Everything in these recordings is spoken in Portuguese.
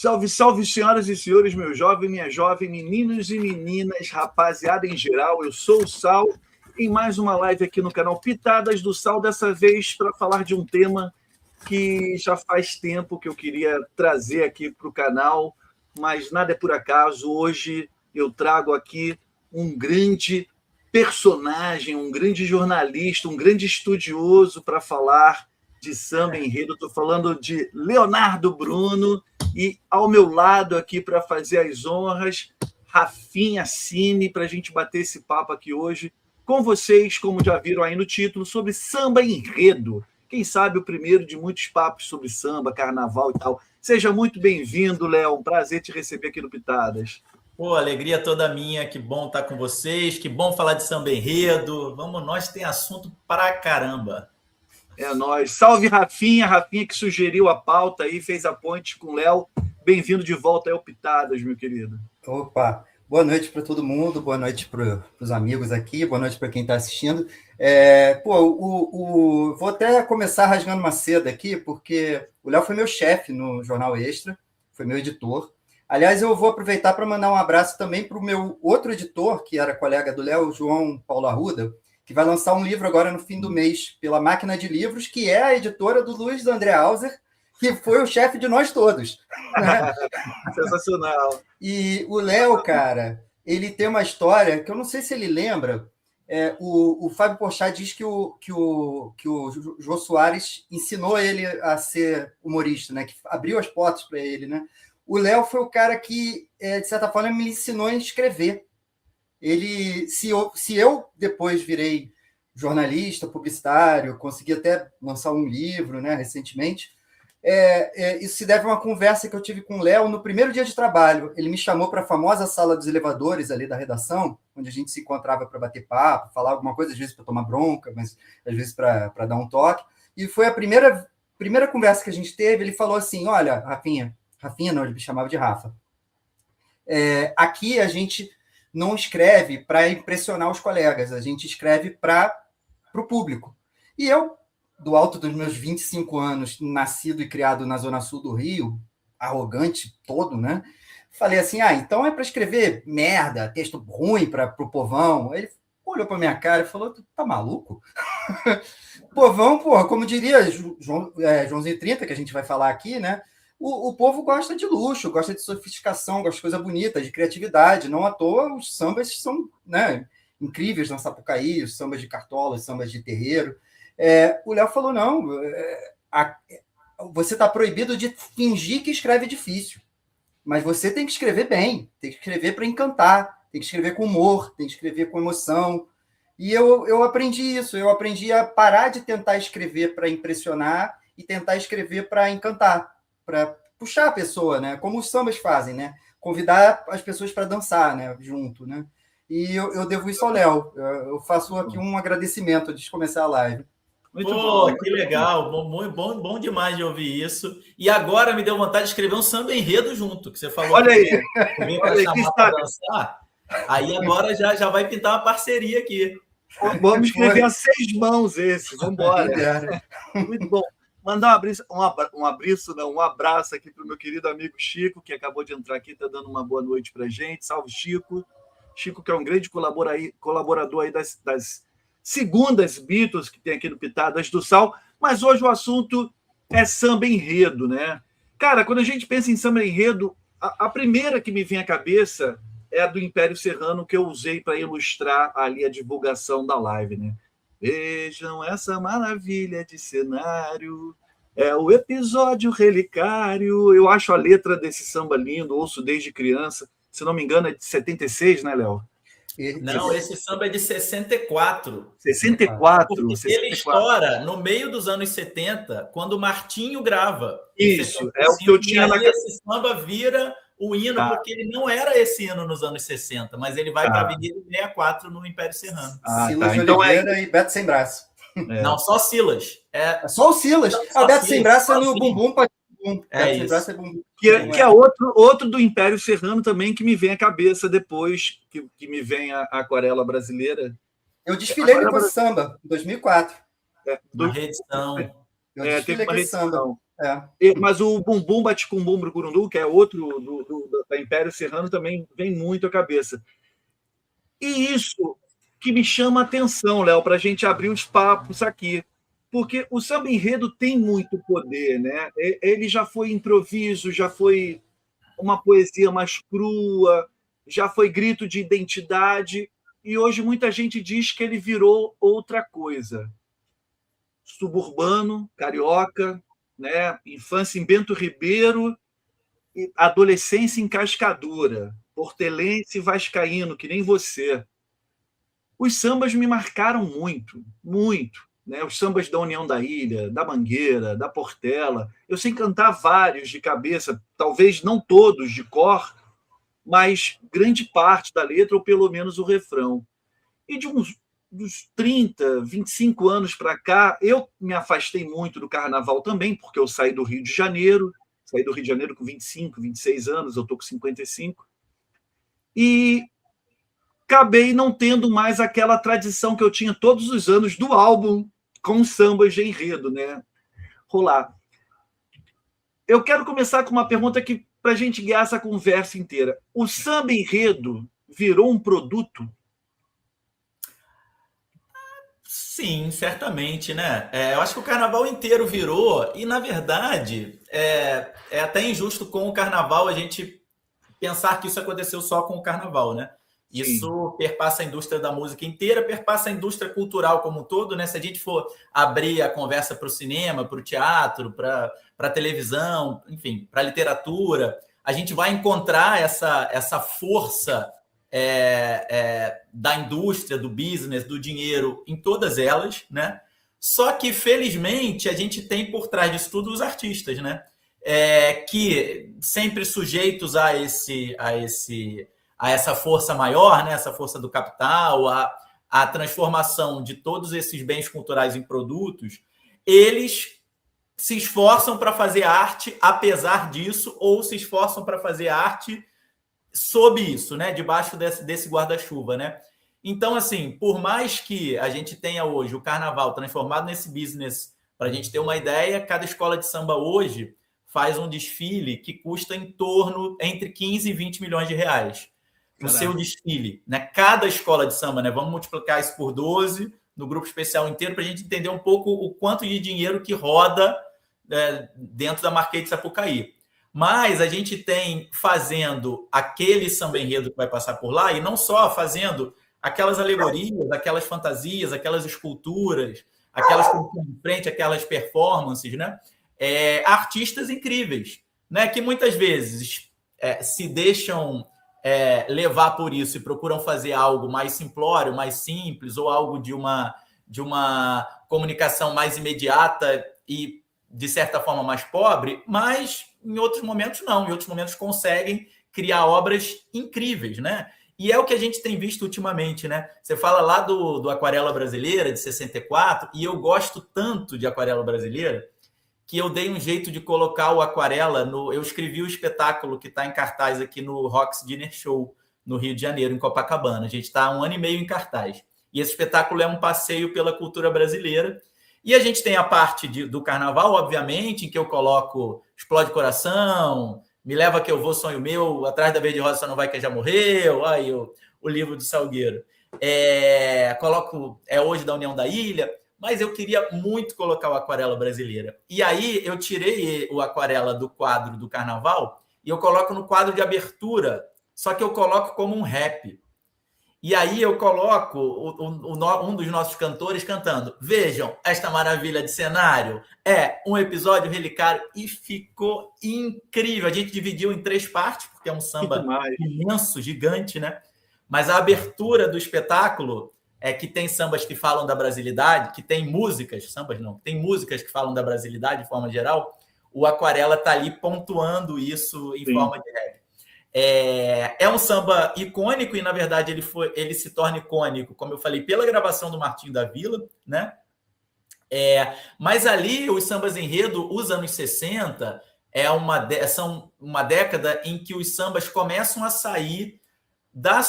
Salve, salve, senhoras e senhores, meu jovem, minha jovem, meninos e meninas, rapaziada em geral, eu sou o Sal, em mais uma live aqui no canal Pitadas do Sal, dessa vez para falar de um tema que já faz tempo que eu queria trazer aqui para o canal, mas nada é por acaso. Hoje eu trago aqui um grande personagem, um grande jornalista, um grande estudioso para falar de samba enredo. Estou falando de Leonardo Bruno e ao meu lado aqui para fazer as honras, Rafinha Cine, para a gente bater esse papo aqui hoje com vocês, como já viram aí no título, sobre samba enredo. Quem sabe o primeiro de muitos papos sobre samba, carnaval e tal. Seja muito bem-vindo, Léo. Um prazer te receber aqui no Pitadas. Pô, alegria toda minha, que bom estar com vocês, que bom falar de samba enredo. Vamos, nós tem assunto pra caramba. É nóis. Salve, Rafinha. Rafinha que sugeriu a pauta aí, fez a ponte com o Léo. Bem-vindo de volta ao Pitadas, meu querido. Opa, boa noite para todo mundo, boa noite para os amigos aqui, boa noite para quem está assistindo. Vou até começar rasgando uma seda aqui, porque o Léo foi meu chefe no Jornal Extra, foi meu editor. Aliás, eu vou aproveitar para mandar um abraço também para o meu outro editor, que era colega do Léo, João Paulo Arruda, que vai lançar um livro agora no fim do mês pela Máquina de Livros, que é a editora do Luiz André Hauser, que foi o chefe de nós todos. Né? Sensacional. E o Léo, cara, ele tem uma história que eu não sei se ele lembra. O Fábio Porchat diz que o Jô Soares ensinou ele a ser humorista, né? Que abriu as portas para ele, né? O Léo foi o cara que, de certa forma, me ensinou a escrever. Ele, se eu depois virei jornalista, publicitário, consegui até lançar um livro, né, recentemente, isso se deve a uma conversa que eu tive com o Léo no primeiro dia de trabalho. Ele me chamou para a famosa sala dos elevadores ali da redação, onde a gente se encontrava para bater papo, falar alguma coisa, às vezes para tomar bronca, mas às vezes para dar um toque. E foi a primeira conversa que a gente teve. Ele falou assim: olha, Rafinha não, ele me chamava de Rafa, aqui a gente não escreve para impressionar os colegas, a gente escreve para o público. E eu, do alto dos meus 25 anos, nascido e criado na Zona Sul do Rio, arrogante todo, né? Falei assim, então é para escrever merda, texto ruim para o povão. Ele olhou para minha cara e falou, tu tá maluco? Povão, porra, como diria Joãozinho 30, que a gente vai falar aqui, né? O povo gosta de luxo, gosta de sofisticação, gosta de coisa bonita, de criatividade. Não à toa, os sambas são, né, incríveis na Sapucaí, os sambas de cartola, os sambas de terreiro. O Léo falou, não, você está proibido de fingir que escreve difícil, mas você tem que escrever bem, tem que escrever para encantar, tem que escrever com humor, tem que escrever com emoção. E eu aprendi isso, eu aprendi a parar de tentar escrever para impressionar e tentar escrever para encantar, para puxar a pessoa, né? Como os sambas fazem, né? Convidar as pessoas para dançar, né? Junto, né? E eu devo isso ao Léo. Eu faço aqui um agradecimento antes de começar a live. Muito bom, que legal, bom demais de ouvir isso. E agora me deu vontade de escrever um samba enredo junto, que você falou. Olha aí, vem para chamar para dançar. Aí agora já vai pintar uma parceria aqui. Vamos escrever a 6 mãos esse, vamos embora. Muito bom. Mandar um abraço aqui para o meu querido amigo Chico, que acabou de entrar aqui, está dando uma boa noite para a gente. Salve, Chico. Chico, que é um grande colaborador aí das segundas Beatles que tem aqui no Pitadas do Sal. Mas hoje o assunto é samba enredo, né? Cara, quando a gente pensa em samba enredo, a primeira que me vem à cabeça é a do Império Serrano, que eu usei para ilustrar ali a divulgação da live, né? Vejam essa maravilha de cenário, é o episódio relicário. Eu acho a letra desse samba lindo, ouço desde criança. Se não me engano, é de 76, né, Léo? Não, esse samba é de 64. 64. Porque 64. ele estoura no meio dos anos 70, quando o Martinho grava. Isso, é o que eu tinha na cabeça. Esse samba vira o hino, porque ele não era esse hino nos anos 60, mas ele vai para a Avenida 64 no Império Serrano. Silas de Oliveira e Beto Sem Braço. Não, só Silas. É só o Silas. O Beto Sem Braço é no Bumbum para Bumbum. Que é outro do Império Serrano também que me vem à cabeça depois que me vem a aquarela brasileira. Eu desfilei no samba, em 2004. Uma reedição. Eu desfilei com samba. Mas o Bumbum Bate-Cumbum Brucurundu, que é outro da Império Serrano, também vem muito à cabeça. E isso que me chama a atenção, Léo, para a gente abrir os papos aqui. Porque o samba enredo tem muito poder, né? Ele já foi improviso, já foi uma poesia mais crua, já foi grito de identidade, e hoje muita gente diz que ele virou outra coisa. Suburbano, carioca, né? Infância em Bento Ribeiro, adolescência em Cascadura, portelense e vascaíno, que nem você. Os sambas me marcaram muito, muito. Né? Os sambas da União da Ilha, da Mangueira, da Portela. Eu sei cantar vários de cabeça, talvez não todos de cor, mas grande parte da letra, ou pelo menos o refrão. E dos 30, 25 anos para cá, eu me afastei muito do carnaval também, porque eu saí do Rio de Janeiro com 25, 26 anos, eu estou com 55, e acabei não tendo mais aquela tradição que eu tinha todos os anos do álbum com sambas de enredo, né? Rolar. Eu quero começar com uma pergunta que para a gente guiar essa conversa inteira. O samba enredo virou um produto? Sim, certamente, né? Eu acho que o carnaval inteiro virou, e na verdade é até injusto com o carnaval a gente pensar que isso aconteceu só com o carnaval, né? Isso perpassa a indústria da música inteira, perpassa a indústria cultural como um todo, né? Se a gente for abrir a conversa para o cinema, para o teatro, para a televisão, enfim, para a literatura, a gente vai encontrar essa força da indústria, do business, do dinheiro em todas elas, né? Só que, felizmente, a gente tem por trás disso tudo os artistas, né? Que sempre sujeitos a essa força maior, né? Essa força do capital, a transformação de todos esses bens culturais em produtos, eles se esforçam para fazer arte apesar disso, ou se esforçam para fazer arte sob isso, né? Debaixo desse guarda-chuva, né? Então, assim, por mais que a gente tenha hoje o carnaval transformado nesse business, para a gente ter uma ideia, cada escola de samba hoje faz um desfile que custa em torno entre 15 e 20 milhões de reais. O seu desfile, né? Cada escola de samba, né? Vamos multiplicar isso por 12 no grupo especial inteiro para a gente entender um pouco o quanto de dinheiro que roda dentro da Marquês de Sapucaí. Mas a gente tem fazendo aquele samba enredo que vai passar por lá, e não só fazendo aquelas alegorias, aquelas fantasias, aquelas esculturas, aquelas de frente, aquelas performances, né? Artistas incríveis, né? Que muitas vezes se deixam levar por isso e procuram fazer algo mais simplório, mais simples, ou algo de uma comunicação mais imediata e, de certa forma, mais pobre, mas em outros momentos não. Em outros momentos conseguem criar obras incríveis, né? E é o que a gente tem visto ultimamente, né? Você fala lá do Aquarela Brasileira, de 64, e eu gosto tanto de Aquarela Brasileira que eu dei um jeito de colocar o Aquarela eu escrevi o espetáculo que está em cartaz aqui no Rox Dinner Show, no Rio de Janeiro, em Copacabana. A gente está há 1 ano e meio em cartaz. E esse espetáculo é um passeio pela cultura brasileira. E a gente tem a parte do carnaval, obviamente, em que eu coloco Explode Coração, Me Leva Que Eu Vou, Sonho Meu, Atrás da Verde Rosa Só Não Vai Que Já Morreu, aí o livro do Salgueiro. Coloco Hoje da União da Ilha, mas eu queria muito colocar o Aquarela Brasileira. E aí eu tirei o Aquarela do quadro do carnaval e eu coloco no quadro de abertura, só que eu coloco como um rap. E aí eu coloco um dos nossos cantores cantando: vejam esta maravilha de cenário, um episódio relicário, e ficou incrível. A gente dividiu em 3 partes, porque é um samba imenso, gigante, né? Mas a abertura do espetáculo que tem sambas que falam da brasilidade, que tem músicas, sambas não, tem músicas que falam da brasilidade de forma geral. O Aquarela está ali pontuando isso em forma de rap. É um samba icônico e, na verdade, ele se torna icônico, como eu falei, pela gravação do Martinho da Vila, né? Mas ali, os sambas enredo, os anos 60, são uma década em que os sambas começam a sair da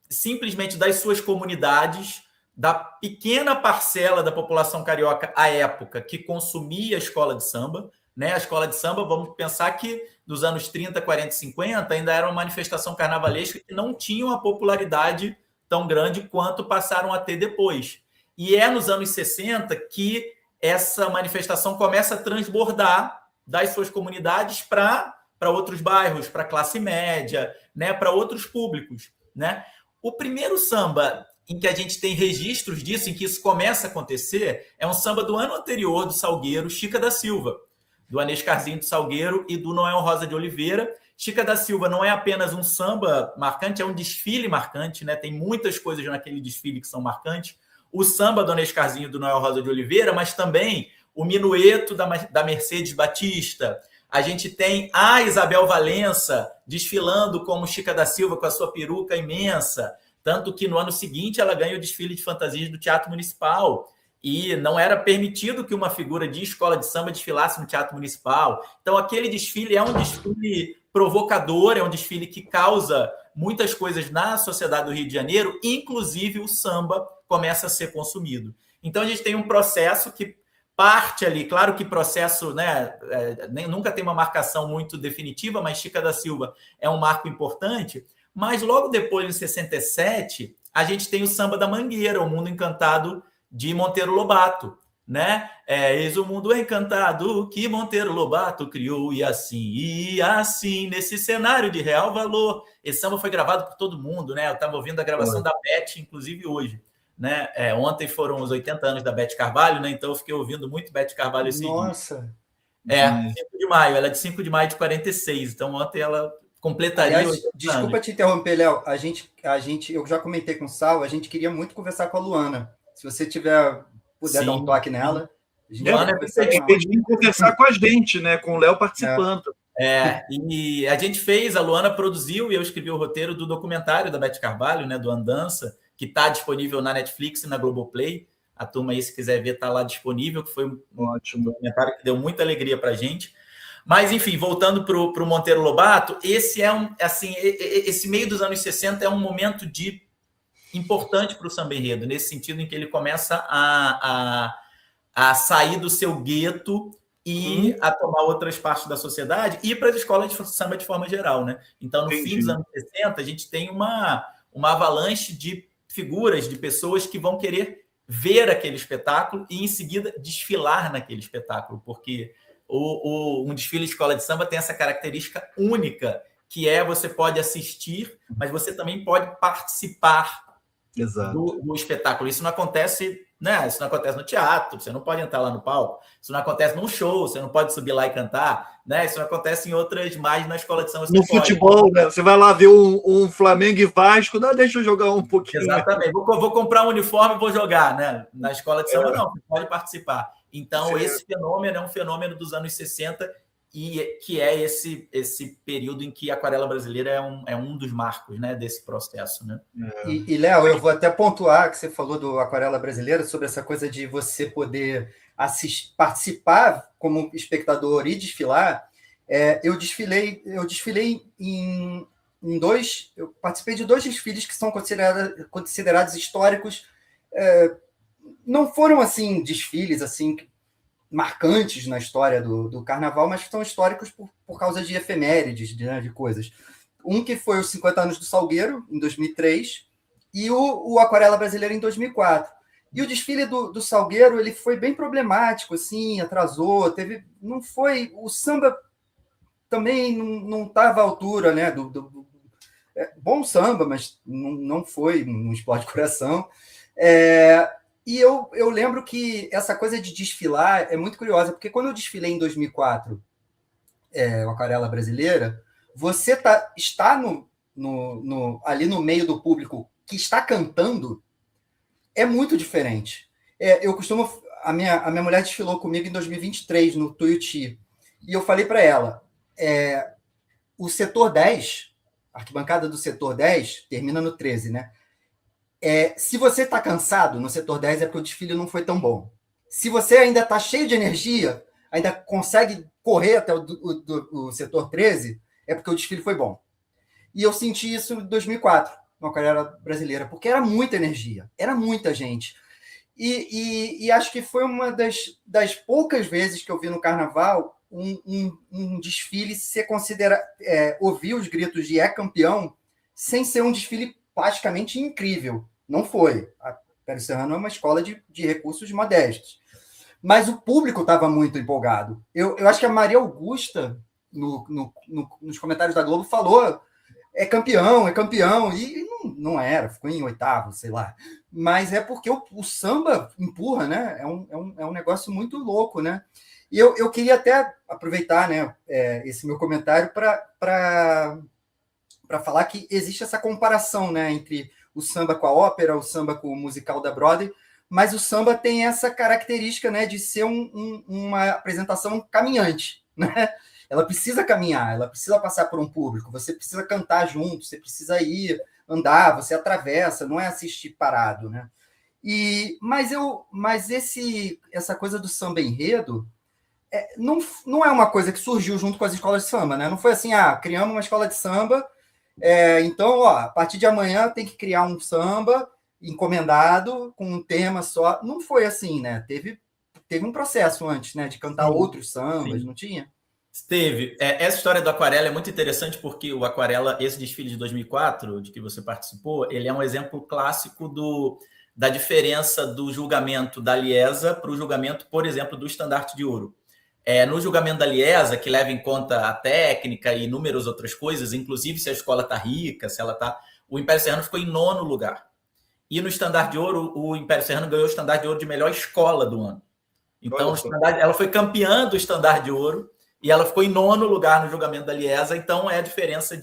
simplesmente das suas comunidades, da pequena parcela da população carioca à época que consumia a escola de samba, né? A escola de samba, vamos pensar que dos anos 30, 40 e 50 ainda era uma manifestação carnavalesca que não tinha uma popularidade tão grande quanto passaram a ter depois. E é nos anos 60 que essa manifestação começa a transbordar das suas comunidades para outros bairros, para a classe média, né? Para outros públicos, né? O primeiro samba em que a gente tem registros disso, em que isso começa a acontecer, é um samba do ano anterior do Salgueiro, Chica da Silva, do Anescarzinho do Salgueiro e do Noel Rosa de Oliveira. Chica da Silva não é apenas um samba marcante, é um desfile marcante, né? Tem muitas coisas naquele desfile que são marcantes. O samba do Anescarzinho e do Noel Rosa de Oliveira, mas também o minueto da Mercedes Batista. A gente tem a Isabel Valença desfilando como Chica da Silva com a sua peruca imensa. Tanto que no ano seguinte ela ganha o desfile de fantasias do Teatro Municipal. E não era permitido que uma figura de escola de samba desfilasse no Teatro Municipal. Então, aquele desfile é um desfile provocador, é um desfile que causa muitas coisas na sociedade do Rio de Janeiro, inclusive o samba começa a ser consumido. Então, a gente tem um processo que parte ali, claro que processo, né, nunca tem uma marcação muito definitiva, mas Chica da Silva é um marco importante. Mas logo depois, em 67, a gente tem o Samba da Mangueira, o Mundo Encantado de Monteiro Lobato, né? Eis o mundo encantado que Monteiro Lobato criou, e assim, nesse cenário de real valor. Esse samba foi gravado por todo mundo, né? Eu estava ouvindo a gravação da Beth, inclusive hoje, né? Ontem foram os 80 anos da Beth Carvalho, né? Então eu fiquei ouvindo muito Beth Carvalho esse dia. Nossa! 5 de maio, ela é de 5 de maio de 46, então ontem ela completaria. Aliás, desculpa te interromper, Léo. A gente, eu já comentei com o Sal, a gente queria muito conversar com a Luana. Se você puder dar um toque nela, a gente vai conversar com a gente, né? Com o Léo participando. E a gente fez, a Luana produziu e eu escrevi o roteiro do documentário da Beth Carvalho, né? Do Andança, que está disponível na Netflix e na Globoplay. A turma aí, se quiser ver, está lá disponível, que foi um ótimo documentário que deu muita alegria para a gente. Mas, enfim, voltando para o Monteiro Lobato, esse esse meio dos anos 60 é um momento importante para o samba enredo, nesse sentido em que ele começa a sair do seu gueto e a tomar outras partes da sociedade e ir para as escolas de samba de forma geral, né? Então, no fim dos anos 60, a gente tem uma avalanche de figuras, de pessoas que vão querer ver aquele espetáculo e, em seguida, desfilar naquele espetáculo, porque um desfile de escola de samba tem essa característica única, que você pode assistir, mas você também pode participar do espetáculo. Isso não acontece, né? Isso não acontece no teatro, você não pode entrar lá no palco. Isso não acontece num show, você não pode subir lá e cantar, né? Isso não acontece em outras, mais na escola de samba. No futebol, né? Você vai lá ver um Flamengo e Vasco, deixa eu jogar um pouquinho. Exatamente. Vou comprar um uniforme e vou jogar, né? Na escola de samba, não, você pode participar. Então, esse fenômeno é um fenômeno dos anos 60 e que é esse período em que a aquarela brasileira é um dos marcos, né, desse processo, né? E Léo, eu vou até pontuar que você falou do aquarela brasileira, sobre essa coisa de você poder participar como espectador e desfilar. Eu desfilei em dois, eu participei de 2 desfiles que são considerados históricos. Não foram assim desfiles assim marcantes na história do carnaval, mas que são históricos por causa de efemérides, de coisas. Um que foi os 50 anos do Salgueiro, em 2003, e o Aquarela Brasileira, em 2004. E o desfile do Salgueiro, ele foi bem problemático, assim, atrasou, não foi... O samba também não estava à altura, né? Bom samba, mas não foi, não explode coração. E eu lembro que essa coisa de desfilar é muito curiosa, porque quando eu desfilei em 2004, o Aquarela Brasileira, você está ali no meio do público que está cantando, é muito diferente. A minha mulher desfilou comigo em 2023, no Tuiuti, e eu falei para ela, o setor 10, a arquibancada do setor 10, termina no 13, né? Se você está cansado no setor 10 é porque o desfile não foi tão bom. Se você ainda está cheio de energia, ainda consegue correr até o setor 13, é porque o desfile foi bom. E eu senti isso em 2004. no Aquarela Brasileira, porque era muita energia, era muita gente. E acho que foi uma das poucas vezes que eu vi no Carnaval um desfile ser considerado, ouvir os gritos de campeão, sem ser um desfile praticamente incrível. Não foi. A Império Serrano é uma escola de recursos modestos. Mas o público estava muito empolgado. Eu acho que a Maria Augusta, nos comentários da Globo, falou é campeão, e não era, ficou em oitavo, sei lá. Mas é porque o samba empurra, né? É um negócio muito louco, né? E eu queria até aproveitar, né, esse meu comentário para falar que existe essa comparação, né, entre o samba com a ópera, o samba com o musical da Broadway, mas o samba tem essa característica, né, de ser uma apresentação caminhante, né? Ela precisa caminhar, ela precisa passar por um público, você precisa cantar junto, você precisa ir, andar, você atravessa, não é assistir parado, né? Mas essa coisa do samba enredo não é uma coisa que surgiu junto com as escolas de samba, né? Não foi assim, criamos uma escola de samba, então, a partir de amanhã tem que criar um samba encomendado com um tema só. Não foi assim, né? Teve um processo antes, né? De cantar outros sambas, não tinha? Teve. Essa história do Aquarela é muito interessante porque o Aquarela, esse desfile de 2004, de que você participou, ele é um exemplo clássico da diferença do julgamento da Liesa para o julgamento, por exemplo, do Estandarte de Ouro. No julgamento da Liesa, que leva em conta a técnica e inúmeras outras coisas, inclusive se a escola está rica, se ela está... O Império Serrano ficou em 9º lugar. E no Estandarte de Ouro, o Império Serrano ganhou o Estandarte de Ouro de melhor escola do ano. Então, ela foi campeã do Estandarte de Ouro e ela ficou em 9º lugar no julgamento da Liesa. Então, é a diferença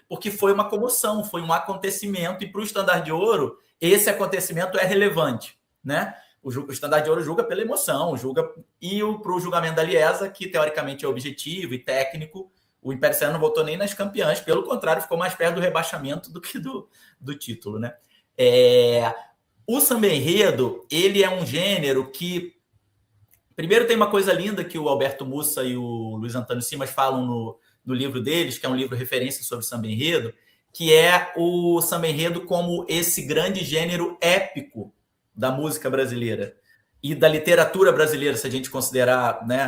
porque foi uma comoção, foi um acontecimento, e para o Estandarte de Ouro, esse acontecimento é relevante, né? O Estandarte de Ouro julga pela emoção, e para o julgamento da Liesa, que teoricamente é objetivo e técnico, o Império Serrano não voltou nem nas campeãs, pelo contrário, ficou mais perto do rebaixamento do que do título, né? O samba enredo, ele é um gênero que, primeiro, tem uma coisa linda que o Alberto Mussa e o Luiz Antônio Simas falam no livro deles, que é um livro referência sobre samba enredo, que é o samba enredo como esse grande gênero épico da música brasileira e da literatura brasileira, se a gente considerar, né,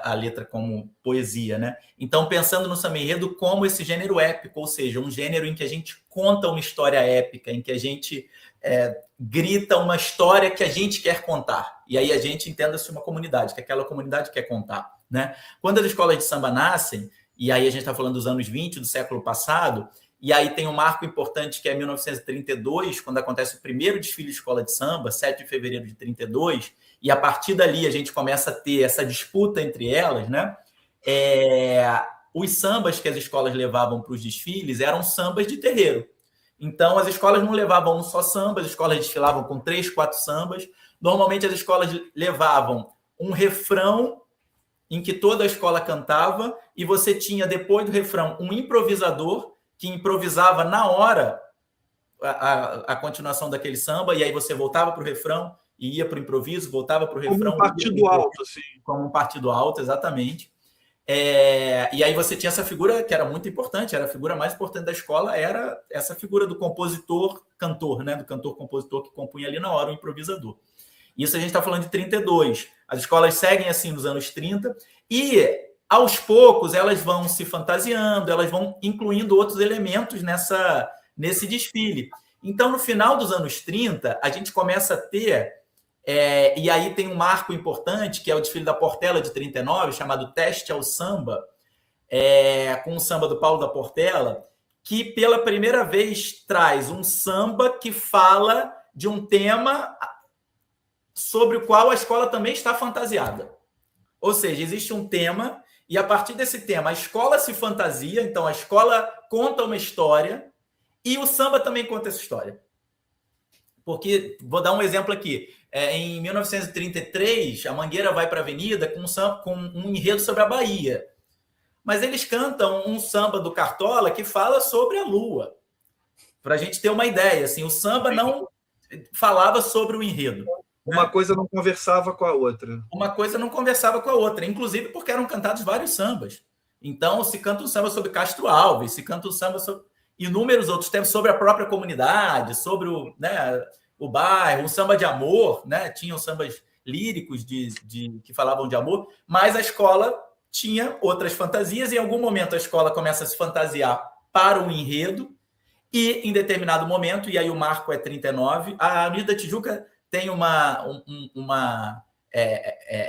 a letra como poesia, né? Então, pensando no samba enredo como esse gênero épico, ou seja, um gênero em que a gente conta uma história épica, em que a gente grita uma história que a gente quer contar. E aí a gente entenda-se uma comunidade, que aquela comunidade quer contar, né? Quando as escolas de samba nascem, e aí a gente está falando dos anos 20 do século passado, e aí tem um marco importante que é 1932, quando acontece o primeiro desfile de escola de samba, 7 de fevereiro de 32, e a partir dali a gente começa a ter essa disputa entre elas, né? Os sambas que as escolas levavam para os desfiles eram sambas de terreiro. Então, as escolas não levavam um só samba, as escolas desfilavam com 3, 4 sambas. Normalmente, as escolas levavam um refrão em que toda a escola cantava, e você tinha, depois do refrão, um improvisador que improvisava na hora a continuação daquele samba, e aí você voltava para o refrão e ia para o improviso, voltava para o refrão. Como um partido alto, assim. Como um partido alto, exatamente. E aí você tinha essa figura que era muito importante, era a figura mais importante da escola, era essa figura do compositor-cantor, né? Do cantor-compositor que compunha ali na hora o improvisador. Isso a gente está falando de 32. As escolas seguem assim nos anos 30 e, aos poucos, elas vão se fantasiando, elas vão incluindo outros elementos nesse desfile. Então, no final dos anos 30, a gente começa a ter... e aí tem um marco importante, que é o desfile da Portela de 39, chamado Teste ao Samba, com o samba do Paulo da Portela, que pela primeira vez traz um samba que fala de um tema sobre o qual a escola também está fantasiada. Ou seja, existe um tema, e a partir desse tema a escola se fantasia, então a escola conta uma história, e o samba também conta essa história. Porque, vou dar um exemplo aqui, em 1933, a Mangueira vai para a Avenida com um enredo sobre a Bahia. Mas eles cantam um samba do Cartola que fala sobre a Lua. Para a gente ter uma ideia, assim, o samba não falava sobre o enredo. Uma coisa não conversava com a outra. Uma coisa não conversava com a outra, inclusive porque eram cantados vários sambas. Então, se canta um samba sobre Castro Alves, se canta um samba sobre... inúmeros outros temas sobre a própria comunidade, sobre o bairro, um samba de amor, né? Tinham sambas líricos que falavam de amor, mas a escola tinha outras fantasias e em algum momento a escola começa a se fantasiar para um enredo e em determinado momento, e aí o marco é 39, a Avenida Tijuca tem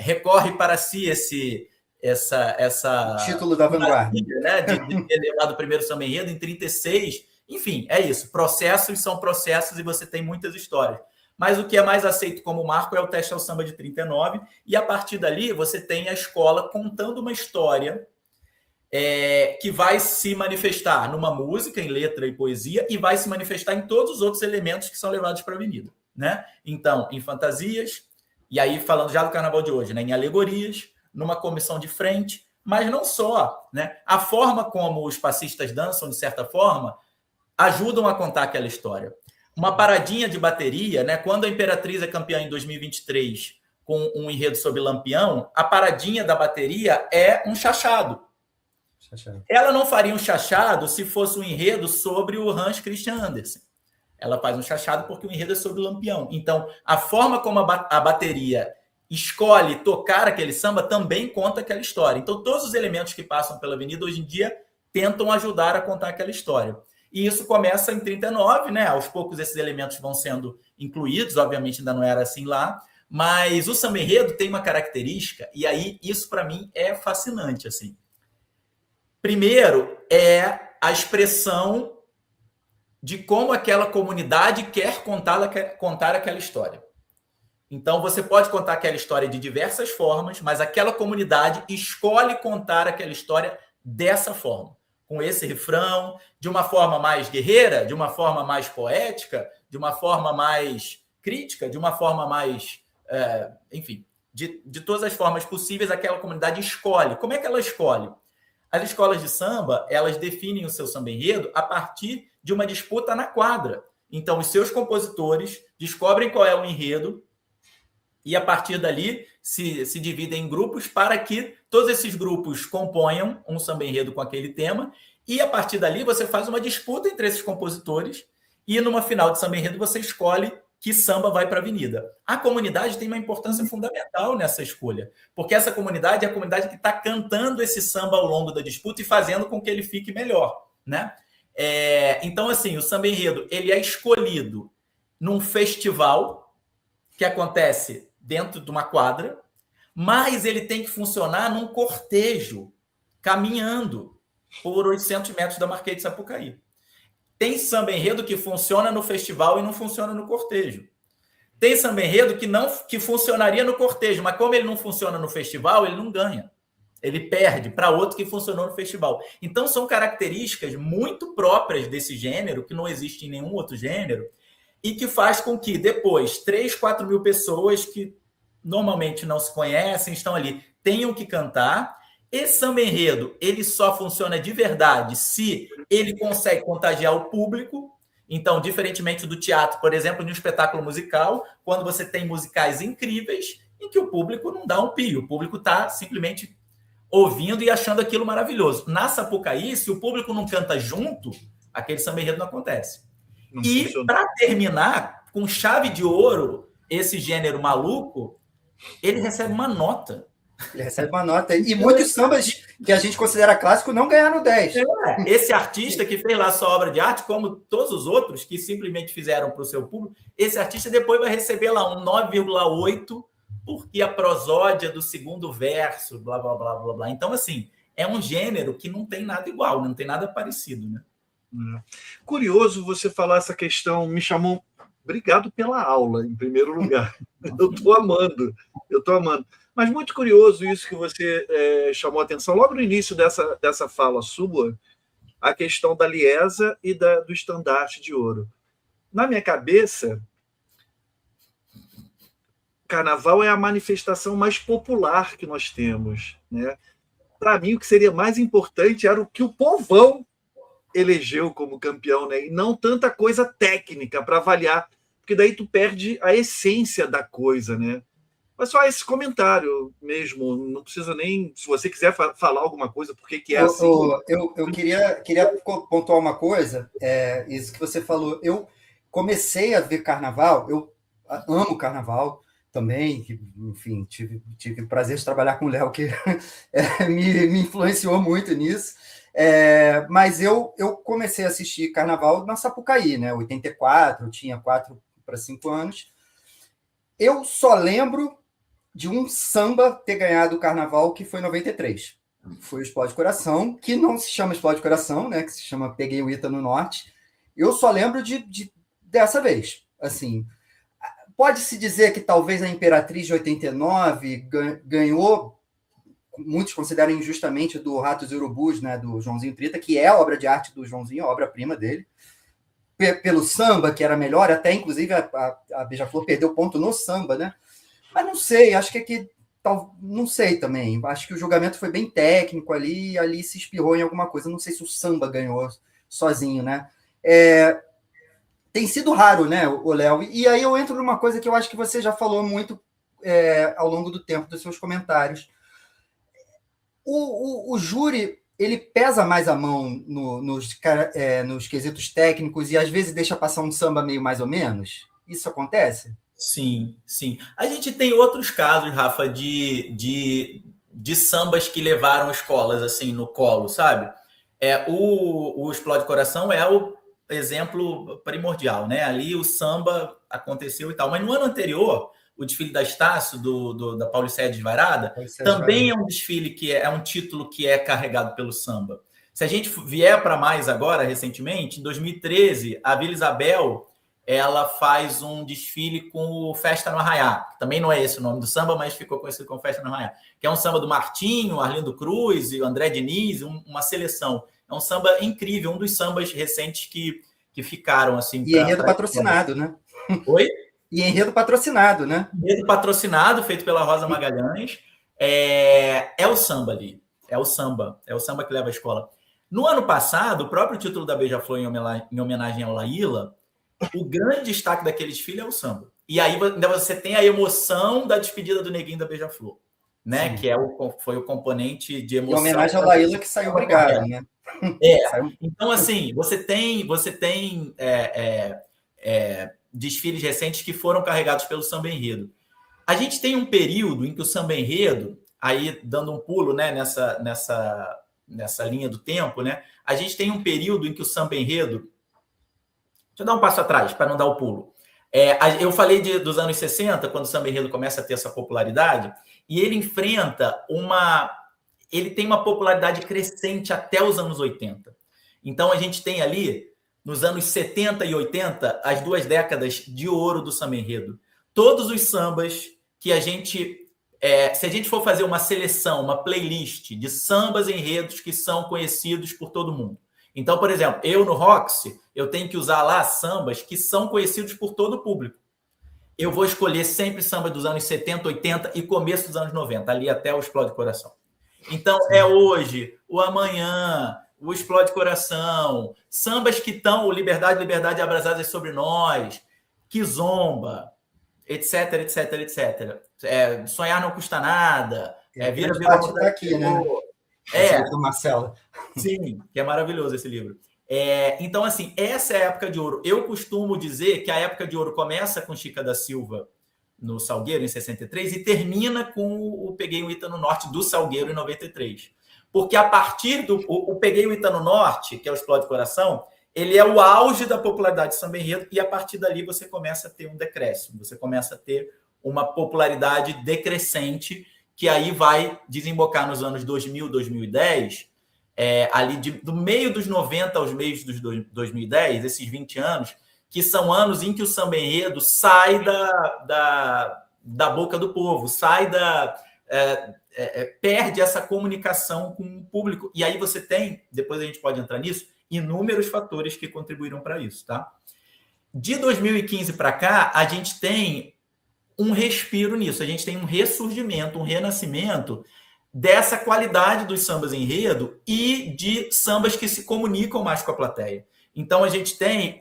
recorre para si essa título da vanguarda, né, de ter levado o primeiro samba enredo em 36. Enfim, é isso. Processos são processos e você tem muitas histórias. Mas o que é mais aceito como marco é o Teste ao Samba de 39, e a partir dali você tem a escola contando uma história que vai se manifestar numa música, em letra e poesia, e vai se manifestar em todos os outros elementos que são levados para a avenida, né? Então, em fantasias, e aí falando já do carnaval de hoje, né? Em alegorias, numa comissão de frente, mas não só, né? A forma como os passistas dançam, de certa forma, ajudam a contar aquela história. Uma paradinha de bateria, né? Quando a Imperatriz é campeã em 2023 com um enredo sobre Lampião, a paradinha da bateria é um chachado. Ela não faria um chachado se fosse um enredo sobre o Hans Christian Andersen. Ela faz um chachado porque o enredo é sobre o Lampião. Então, a forma como a bateria escolhe tocar aquele samba também conta aquela história. Então, todos os elementos que passam pela avenida hoje em dia tentam ajudar a contar aquela história. E isso começa em 39, né? Aos poucos esses elementos vão sendo incluídos, obviamente ainda não era assim lá, mas o samba enredo tem uma característica, e aí isso para mim é fascinante, assim. Primeiro é a expressão de como aquela comunidade quer contar aquela história. Então, você pode contar aquela história de diversas formas, mas aquela comunidade escolhe contar aquela história dessa forma, com esse refrão, de uma forma mais guerreira, de uma forma mais poética, de uma forma mais crítica, de uma forma mais... enfim, de todas as formas possíveis, aquela comunidade escolhe. Como é que ela escolhe? As escolas de samba, elas definem o seu samba enredo a partir de uma disputa na quadra. Então, os seus compositores descobrem qual é o enredo e, a partir dali, se dividem em grupos para que todos esses grupos componham um samba enredo com aquele tema e, a partir dali, você faz uma disputa entre esses compositores e, numa final de samba enredo, você escolhe que samba vai para a avenida. A comunidade tem uma importância fundamental nessa escolha, porque essa comunidade é a comunidade que está cantando esse samba ao longo da disputa e fazendo com que ele fique melhor, né? Então, assim, o samba enredo ele é escolhido num festival que acontece dentro de uma quadra, mas ele tem que funcionar num cortejo, caminhando por 800 metros da Marquês de Sapucaí. Tem samba enredo que funciona no festival e não funciona no cortejo. Tem samba enredo que funcionaria no cortejo, mas como ele não funciona no festival, ele não ganha. Ele perde para outro que funcionou no festival. Então, são características muito próprias desse gênero, que não existe em nenhum outro gênero, e que faz com que depois 3, 4 mil pessoas que normalmente não se conhecem, estão ali, tenham que cantar. Esse samba enredo, ele só funciona de verdade se ele consegue contagiar o público. Então, diferentemente do teatro, por exemplo, de um espetáculo musical, quando você tem musicais incríveis em que o público não dá um pio, o público está simplesmente ouvindo e achando aquilo maravilhoso. Na Sapucaí, se o público não canta junto, aquele samba enredo não acontece. E, para terminar, com chave de ouro, esse gênero maluco, ele recebe uma nota. Ele recebe uma nota. E muitos sambas que a gente considera clássico não ganharam 10. Esse artista que fez lá sua obra de arte, como todos os outros que simplesmente fizeram para o seu público, esse artista depois vai receber lá um 9,8, porque a prosódia do segundo verso, blá, blá, blá, blá, blá. Então, assim, é um gênero que não tem nada igual, não tem nada parecido, né? Curioso você falar essa questão, me chamou... Obrigado pela aula, em primeiro lugar. Eu estou amando. Mas muito curioso isso que você chamou a atenção logo no início dessa fala sua, a questão da Liesa e do estandarte de ouro. Na minha cabeça, carnaval é a manifestação mais popular que nós temos, né? Para mim, o que seria mais importante era o que o povão elegeu como campeão, né? E não tanta coisa técnica para avaliar, porque daí tu perde a essência da coisa, né? Mas só esse comentário mesmo, não precisa nem... Se você quiser falar alguma coisa, por que é assim... Eu queria pontuar uma coisa, isso que você falou. Eu comecei a ver carnaval, eu amo carnaval também, enfim, tive o prazer de trabalhar com o Léo, que me influenciou muito nisso. Mas eu comecei a assistir carnaval na Sapucaí, né? 84, eu tinha 4 para 5 anos. Eu só lembro de um samba ter ganhado o carnaval, que foi em 93. Foi o Explode Coração, que não se chama Explode Coração, né? Que se chama Peguei o Ita no Norte. Eu só lembro dessa vez. Assim, pode-se dizer que talvez a Imperatriz de 89 ganhou, muitos consideram injustamente, do Ratos e Urubus, né? Do Joãozinho Trita, que é a obra de arte do Joãozinho, a obra-prima dele. Pelo samba, que era melhor, até inclusive a Beija-Flor perdeu ponto no samba, né? Mas não sei, acho que não sei também. Acho que o julgamento foi bem técnico ali se espirrou em alguma coisa. Não sei se o samba ganhou sozinho, né? Tem sido raro, né, o Léo? E aí eu entro numa coisa que eu acho que você já falou muito ao longo do tempo dos seus comentários. O júri, ele pesa mais a mão nos quesitos técnicos e às vezes deixa passar um samba meio mais ou menos? Isso acontece? Sim, sim. A gente tem outros casos, Rafa, de sambas que levaram escolas assim no colo, sabe? O Explode Coração é o exemplo primordial, né? Ali o samba aconteceu e tal. Mas no ano anterior, o desfile da Estácio, da Pauliceia Desvairada, também é um desfile que é um título que é carregado pelo samba. Se a gente vier para mais agora, recentemente, em 2013, a Vila Isabel, ela faz um desfile com o Festa no Arraiá. Também não é esse o nome do samba, mas ficou conhecido como Festa no Arraiá. Que é um samba do Martinho, Arlindo Cruz e André Diniz, uma seleção. É um samba incrível, um dos sambas recentes que ficaram assim. E enredo patrocinado, né? Oi? E enredo patrocinado, né? Enredo patrocinado, feito pela Rosa Magalhães. É o samba ali. É o samba que leva a escola. No ano passado, o próprio título da Beija-Flor em homenagem ao Laíla, o grande destaque daquele desfile é o samba. E aí você tem a emoção da despedida do Neguinho da Beija-Flor, né? Sim. Que foi o componente de emoção. Em homenagem ao Laíla, que saiu obrigado, né? Então, assim, você tem desfiles recentes que foram carregados pelo samba enredo. A gente tem um período em que o samba enredo, aí dando um pulo, né, nessa linha do tempo, né? A gente tem um período em que o samba enredo... Deixa eu dar um passo atrás, para não dar o pulo. Eu falei dos anos 60, quando o samba enredo começa a ter essa popularidade, e ele ele tem uma popularidade crescente até os anos 80. Então, a gente tem ali, nos anos 70 e 80, as 2 décadas de ouro do samba enredo. Todos os sambas que a gente... se a gente for fazer uma seleção, uma playlist de sambas enredos que são conhecidos por todo mundo. Então, por exemplo, eu no Roxy, eu tenho que usar lá sambas que são conhecidos por todo o público. Eu vou escolher sempre samba dos anos 70, 80 e começo dos anos 90, ali até o Explode Coração. Então, hoje, o amanhã, o Explode Coração, sambas que estão, o Liberdade, Liberdade abrasadas sobre nós, Kizomba, etc, etc, etc. Sonhar não custa nada. Vira tá aqui, né? Do Marcelo. Sim, que é maravilhoso esse livro. Então, assim, essa é a época de ouro. Eu costumo dizer que a época de ouro começa com Chica da Silva no Salgueiro, em 63, e termina com o Peguei o Ita no Norte do Salgueiro, em 93. Porque a partir o Peguei o Ita no Norte, que é o Explode Coração, ele é o auge da popularidade de samba enredo, e a partir dali você começa a ter um decréscimo, você começa a ter uma popularidade decrescente, que aí vai desembocar nos anos 2000, 2010, ali do meio dos 90 aos meios dos 2010, esses 20 anos, que são anos em que o samba enredo sai da boca do povo, perde essa comunicação com o público. E aí você tem, depois a gente pode entrar nisso, inúmeros fatores que contribuíram para isso, tá? De 2015 para cá, a gente tem um respiro nisso, a gente tem um ressurgimento, um renascimento dessa qualidade dos sambas enredo e de sambas que se comunicam mais com a plateia. Então, a gente tem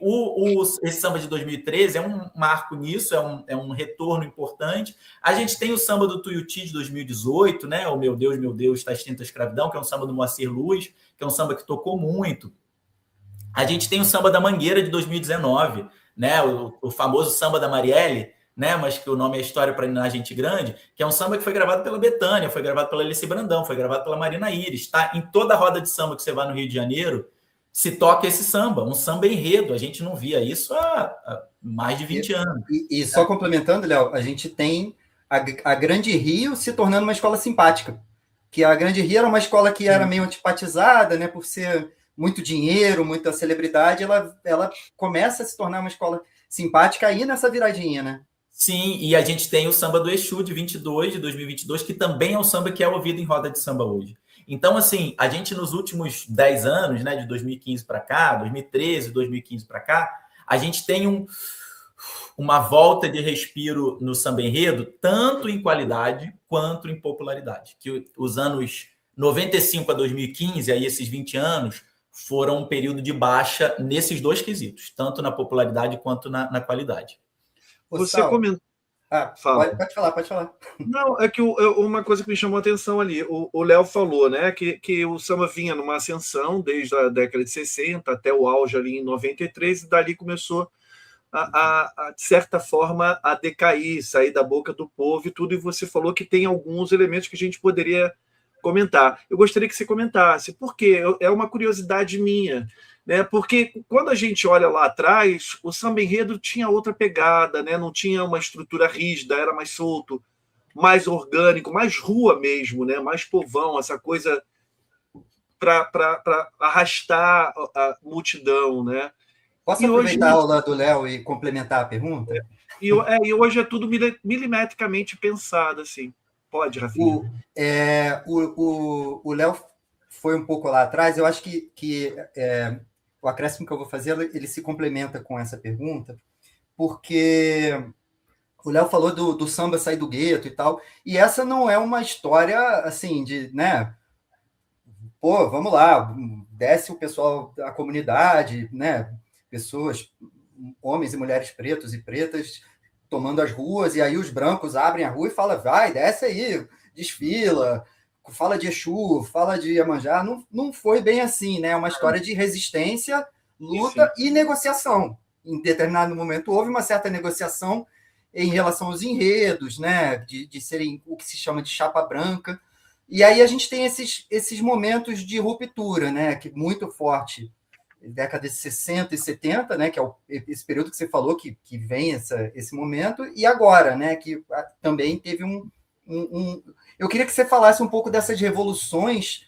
esse samba de 2013, é um marco nisso, é um retorno importante. A gente tem o samba do Tuiuti de 2018, né? O Meu Deus, está extinta a escravidão, que é um samba do Moacir Luz, que é um samba que tocou muito. A gente tem o samba da Mangueira de 2019, né? O famoso samba da Marielle, né? Mas que o nome é História para a Gente Grande, que é um samba que foi gravado pela Bethânia, foi gravado pela Alice Brandão, foi gravado pela Marina Iris, tá? Em toda a roda de samba que você vai no Rio de Janeiro, se toca esse samba, um samba enredo. A gente não via isso há mais de 20 anos. E só complementando, Léo, a gente tem a Grande Rio se tornando uma escola simpática. Que a Grande Rio era uma escola que era meio antipatizada, né, por ser muito dinheiro, muita celebridade, ela começa a se tornar uma escola simpática aí nessa viradinha, né? Sim, e a gente tem o samba do Exu de 2022, que também é um samba que é ouvido em roda de samba hoje. Então, assim, a gente nos últimos 10 anos, né, de 2015 para cá, 2013, 2015 para cá, a gente tem uma volta de respiro no samba enredo, tanto em qualidade quanto em popularidade. Que os anos 95 a 2015, aí esses 20 anos, foram um período de baixa nesses dois quesitos, tanto na popularidade quanto na qualidade. Você comentou. Pode falar. Não, é que uma coisa que me chamou a atenção ali, o Léo falou, né, que o samba vinha numa ascensão desde a década de 60 até o auge ali em 93, e dali começou de certa forma, a decair, sair da boca do povo e tudo, e você falou que tem alguns elementos que a gente poderia comentar. Eu gostaria que você comentasse, porque é uma curiosidade minha, né? Porque quando a gente olha lá atrás, o samba enredo tinha outra pegada, né? Não tinha uma estrutura rígida, era mais solto, mais orgânico, mais rua mesmo, né? Mais povão, essa coisa para arrastar a multidão, né? Posso aproveitar a aula do Léo e complementar a pergunta? E hoje é tudo milimetricamente pensado, assim. Pode, Rafinha. O Léo foi um pouco lá atrás. Eu acho que o acréscimo que eu vou fazer, ele se complementa com essa pergunta, porque o Léo falou do samba sair do gueto e tal, e essa não é uma história, assim, de, né, pô, vamos lá, desce o pessoal da comunidade, né, pessoas, homens e mulheres pretos e pretas, tomando as ruas, e aí os brancos abrem a rua e falam, vai, desce aí, desfila, fala de Exu, fala de Iemanjá. Não foi bem assim, né? É uma história de resistência, luta e negociação. Em determinado momento houve uma certa negociação em relação aos enredos, né? De serem o que se chama de chapa branca. E aí a gente tem esses momentos de ruptura, né? Que muito forte, década de 60 e 70, né, que é esse período que você falou que vem esse momento, e agora, né, que também teve Eu queria que você falasse um pouco dessas revoluções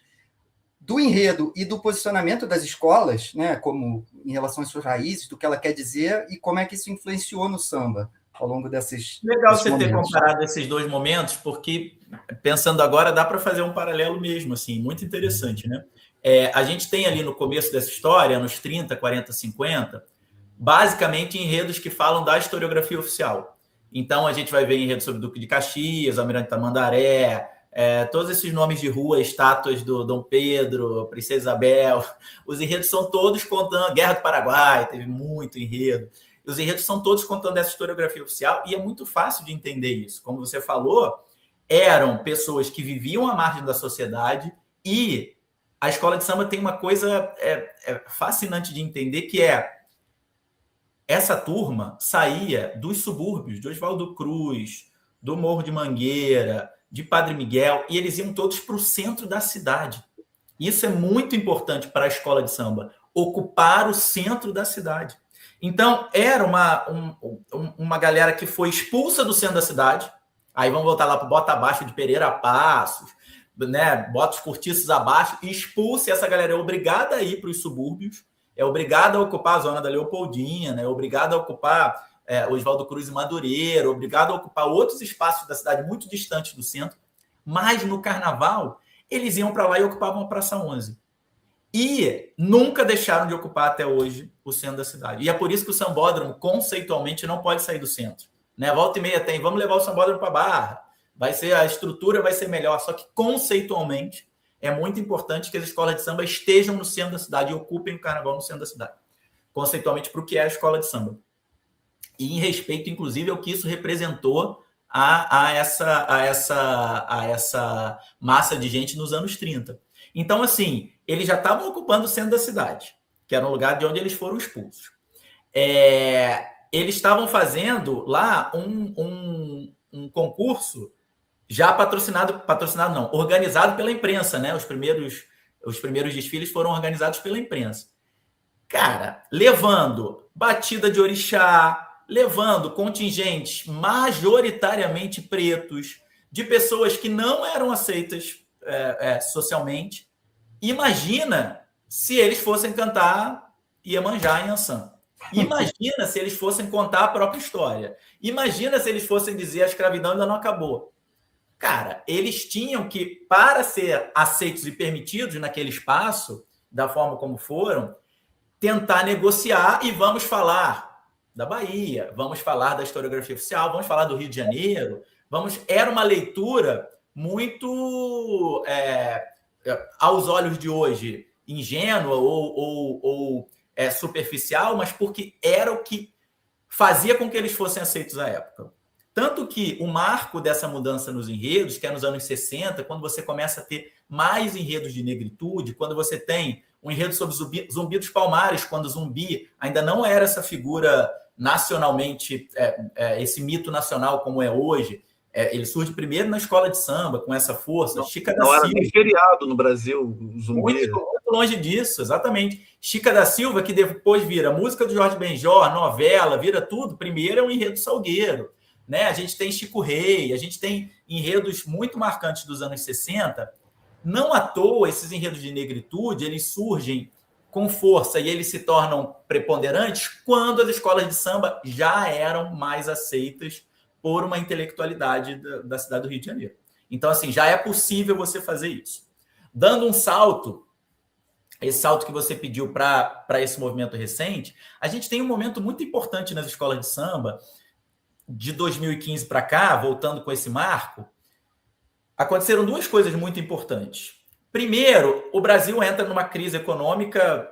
do enredo e do posicionamento das escolas, né, como em relação às suas raízes, do que ela quer dizer, e como é que isso influenciou no samba ao longo desses Legal você momentos. ter comparado esses dois momentos, porque, pensando agora, dá para fazer um paralelo mesmo, assim, muito interessante, né? A gente tem ali no começo dessa história, nos 30, 40, 50, basicamente enredos que falam da historiografia oficial. Então, a gente vai ver enredos sobre o Duque de Caxias, Almirante Tamandaré, todos esses nomes de rua, estátuas do Dom Pedro, Princesa Isabel. Os enredos são todos contando Guerra do Paraguai, teve muito enredo. Os enredos são todos contando essa historiografia oficial, e é muito fácil de entender isso. Como você falou, eram pessoas que viviam à margem da sociedade, e a escola de samba tem uma coisa fascinante de entender, que essa turma saía dos subúrbios, de Oswaldo Cruz, do Morro de Mangueira, de Padre Miguel, e eles iam todos para o centro da cidade. Isso é muito importante para a escola de samba, ocupar o centro da cidade. Então, era uma galera que foi expulsa do centro da cidade, aí vamos voltar lá para o Bota Abaixo de Pereira Passos, né, bota os cortiços abaixo, e expulsa, essa galera é obrigada a ir para os subúrbios, é obrigada a ocupar a zona da Leopoldina, né, é obrigada a ocupar Oswaldo Cruz e Madureira, obrigada a ocupar outros espaços da cidade muito distantes do centro, mas no carnaval eles iam para lá e ocupavam a Praça 11. E nunca deixaram de ocupar até hoje o centro da cidade. E é por isso que o sambódromo, conceitualmente, não pode sair do centro. Né? Volta e meia tem, vamos levar o sambódromo para a Barra, a estrutura vai ser melhor, só que conceitualmente é muito importante que as escolas de samba estejam no centro da cidade e ocupem o carnaval no centro da cidade. conceitualmente para o que é a escola de samba. E em respeito, inclusive, ao que isso representou a essa massa de gente nos anos 30. Então, assim, eles já estavam ocupando o centro da cidade, que era um lugar de onde eles foram expulsos. Eles estavam fazendo lá um concurso já patrocinado não, organizado pela imprensa, né? Os primeiros desfiles foram organizados pela imprensa. Cara, levando batida de orixá, levando contingentes majoritariamente pretos, de pessoas que não eram aceitas socialmente. Imagina se eles fossem cantar Iemanjá em Ançã. Imagina se eles fossem contar a própria história. Imagina se eles fossem dizer a escravidão ainda não acabou. Cara, eles tinham que, para ser aceitos e permitidos naquele espaço, da forma como foram, tentar negociar e vamos falar da Bahia, vamos falar da historiografia oficial, vamos falar do Rio de Janeiro. Era uma leitura muito, aos olhos de hoje, ingênua ou superficial, mas porque era o que fazia com que eles fossem aceitos à época. Tanto que o marco dessa mudança nos enredos, que é nos anos 60, quando você começa a ter mais enredos de negritude, quando você tem um enredo sobre Zumbi dos Palmares, quando Zumbi ainda não era essa figura nacionalmente, esse mito nacional como é hoje. Ele surge primeiro na escola de samba, com essa força. Chica da Silva. Não era nem feriado no Brasil, Zumbi. Muito longe disso, exatamente. Chica da Silva, que depois vira música do Jorge Benjor, novela, vira tudo. Primeiro é um enredo salgueiro. Né? A gente tem Chico Rei, a gente tem enredos muito marcantes dos anos 60. Não à toa, esses enredos de negritude, eles surgem com força e eles se tornam preponderantes quando as escolas de samba já eram mais aceitas por uma intelectualidade da cidade do Rio de Janeiro. Então, assim, já é possível você fazer isso. Dando um salto, esse salto que você pediu para esse movimento recente, a gente tem um momento muito importante nas escolas de samba, de 2015 para cá, voltando com esse marco, aconteceram duas coisas muito importantes. Primeiro, o Brasil entra numa crise econômica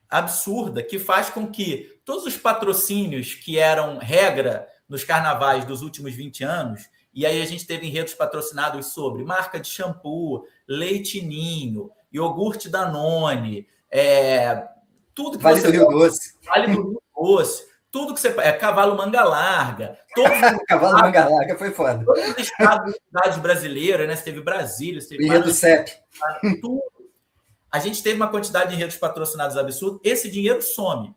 absurda que faz com que todos os patrocínios que eram regra nos carnavais dos últimos 20 anos, e aí a gente teve enredos patrocinados sobre marca de shampoo, Leite Ninho, iogurte Danone, tudo que Vale do Rio Doce. Vale do Rio Doce. Tudo que você... Cavalo Manga Larga. Cavalo Manga Larga foi foda. Todos os estados e cidades brasileiras, né? Você teve Brasília, você teve... Enredo CEP. Tudo. A gente teve uma quantidade de enredos patrocinados absurda. Esse dinheiro some.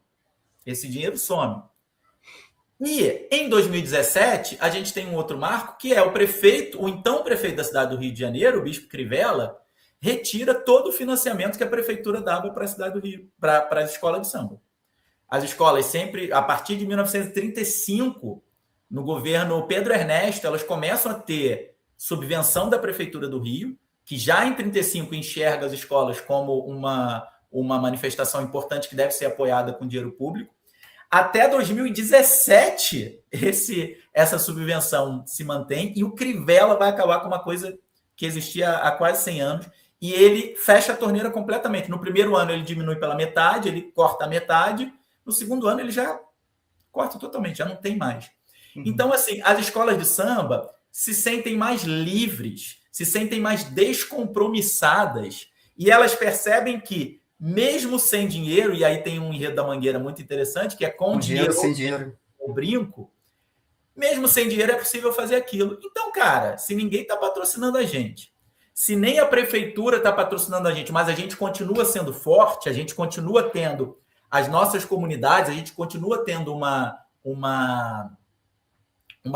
E, em 2017, a gente tem um outro marco, que é o então prefeito da cidade do Rio de Janeiro, o Bispo Crivella, retira todo o financiamento que a prefeitura dava para a cidade do Rio, para as escolas de samba. As escolas sempre, a partir de 1935, no governo Pedro Ernesto, elas começam a ter subvenção da Prefeitura do Rio, que já em 35 enxerga as escolas como uma manifestação importante que deve ser apoiada com dinheiro público. Até 2017, essa subvenção se mantém e o Crivella vai acabar com uma coisa que existia há quase 100 anos e ele fecha a torneira completamente. No primeiro ano ele diminui pela metade, ele corta a metade. No segundo ano, ele já corta totalmente, já não tem mais. Então, assim, as escolas de samba se sentem mais livres, se sentem mais descompromissadas, e elas percebem que, mesmo sem dinheiro, e aí tem um enredo da Mangueira muito interessante, que é com dinheiro, sem dinheiro, o brinco, mesmo sem dinheiro é possível fazer aquilo. Então, cara, se ninguém está patrocinando a gente, se nem a prefeitura está patrocinando a gente, mas a gente continua sendo forte, a gente continua tendo as nossas comunidades, a gente continua tendo uma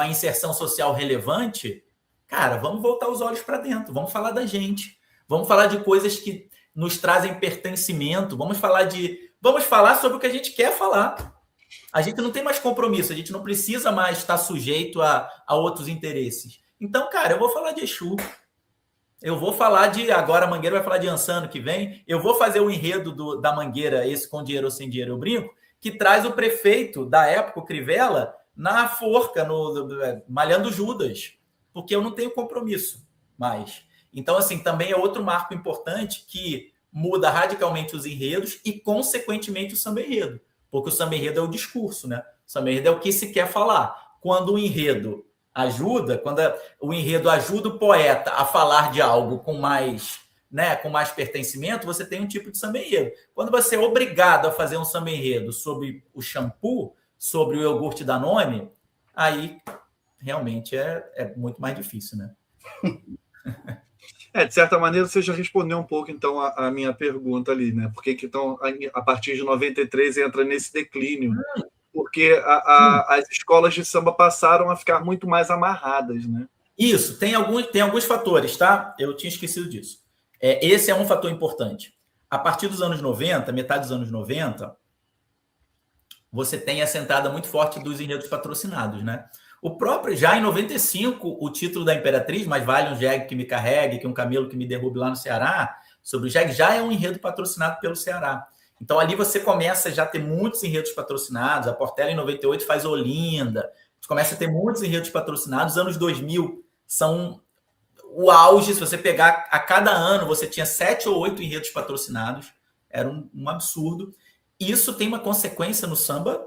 inserção social relevante, cara, vamos voltar os olhos para dentro, vamos falar da gente, vamos falar de coisas que nos trazem pertencimento, vamos falar sobre o que a gente quer falar. A gente não tem mais compromisso, a gente não precisa mais estar sujeito a outros interesses. Então, cara, eu vou falar de Exu, eu vou falar agora a Mangueira vai falar de Ançã ano que vem, eu vou fazer o enredo da Mangueira, esse com dinheiro ou sem dinheiro eu brinco, que traz o prefeito da época, o Crivella, na forca, malhando Judas, porque eu não tenho compromisso mais. Então, assim, também é outro marco importante que muda radicalmente os enredos e, consequentemente, o samba enredo. porque o samba enredo é o discurso, né? O samba enredo é o que se quer falar. Quando o enredo ajuda, o enredo ajuda o poeta a falar de algo com mais, né, com mais pertencimento, você tem um tipo de samba enredo. Quando você é obrigado a fazer um samba enredo sobre o shampoo, sobre o iogurte Danone, aí realmente é muito mais difícil, né? De certa maneira, você já respondeu um pouco, então, a minha pergunta ali, né? Por que então, a partir de 93 entra nesse declínio? Porque as escolas de samba passaram a ficar muito mais amarradas, né? Isso, tem alguns fatores, tá? Eu tinha esquecido disso. Esse é um fator importante. A partir dos anos 90, metade dos anos 90, você tem essa entrada muito forte dos enredos patrocinados, né? O próprio, já em 95, o título da Imperatriz, mais vale um jegue que me carregue que um camelo que me derrube lá no Ceará, sobre o jegue, já é um enredo patrocinado pelo Ceará. Então, ali você começa já a ter muitos enredos patrocinados. A Portela, em 98, faz Olinda. Você começa a ter muitos enredos patrocinados. Os anos 2000 são o auge. Se você pegar a cada ano, você tinha 7 ou 8 enredos patrocinados. Era um absurdo. Isso tem uma consequência no samba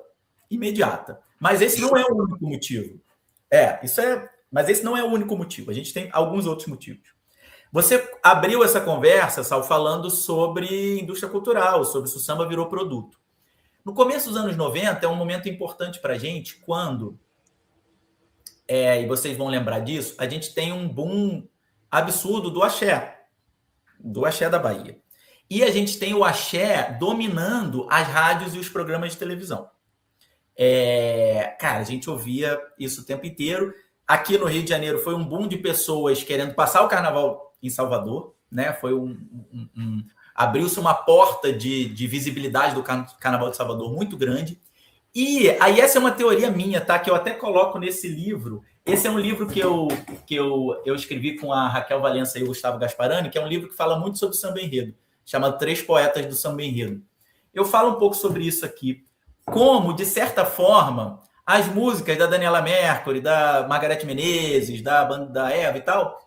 imediata. Mas esse não é o único motivo. Mas esse não é o único motivo. A gente tem alguns outros motivos. Você abriu essa conversa, Sal, falando sobre indústria cultural, sobre se o samba virou produto. No começo dos anos 90, é um momento importante para a gente, quando, e vocês vão lembrar disso, a gente tem um boom absurdo do axé da Bahia. E a gente tem o axé dominando as rádios e os programas de televisão. Cara, a gente ouvia isso o tempo inteiro. Aqui no Rio de Janeiro foi um boom de pessoas querendo passar o carnaval em Salvador, né? Foi abriu-se uma porta de visibilidade do Carnaval de Salvador muito grande. E aí essa é uma teoria minha, tá? Que eu até coloco nesse livro. Esse é um livro que eu escrevi com a Raquel Valença e o Gustavo Gasparani, que é um livro que fala muito sobre samba enredo, chamado 3 Poetas do Samba Enredo. Eu falo um pouco sobre isso aqui. Como, de certa forma, as músicas da Daniela Mercury, da Margareth Menezes, da Eva e tal,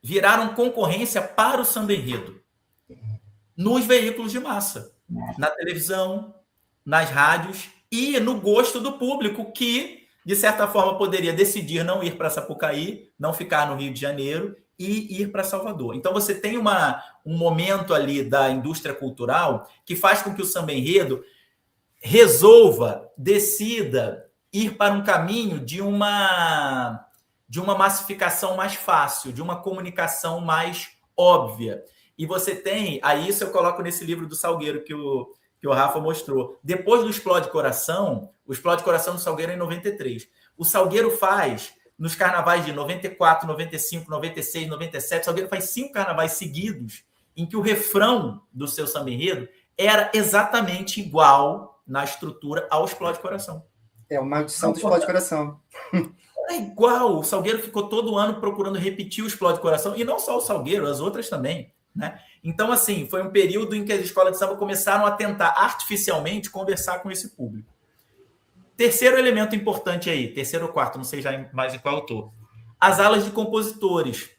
viraram concorrência para o samba enredo nos veículos de massa, na televisão, nas rádios e no gosto do público que, de certa forma, poderia decidir não ir para Sapucaí, não ficar no Rio de Janeiro e ir para Salvador. Então, você tem um momento ali da indústria cultural que faz com que o samba enredo decida ir para um caminho de uma massificação mais fácil, de uma comunicação mais óbvia. E você tem, aí isso eu coloco nesse livro do Salgueiro que o Rafa mostrou. Depois do Explode Coração, o Explode Coração do Salgueiro é em 93. O Salgueiro faz, nos carnavais de 94, 95, 96, 97, o Salgueiro faz 5 carnavais seguidos em que o refrão do seu samba enredo era exatamente igual na estrutura ao Explode Coração. É uma maldição do Explode Coração. É igual, o Salgueiro ficou todo ano procurando repetir o Explode Coração, e não só o Salgueiro, as outras também, né? Então, assim, foi um período em que as escolas de samba começaram a tentar artificialmente conversar com esse público. Terceiro elemento importante aí, terceiro ou quarto, não sei já mais em qual eu tô. As alas de compositores.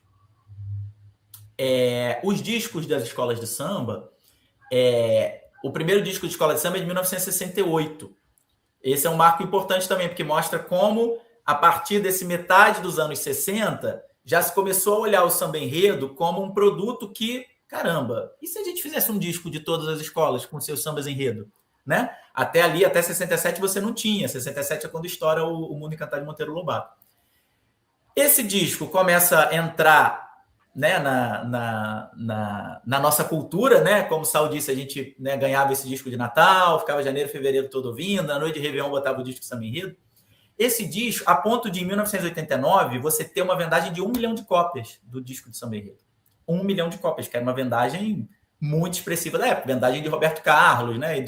Os discos das escolas de samba, o primeiro disco de escola de samba é de 1968. Esse é um marco importante também, porque mostra como, a partir desse metade dos anos 60, já se começou a olhar o samba enredo como um produto que, caramba, e se a gente fizesse um disco de todas as escolas com seus sambas enredo? Né? Até 67 você não tinha. 67 é quando estoura o Mundo Encantado de Monteiro Lobato. Esse disco começa a entrar, né, na nossa cultura, né? Como o Sal disse, a gente, né, ganhava esse disco de Natal, ficava janeiro, fevereiro todo ouvindo, na noite de Réveillon botava o disco de samba enredo. Esse disco, a ponto de, em 1989, você ter uma vendagem de 1 milhão de cópias do disco de samba enredo. 1 milhão de cópias, que era uma vendagem muito expressiva da época, vendagem de Roberto Carlos, né?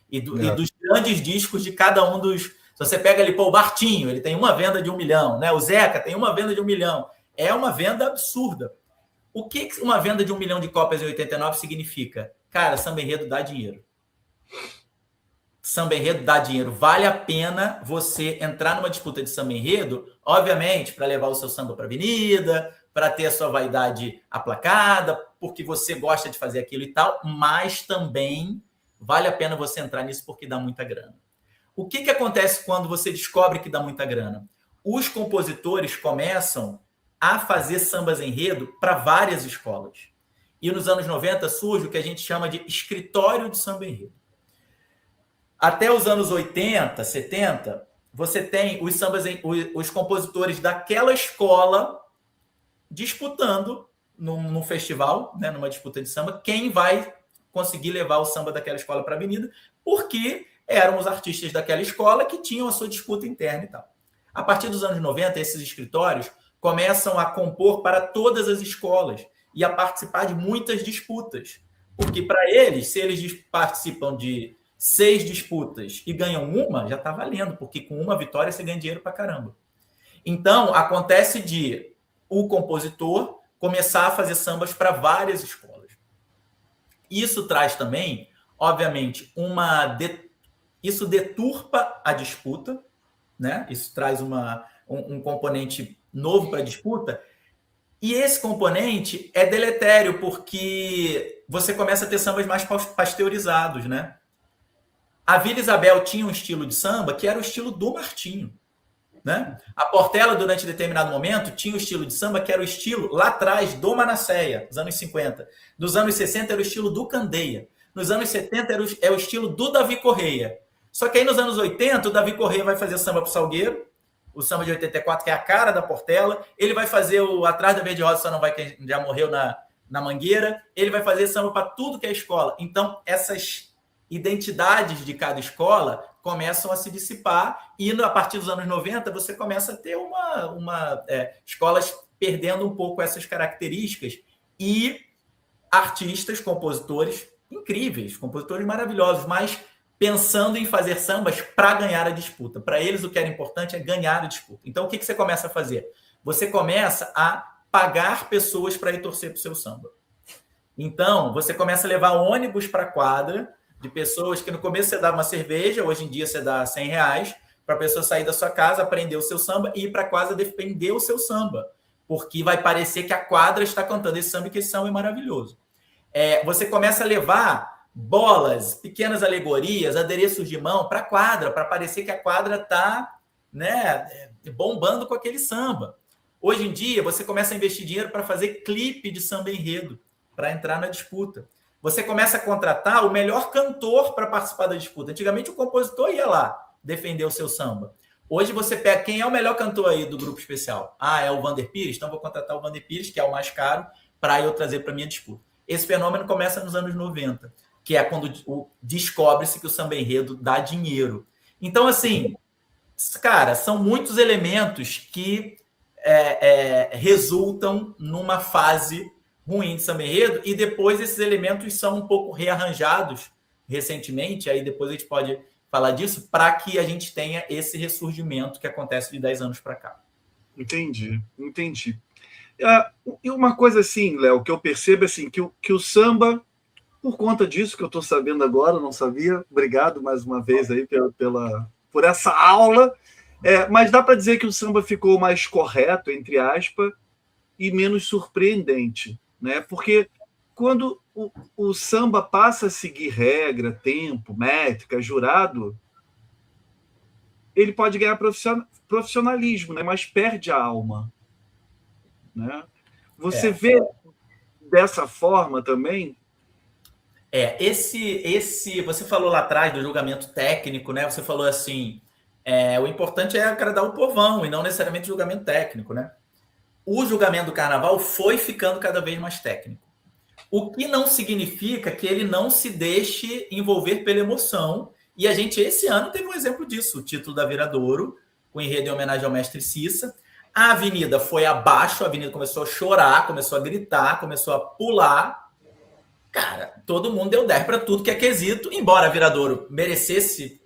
E dos grandes discos de cada um dos... Se você pega ali, o Bartinho, ele tem uma venda de 1 milhão, né? O Zeca tem uma venda de 1 milhão. É uma venda absurda. O que uma venda de 1 milhão de cópias em 89 significa? Cara, samba enredo dá dinheiro. Samba enredo dá dinheiro. Vale a pena você entrar numa disputa de samba enredo, obviamente, para levar o seu samba para a avenida, para ter a sua vaidade aplacada, porque você gosta de fazer aquilo e tal, mas também vale a pena você entrar nisso porque dá muita grana. O que acontece quando você descobre que dá muita grana? Os compositores começam a fazer sambas enredo para várias escolas. E nos anos 90 surge o que a gente chama de escritório de samba enredo. Até os anos 80, 70, você tem os compositores daquela escola disputando num festival, né, numa disputa de samba, quem vai conseguir levar o samba daquela escola para a avenida, porque eram os artistas daquela escola que tinham a sua disputa interna e tal. A partir dos anos 90, esses escritórios começam a compor para todas as escolas e a participar de muitas disputas. Porque para eles, se eles participam de 6 disputas e ganham uma, já está valendo, porque com uma vitória você ganha dinheiro para caramba. Então, acontece de o compositor começar a fazer sambas para várias escolas. Isso traz também, obviamente, isso deturpa a disputa, né? Isso traz um componente novo para a disputa, e esse componente é deletério, porque você começa a ter sambas mais pasteurizados, né? A Vila Isabel tinha um estilo de samba que era o estilo do Martinho, né? A Portela, durante determinado momento, tinha o estilo de samba que era o estilo, lá atrás, do Manasseia, nos anos 50. Nos anos 60 era o estilo do Candeia. Nos anos 70 é o estilo do Davi Correia. Só que aí nos anos 80, o Davi Correia vai fazer samba pro Salgueiro, o samba de 84, que é a cara da Portela. Ele vai fazer o Atrás da Verde Rosa, só não vai, que já morreu na Mangueira. Ele vai fazer samba para tudo que é escola. Então, essas identidades de cada escola começam a se dissipar, e a partir dos anos 90 você começa a ter escolas perdendo um pouco essas características, e artistas, compositores incríveis, compositores maravilhosos, mas pensando em fazer sambas para ganhar a disputa. Para eles o que era importante é ganhar a disputa. Então o que você começa a fazer? Você começa a pagar pessoas para ir torcer para o seu samba. Então você começa a levar ônibus para a quadra, de pessoas que no começo você dava uma cerveja, hoje em dia você dá R$100, para a pessoa sair da sua casa, aprender o seu samba e ir para a quadra defender o seu samba, porque vai parecer que a quadra está cantando esse samba e que esse samba é maravilhoso. Você começa a levar bolas, pequenas alegorias, adereços de mão para a quadra, para parecer que a quadra está, né, bombando com aquele samba. Hoje em dia, você começa a investir dinheiro para fazer clipe de samba enredo, para entrar na disputa. Você começa a contratar o melhor cantor para participar da disputa. Antigamente, o compositor ia lá defender o seu samba. Hoje, você pega quem é o melhor cantor aí do grupo especial. É o Vander Pires? Então, vou contratar o Vander Pires, que é o mais caro, para eu trazer para a minha disputa. Esse fenômeno começa nos anos 90, que é quando descobre-se que o samba enredo dá dinheiro. Então, assim, cara, são muitos elementos que resultam numa fase ruim de samba enredo, e depois esses elementos são um pouco rearranjados recentemente, aí depois a gente pode falar disso, para que a gente tenha esse ressurgimento que acontece de 10 anos para cá. Entendi. E uma coisa assim, Léo, que eu percebo assim, que o samba, por conta disso que eu estou sabendo agora, não sabia, obrigado mais uma vez aí por essa aula, mas dá para dizer que o samba ficou mais correto, entre aspas, e menos surpreendente, né? Porque quando o samba passa a seguir regra, tempo, métrica, jurado, ele pode ganhar profissionalismo, né? Mas perde a alma, né? Você vê dessa forma também? Você falou lá atrás do julgamento técnico, né? Você falou assim, o importante é agradar o povão e não necessariamente o julgamento técnico, né? O julgamento do carnaval foi ficando cada vez mais técnico. O que não significa que ele não se deixe envolver pela emoção. E a gente, esse ano, teve um exemplo disso. O título da Viradouro, com enredo em homenagem ao mestre Cissa. A avenida foi abaixo, a avenida começou a chorar, começou a gritar, começou a pular. Cara, todo mundo deu 10 para tudo que é quesito, embora a Viradouro merecesse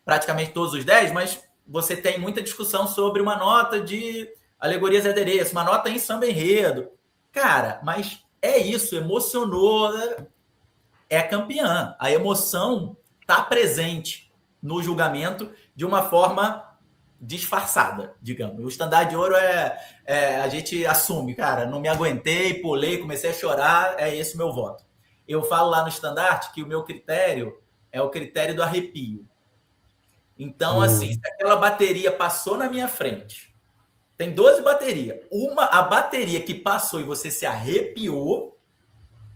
praticamente todos os 10, mas você tem muita discussão sobre uma nota de alegorias e adereços, uma nota em samba enredo. Cara, mas é isso, emocionou, é campeã. A emoção está presente no julgamento de uma forma disfarçada, digamos. O estandarte de ouro a gente assume, cara, não me aguentei, pulei, comecei a chorar, é esse meu voto. Eu falo lá no estandarte que o meu critério é o critério do arrepio. Então, assim, se aquela bateria passou na minha frente, tem 12 baterias. A bateria que passou e você se arrepiou,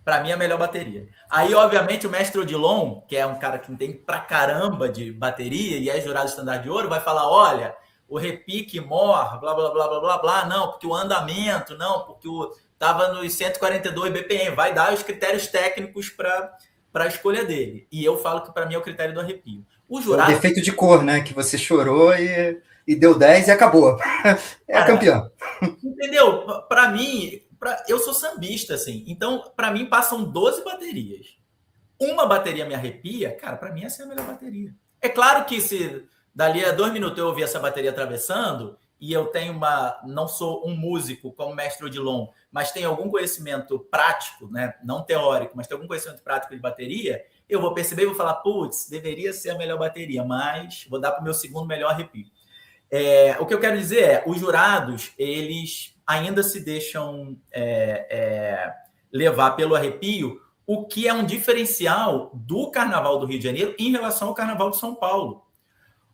para mim é a melhor bateria. Aí, obviamente, o mestre Odilon, que é um cara que entende pra caramba de bateria e é jurado estandarte de ouro, vai falar, olha, o repique mor, blá, blá, blá, blá, blá, blá, não, porque o andamento, não, porque estava nos 142 BPM, vai dar os critérios técnicos para a escolha dele. E eu falo que para mim é o critério do arrepio. O jurado... É o defeito de cor, né? Que você chorou e deu 10 e acabou. É campeão. Entendeu? Para mim, eu sou sambista, assim. Então, para mim, passam 12 baterias. Uma bateria me arrepia, cara, para mim essa é a melhor bateria. É claro que se dali a 2 minutos eu ouvir essa bateria atravessando e eu tenho não sou um músico como o mestre Odilon, mas tenho algum conhecimento prático, né? Não teórico, mas tenho algum conhecimento prático de bateria, eu vou perceber e vou falar, putz, deveria ser a melhor bateria, mas vou dar para o meu segundo melhor arrepio. O que eu quero dizer é, os jurados, eles ainda se deixam levar pelo arrepio, o que é um diferencial do Carnaval do Rio de Janeiro em relação ao Carnaval de São Paulo.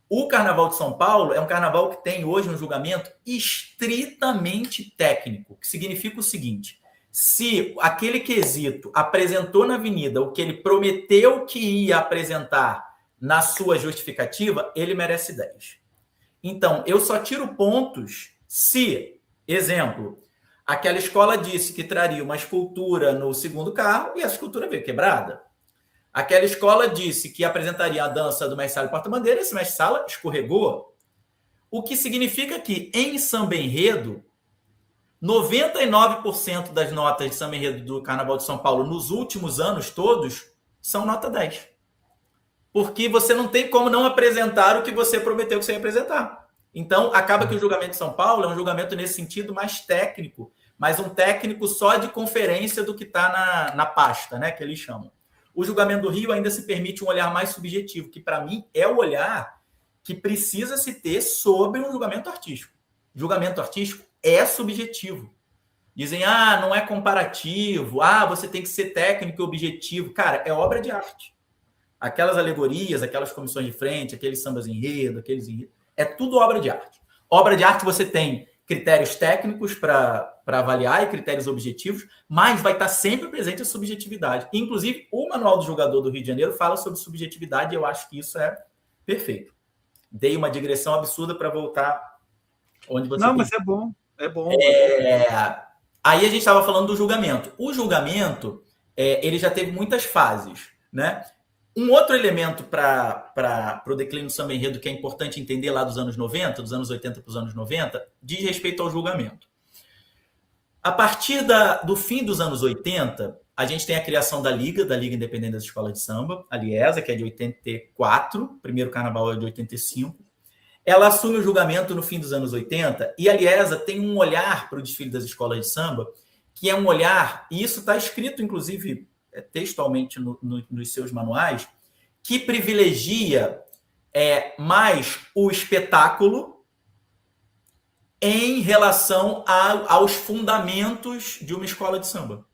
O Carnaval de São Paulo é um carnaval que tem hoje um julgamento estritamente técnico, que significa o seguinte, se aquele quesito apresentou na avenida o que ele prometeu que ia apresentar na sua justificativa, ele merece 10. Então, eu só tiro pontos se, exemplo, aquela escola disse que traria uma escultura no segundo carro e essa escultura veio quebrada. Aquela escola disse que apresentaria a dança do mestre Sala e porta-bandeira, esse mestre Sala escorregou. O que significa que, em samba enredo, 99% das notas de samba enredo do Carnaval de São Paulo nos últimos anos todos são nota 10. Porque você não tem como não apresentar o que você prometeu que você ia apresentar. Então, acaba que o julgamento de São Paulo é um julgamento nesse sentido mais técnico, mas um técnico só de conferência do que está na pasta, né, que eles chamam. O julgamento do Rio ainda se permite um olhar mais subjetivo, que para mim é o olhar que precisa se ter sobre um julgamento artístico. Julgamento artístico é subjetivo. Dizem, não é comparativo, você tem que ser técnico e objetivo. Cara, é obra de arte. Aquelas alegorias, aquelas comissões de frente, aqueles sambas enredo, é tudo obra de arte. Obra de arte você tem critérios técnicos para avaliar e critérios objetivos, mas vai estar sempre presente a subjetividade. Inclusive, o Manual do Julgador do Rio de Janeiro fala sobre subjetividade e eu acho que isso é perfeito. Dei uma digressão absurda para voltar onde você... Não, mas é bom. É bom. Aí a gente estava falando do julgamento. O julgamento, ele já teve muitas fases, né? Um outro elemento para o declínio do samba enredo que é importante entender lá dos anos 90, dos anos 80 para os anos 90, diz respeito ao julgamento. A partir do fim dos anos 80, a gente tem a criação da Liga Independente das Escolas de Samba, a Liesa, que é de 84, o primeiro carnaval é de 85. Ela assume o julgamento no fim dos anos 80 e a Liesa tem um olhar para o desfile das escolas de samba, que é um olhar, e isso está escrito, inclusive, textualmente nos seus manuais, que privilegia mais o espetáculo em relação aos fundamentos de uma escola de samba.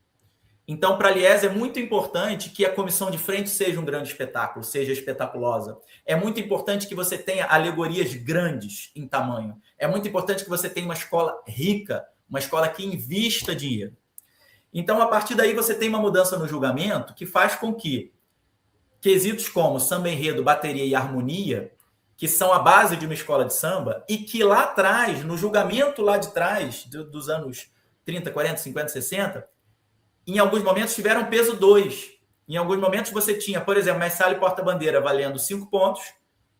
Então, para a Liesa é muito importante que a comissão de frente seja um grande espetáculo, seja espetaculosa. É muito importante que você tenha alegorias grandes em tamanho. É muito importante que você tenha uma escola rica, uma escola que invista dinheiro. Então, a partir daí, você tem uma mudança no julgamento que faz com que quesitos como samba enredo, bateria e harmonia, que são a base de uma escola de samba, e que lá atrás, no julgamento lá de trás, dos anos 30, 40, 50, 60, em alguns momentos tiveram peso 2. Em alguns momentos você tinha, por exemplo, mestre Sala e porta-bandeira valendo 5 pontos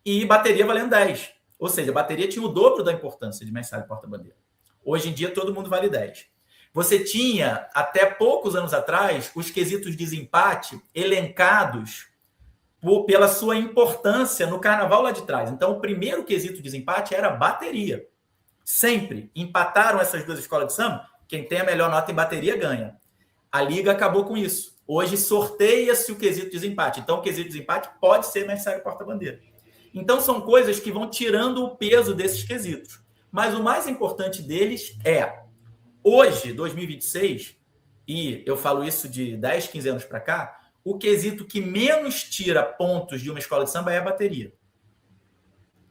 e bateria valendo 10. Ou seja, a bateria tinha o dobro da importância de mestre Sala e porta-bandeira. Hoje em dia, todo mundo vale 10. Você tinha, até poucos anos atrás, os quesitos de desempate elencados pela sua importância no carnaval lá de trás. Então, o primeiro quesito de desempate era bateria. Sempre. Empataram essas duas escolas de samba, quem tem a melhor nota em bateria ganha. A Liga acabou com isso. Hoje sorteia-se o quesito de desempate. Então, o quesito de desempate pode ser mestre Sala e porta-bandeira. Então, são coisas que vão tirando o peso desses quesitos. Mas o mais importante deles é... Hoje, 2026, e eu falo isso de 10, 15 anos para cá, o quesito que menos tira pontos de uma escola de samba é a bateria.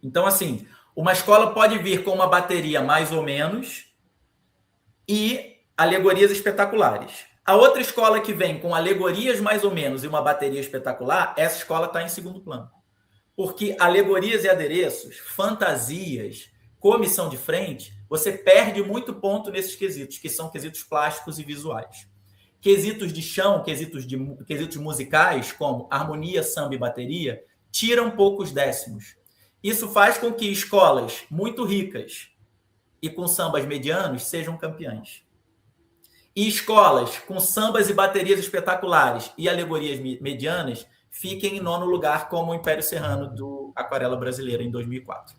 Então, assim, uma escola pode vir com uma bateria mais ou menos e alegorias espetaculares. A outra escola que vem com alegorias mais ou menos e uma bateria espetacular, essa escola está em segundo plano. Porque alegorias e adereços, fantasias, comissão de frente, você perde muito ponto nesses quesitos, que são quesitos plásticos e visuais. Quesitos de chão, quesitos musicais, como harmonia, samba e bateria, tiram poucos décimos. Isso faz com que escolas muito ricas e com sambas medianos sejam campeãs. E escolas com sambas e baterias espetaculares e alegorias medianas fiquem em 9º lugar, como o Império Serrano do Aquarela Brasileira, em 2004.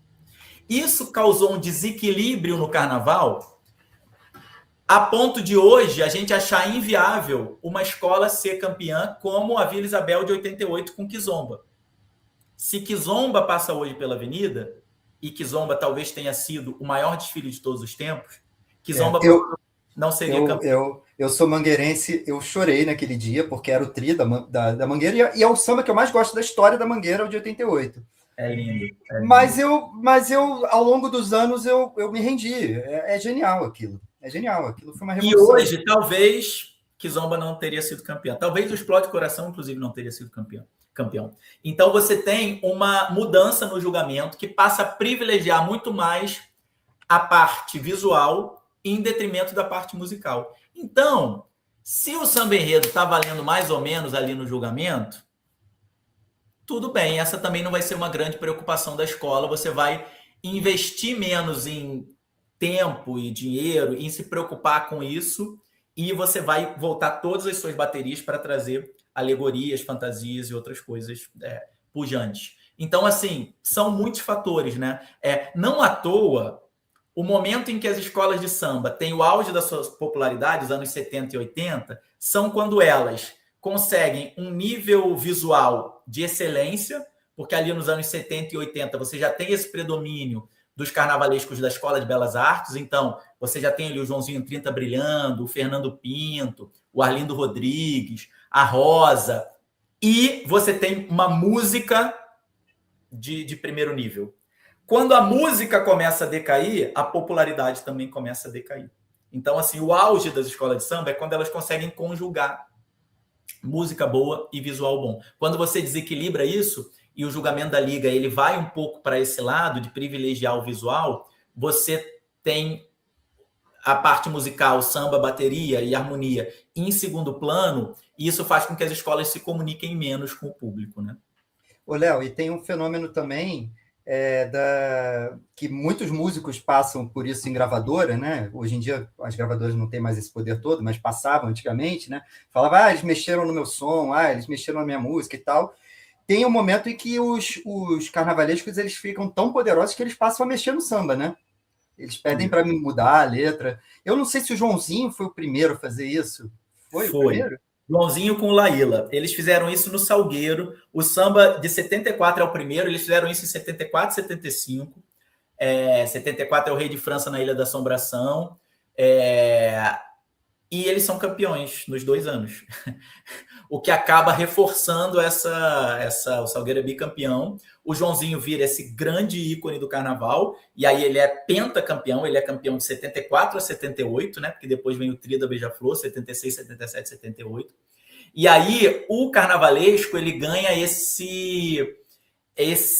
Isso causou um desequilíbrio no carnaval, a ponto de hoje a gente achar inviável uma escola ser campeã como a Vila Isabel de 88 com Kizomba. Se Kizomba passa hoje pela Avenida, e Kizomba talvez tenha sido o maior desfile de todos os tempos, Kizomba não seria campeão. Eu sou mangueirense, eu chorei naquele dia, porque era o tri da Mangueira, e é o samba que eu mais gosto da história da Mangueira, o de 88. É lindo. Mas eu, ao longo dos anos, eu me rendi. É genial aquilo. É genial, aquilo foi uma revolução. E hoje, talvez, Kizomba não teria sido campeão. Talvez o Explode Coração, inclusive, não teria sido campeão. Então, você tem uma mudança no julgamento que passa a privilegiar muito mais a parte visual em detrimento da parte musical. Então, se o samba enredo está valendo mais ou menos ali no julgamento, tudo bem, essa também não vai ser uma grande preocupação da escola, você vai investir menos em tempo e dinheiro, em se preocupar com isso, e você vai voltar todas as suas baterias para trazer alegorias, fantasias e outras coisas pujantes. Então, assim, são muitos fatores, né? Não à toa, o momento em que as escolas de samba têm o auge da sua popularidade, os anos 70 e 80, são quando elas conseguem um nível visual de excelência, porque ali nos anos 70 e 80 você já tem esse predomínio dos carnavalescos da Escola de Belas Artes, então você já tem ali o Joãozinho 30 brilhando, o Fernando Pinto, o Arlindo Rodrigues, a Rosa, e você tem uma música de primeiro nível. Quando a música começa a decair, a popularidade também começa a decair. Então, assim, o auge das escolas de samba é quando elas conseguem conjugar música boa e visual bom. Quando você desequilibra isso, e o julgamento da liga ele vai um pouco para esse lado de privilegiar o visual, você tem a parte musical, samba, bateria e harmonia em segundo plano, e isso faz com que as escolas se comuniquem menos com o público, né? Ô, Léo, e tem um fenômeno também que muitos músicos passam por isso em gravadora, né? Hoje em dia as gravadoras não têm mais esse poder todo, mas passavam antigamente, né? Falava, eles mexeram no meu som, eles mexeram na minha música e tal. Tem um momento em que os carnavalescos eles ficam tão poderosos que eles passam a mexer no samba, né? Eles pedem para mudar a letra. Eu não sei se o Joãozinho foi o primeiro a fazer isso. Foi. O primeiro? Joãozinho com Laíla. Eles fizeram isso no Salgueiro. O samba de 74 é o primeiro. Eles fizeram isso em 74 e 75. 74 é o Rei de França na Ilha da Assombração. E eles são campeões nos 2 anos. O que acaba reforçando o Salgueiro é bicampeão. O Joãozinho vira esse grande ícone do carnaval, e aí ele é pentacampeão, ele é campeão de 74 a 78, né? Porque depois vem o Trio da Beija-Flor, 76, 77, 78. E aí o carnavalesco ele ganha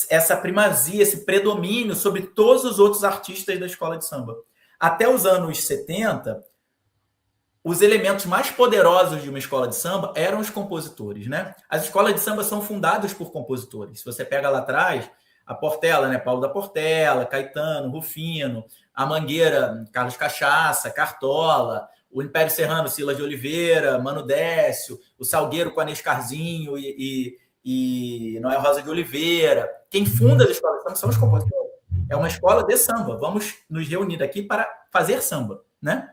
essa primazia, esse predomínio sobre todos os outros artistas da escola de samba. Até os anos 70, os elementos mais poderosos de uma escola de samba eram os compositores, né? As escolas de samba são fundadas por compositores. Se você pega lá atrás, a Portela, né? Paulo da Portela, Caetano, Rufino, a Mangueira, Carlos Cachaça, Cartola, o Império Serrano, Silas de Oliveira, Mano Décio, o Salgueiro com Anês Carzinho e Noel Rosa de Oliveira. Quem funda as escolas de samba são os compositores. É uma escola de samba. Vamos nos reunir aqui para fazer samba, né?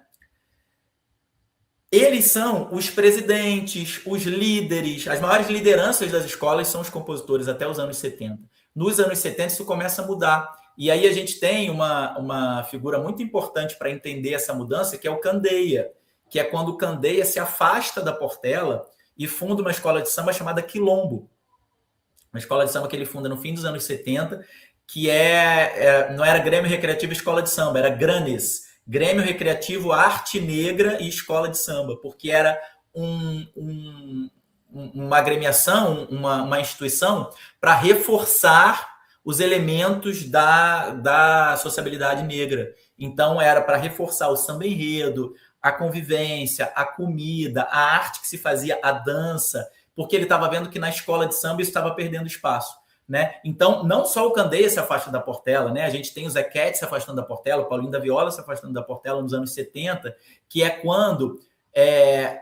Eles são os presidentes, os líderes, as maiores lideranças das escolas são os compositores até os anos 70. Nos anos 70 isso começa a mudar. E aí a gente tem uma figura muito importante para entender essa mudança, que é o Candeia. que é quando o Candeia se afasta da Portela e funda uma escola de samba chamada Quilombo. Uma escola de samba que ele funda no fim dos anos 70, que não era Grêmio Recreativo Escola de Samba, era GRANES, Grêmio Recreativo Arte Negra e Escola de Samba, porque era uma agremiação, uma instituição para reforçar os elementos da sociabilidade negra. Então, era para reforçar o samba enredo, a convivência, a comida, a arte que se fazia, a dança, porque ele estava vendo que na escola de samba isso estava perdendo espaço. Né? Então, não só o Candeia se afasta da Portela, né? A gente tem o Zequete se afastando da Portela, o Paulinho da Viola se afastando da Portela nos anos 70, que é quando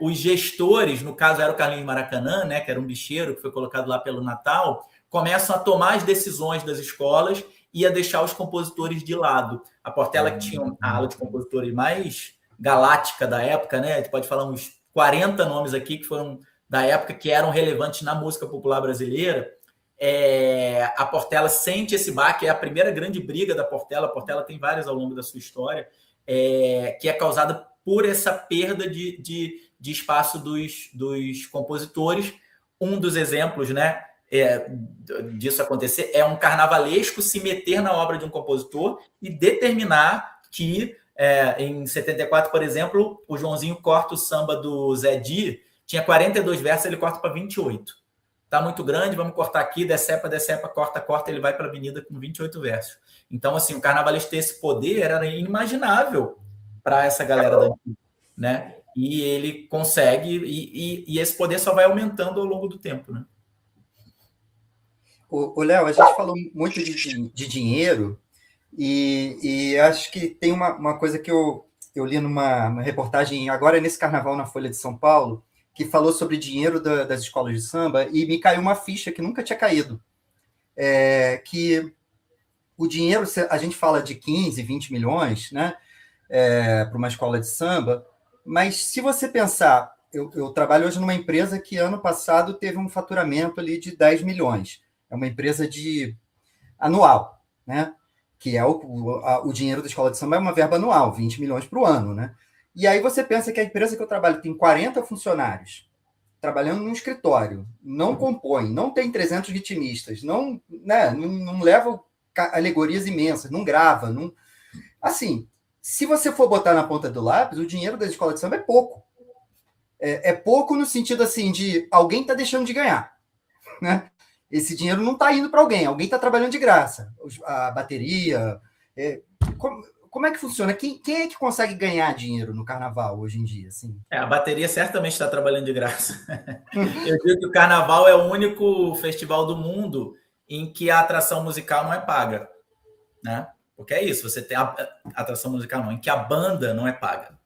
os gestores, no caso era o Carlinhos Maracanã, né, que era um bicheiro que foi colocado lá pelo Natal, começam a tomar as decisões das escolas e a deixar os compositores de lado. A Portela, que tinha a ala de compositores mais galáctica da época, né? A gente pode falar uns 40 nomes aqui que foram da época, que eram relevantes na música popular brasileira. A Portela sente esse baque, é a primeira grande briga da Portela. A Portela tem várias ao longo da sua história, que é causada por essa perda de espaço dos compositores. Um dos exemplos, né, disso acontecer é um carnavalesco se meter na obra de um compositor e determinar que, em 74, por exemplo, o Joãozinho corta o samba do Zé Di, tinha 42 versos, ele corta para 28. Está muito grande, vamos cortar aqui, decepa, corta, ele vai para a avenida com 28 versos. Então, assim, o carnavalesco ter esse poder era inimaginável para essa galera da antiga, né? E ele consegue, e esse poder só vai aumentando ao longo do tempo, né? O Léo, a gente falou muito de dinheiro, e acho que tem uma coisa que eu li numa reportagem, agora nesse carnaval na Folha de São Paulo, que falou sobre dinheiro das escolas de samba, e me caiu uma ficha que nunca tinha caído. Que o dinheiro, a gente fala de 15, 20 milhões, né, para uma escola de samba, mas se você pensar, eu trabalho hoje numa empresa que ano passado teve um faturamento ali de 10 milhões. É uma empresa anual, né? Que é o dinheiro da escola de samba, é uma verba anual, 20 milhões para o ano, né? E aí você pensa que a empresa que eu trabalho tem 40 funcionários, trabalhando num escritório, não compõe, não tem 300 ritmistas, não leva alegorias imensas, não grava. Não... Assim, se você for botar na ponta do lápis, o dinheiro da escola de samba é pouco. É pouco no sentido assim de alguém está deixando de ganhar, né? Esse dinheiro não está indo para alguém está trabalhando de graça. A bateria... Como é que funciona? Quem é que consegue ganhar dinheiro no carnaval hoje em dia? Assim? A bateria certamente está trabalhando de graça. Eu digo que o carnaval é o único festival do mundo em que a atração musical não é paga, né? Porque é isso, você tem a atração musical não, em que a banda não é paga.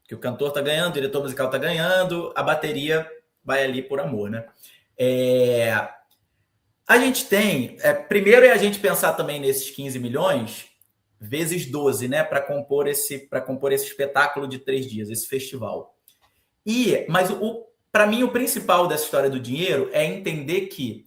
Que o cantor está ganhando, o diretor musical está ganhando, a bateria vai ali por amor, né? A gente tem... primeiro é a gente pensar também nesses 15 milhões... vezes 12, né, para compor esse espetáculo de 3 dias, esse festival. Mas para mim o principal dessa história do dinheiro é entender que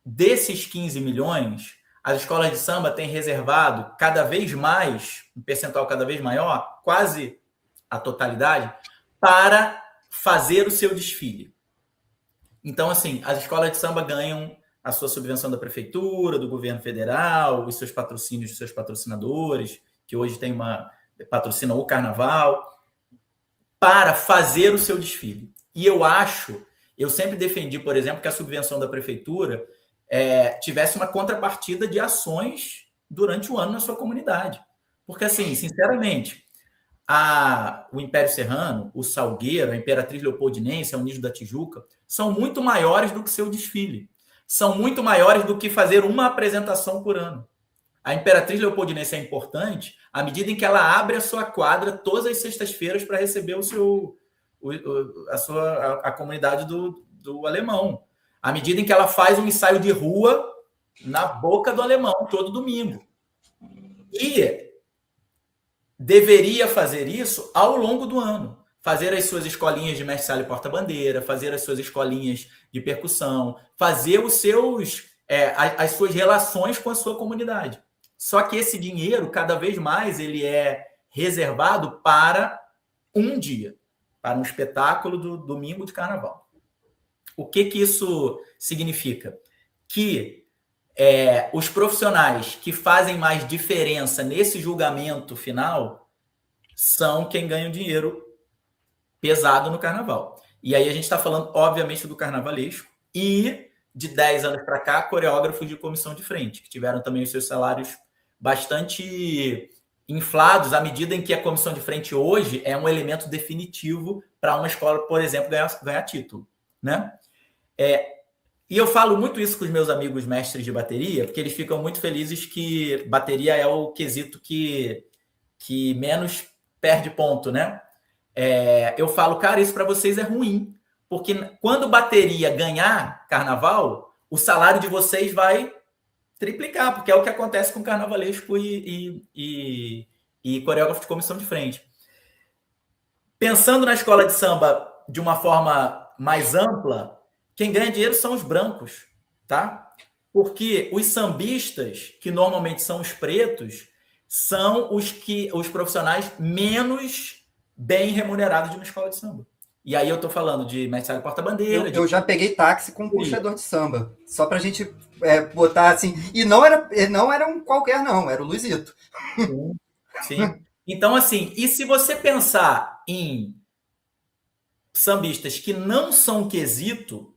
desses 15 milhões, as escolas de samba têm reservado cada vez mais, um percentual cada vez maior, quase a totalidade, para fazer o seu desfile. Então, assim, as escolas de samba ganham a sua subvenção da prefeitura, do governo federal, os seus patrocínios dos seus patrocinadores, que hoje patrocinam o carnaval, para fazer o seu desfile. E eu sempre defendi, por exemplo, que a subvenção da prefeitura tivesse uma contrapartida de ações durante o ano na sua comunidade. Porque, assim, sinceramente, o Império Serrano, o Salgueiro, a Imperatriz Leopoldinense, a Unido da Tijuca, são muito maiores do que seu desfile. São muito maiores do que fazer uma apresentação por ano. A Imperatriz Leopoldinense é importante à medida em que ela abre a sua quadra todas as sextas-feiras para receber a comunidade do alemão. À medida em que ela faz um ensaio de rua na boca do alemão todo domingo. E deveria fazer isso ao longo do ano. Fazer as suas escolinhas de mestre-sala e porta-bandeira, fazer as suas escolinhas de percussão, fazer as suas relações com a sua comunidade. Só que esse dinheiro, cada vez mais, ele é reservado para um dia. para um espetáculo do domingo de carnaval. O que isso significa? Que os profissionais que fazem mais diferença nesse julgamento final são quem ganha o dinheiro pesado no carnaval. E aí a gente está falando, obviamente, do carnavalesco e de 10 anos para cá, coreógrafos de comissão de frente, que tiveram também os seus salários bastante inflados à medida em que a comissão de frente hoje é um elemento definitivo para uma escola, por exemplo, ganhar título, né? E eu falo muito isso com os meus amigos mestres de bateria, porque eles ficam muito felizes que bateria é o quesito que menos perde ponto, né? Eu falo, cara, isso para vocês é ruim, porque quando bateria ganhar carnaval, o salário de vocês vai triplicar, porque é o que acontece com carnavalesco e coreógrafo de comissão de frente. Pensando na escola de samba de uma forma mais ampla, quem ganha dinheiro são os brancos, tá? Porque os sambistas, que normalmente são os pretos, são os profissionais menos bem remunerados de uma escola de samba. E aí eu tô falando de mestre porta-bandeira. Eu já peguei táxi com um puxador de samba. Só pra gente botar assim. E não era um qualquer, não. Era o Luizito. Sim. Então, assim, e se você pensar em sambistas que não são quesito,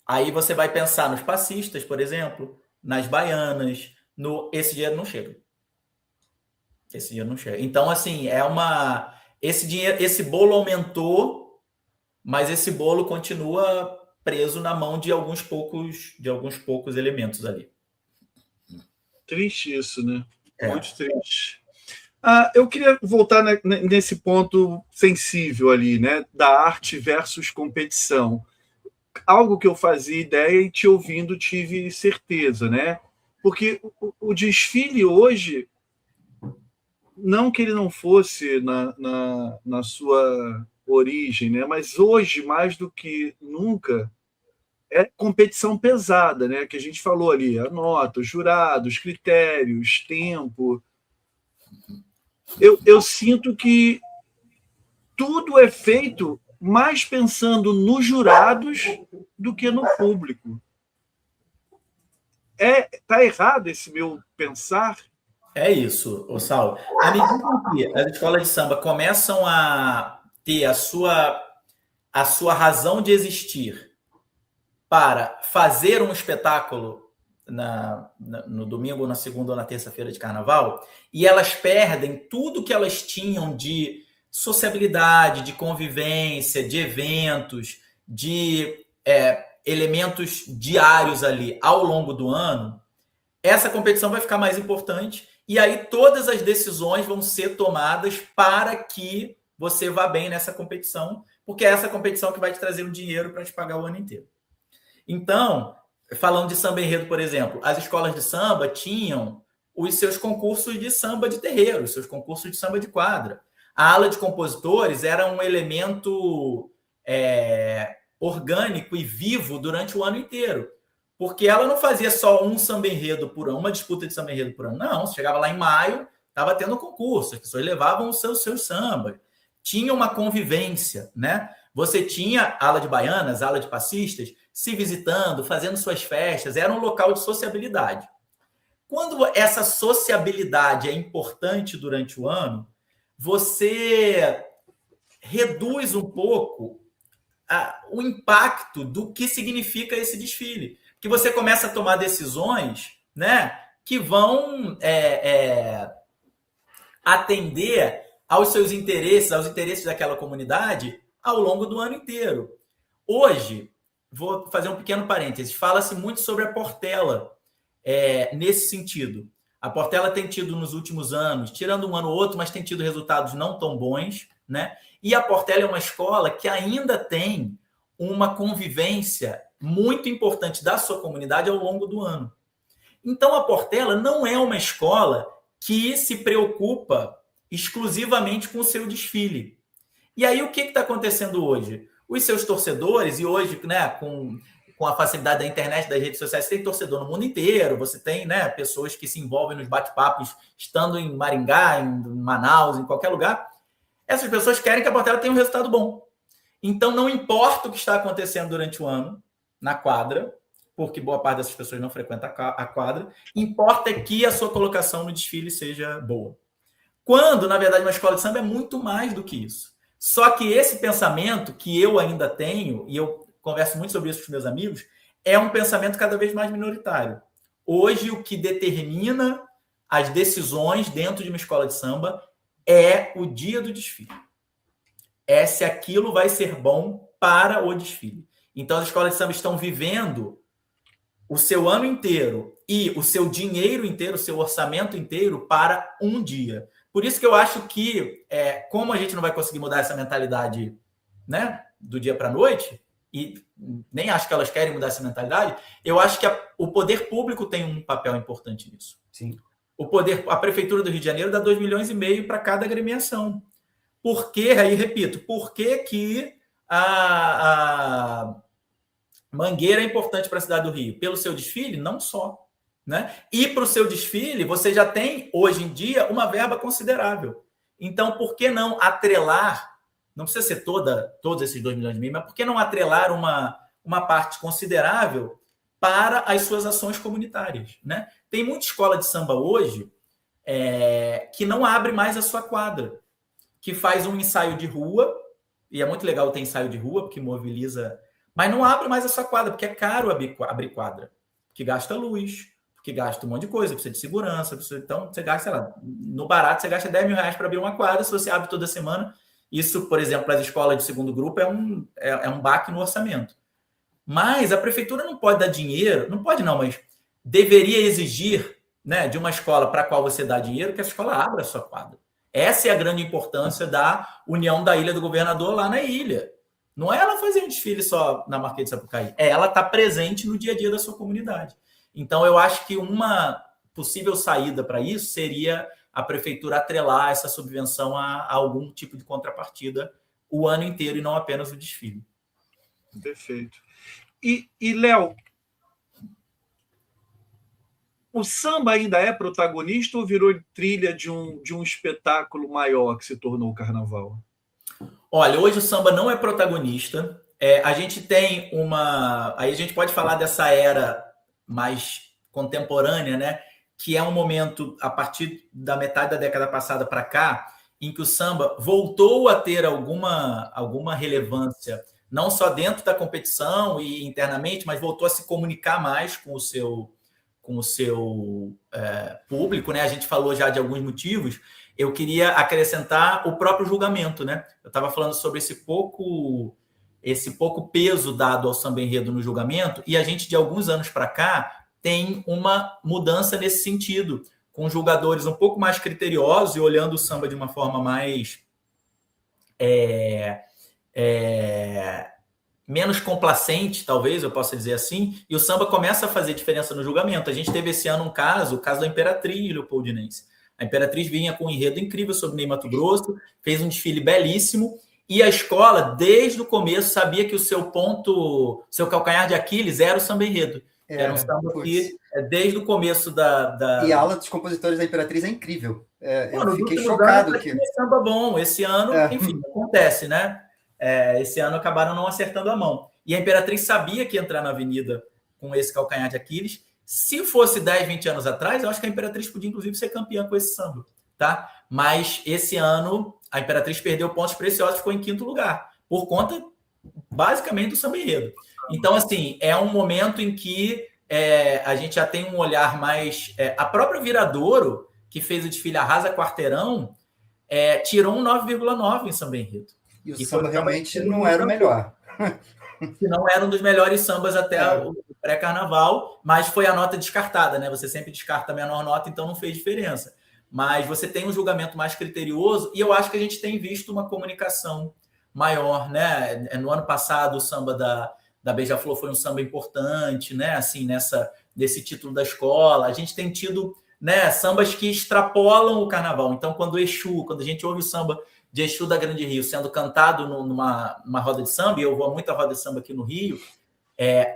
aí você vai pensar nos passistas, por exemplo, nas baianas, esse dinheiro não chega. Esse dinheiro não chega. Então, assim, esse bolo aumentou, mas esse bolo continua preso na mão de alguns poucos elementos ali. Triste isso, né? Muito triste. Eu queria voltar nesse ponto sensível ali, né? Da arte versus competição. Algo que eu fazia ideia e te ouvindo tive certeza, né? Porque o desfile hoje, não que ele não fosse na sua origem, né? Mas hoje, mais do que nunca, é competição pesada, né? Que a gente falou ali, a nota, os jurados, critérios, tempo. Eu sinto que tudo é feito mais pensando nos jurados do que no público. Tá errado esse meu pensar? É isso, Sal. À medida que as escolas de samba começam a ter a sua razão de existir para fazer um espetáculo no domingo, na segunda ou na terça-feira de carnaval, e elas perdem tudo que elas tinham de sociabilidade, de convivência, de eventos, de elementos diários ali ao longo do ano, essa competição vai ficar mais importante e aí todas as decisões vão ser tomadas para que você vá bem nessa competição, porque é essa competição que vai te trazer o dinheiro para te pagar o ano inteiro. Então, falando de samba enredo, por exemplo, as escolas de samba tinham os seus concursos de samba de terreiro, os seus concursos de samba de quadra. A ala de compositores era um elemento orgânico e vivo durante o ano inteiro, porque ela não fazia só um samba enredo por ano, uma disputa de samba enredo por ano. Não, você chegava lá em maio, estava tendo concurso, as pessoas levavam os seus sambas. Tinha uma convivência, né? Você tinha ala de baianas, ala de passistas, se visitando, fazendo suas festas, era um local de sociabilidade. Quando essa sociabilidade é importante durante o ano, você reduz um pouco o impacto do que significa esse desfile. Que você começa a tomar decisões, né, que vão atender aos seus interesses, aos interesses daquela comunidade ao longo do ano inteiro. Hoje, vou fazer um pequeno parênteses, fala-se muito sobre a Portela nesse sentido. A Portela tem tido nos últimos anos, tirando um ano ou outro, mas tem tido resultados não tão bons, né? E a Portela é uma escola que ainda tem uma convivência muito importante da sua comunidade ao longo do ano. Então, a Portela não é uma escola que se preocupa exclusivamente com o seu desfile. E aí, o que está acontecendo hoje? Os seus torcedores, e hoje, né, com a facilidade da internet, das redes sociais, você tem torcedor no mundo inteiro, você tem, né, pessoas que se envolvem nos bate-papos, estando em Maringá, em Manaus, em qualquer lugar. Essas pessoas querem que a Portela tenha um resultado bom. Então, não importa o que está acontecendo durante o ano na quadra, porque boa parte dessas pessoas não frequenta a quadra, importa que a sua colocação no desfile seja boa. Quando, na verdade, uma escola de samba é muito mais do que isso. Só que esse pensamento que eu ainda tenho, e eu converso muito sobre isso com os meus amigos, é um pensamento cada vez mais minoritário. Hoje, o que determina as decisões dentro de uma escola de samba é o dia do desfile. É se aquilo vai ser bom para o desfile. Então, as escolas de samba estão vivendo o seu ano inteiro e o seu dinheiro inteiro, o seu orçamento inteiro para um dia. Por isso que eu acho que, como a gente não vai conseguir mudar essa mentalidade, né, do dia para a noite, e nem acho que elas querem mudar essa mentalidade, eu acho que o poder público tem um papel importante nisso. Sim. A Prefeitura do Rio de Janeiro dá 2,5 milhões para cada agremiação. Por que, aí repito, por que a Mangueira é importante para a cidade do Rio? Pelo seu desfile? Não só. Né? E para o seu desfile, você já tem, hoje em dia, uma verba considerável. Então, por que não atrelar, não precisa ser todos esses 2,5 milhões, mas por que não atrelar uma parte considerável para as suas ações comunitárias? Né? Tem muita escola de samba hoje que não abre mais a sua quadra, que faz um ensaio de rua, e é muito legal ter ensaio de rua, porque mobiliza, mas não abre mais a sua quadra, porque é caro abrir quadra, porque gasta luz, que gasta um monte de coisa, precisa de segurança, então você gasta, sei lá, no barato você gasta 10 mil reais para abrir uma quadra, se você abre toda semana, isso, por exemplo, para as escolas de segundo grupo é um baque no orçamento. Mas a prefeitura não pode dar dinheiro, não pode não, mas deveria exigir, né, de uma escola para a qual você dá dinheiro, que a escola abra a sua quadra. Essa é a grande importância da união da Ilha do Governador lá na ilha. Não é ela fazer um desfile só na Marquês de Sapucaí, é ela estar presente no dia a dia da sua comunidade. Então, eu acho que uma possível saída para isso seria a prefeitura atrelar essa subvenção a algum tipo de contrapartida o ano inteiro e não apenas o desfile. Perfeito. E Léo, o samba ainda é protagonista ou virou trilha de um espetáculo maior que se tornou o carnaval? Olha, hoje o samba não é protagonista. A gente tem aí a gente pode falar dessa era mais contemporânea, né? Que é um momento, a partir da metade da década passada para cá, em que o samba voltou a ter alguma relevância, não só dentro da competição e internamente, mas voltou a se comunicar mais com o seu público, né? A gente falou já de alguns motivos. Eu queria acrescentar o próprio julgamento, né? Eu estava falando sobre esse pouco peso dado ao samba enredo no julgamento, e a gente, de alguns anos para cá, tem uma mudança nesse sentido, com julgadores um pouco mais criteriosos e olhando o samba de uma forma mais menos complacente, talvez eu possa dizer assim, e o samba começa a fazer diferença no julgamento. A gente teve esse ano o caso da Imperatriz Leopoldinense. A Imperatriz vinha com um enredo incrível sobre Ney Matogrosso, fez um desfile belíssimo, e a escola, desde o começo, sabia que o seu calcanhar de Aquiles era o samba enredo. Era um samba que, desde o começo E a aula dos compositores da Imperatriz é incrível. Eu fiquei chocado. Que samba bom. Esse ano, enfim, acontece, né? Esse ano acabaram não acertando a mão. E a Imperatriz sabia que ia entrar na avenida com esse calcanhar de Aquiles. Se fosse 10, 20 anos atrás, eu acho que a Imperatriz podia, inclusive, ser campeã com esse samba, tá? Mas esse ano, a Imperatriz perdeu pontos preciosos e ficou em 5º lugar, por conta, basicamente, do samba enredo. Então, assim, é um momento em que a gente já tem um olhar mais... a própria Viradouro, que fez o desfile Arrasa Quarteirão, tirou um 9,9 em samba enredo. E o samba realmente não era o melhor. Que não era um dos melhores sambas até o pré-carnaval, mas foi a nota descartada, né? Você sempre descarta a menor nota, então não fez diferença. Mas você tem um julgamento mais criterioso e eu acho que a gente tem visto uma comunicação maior, né? No ano passado, o samba da Beija-Flor foi um samba importante, né? Assim, nesse título da escola. A gente tem tido, né, sambas que extrapolam o carnaval. Então, quando a gente ouve o samba de Exu da Grande Rio sendo cantado numa roda de samba, e eu vou a muita roda de samba aqui no Rio,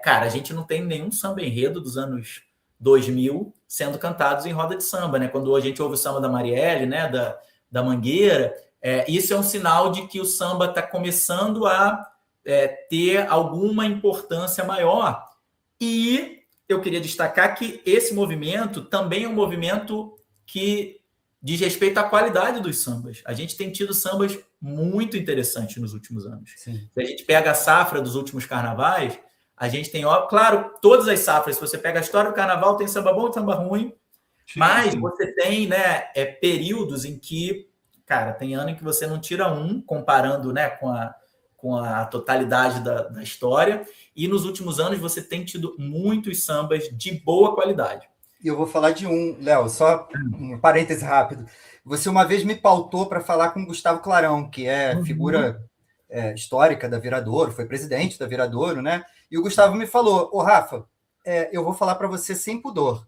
cara, a gente não tem nenhum samba enredo dos anos 2000 sendo cantados em roda de samba, né? Quando a gente ouve o samba da Marielle, né, da Mangueira, isso é um sinal de que o samba está começando a ter alguma importância maior. E eu queria destacar que esse movimento também é um movimento que diz respeito à qualidade dos sambas. A gente tem tido sambas muito interessantes nos últimos anos. Sim. Se a gente pega a safra dos últimos carnavais, a gente tem, claro, todas as safras. Se você pega a história do carnaval, tem samba bom e samba ruim. Sim, mas você tem, né, períodos em que, cara, tem ano em que você não tira um, comparando, né, com a totalidade da história. E nos últimos anos você tem tido muitos sambas de boa qualidade. E eu vou falar de um, Léo, só um parêntese rápido. Você uma vez me pautou para falar com o Gustavo Clarão, que é figura histórica da Viradouro, foi presidente da Viradouro, né? E o Gustavo me falou, Rafa, eu vou falar para você sem pudor.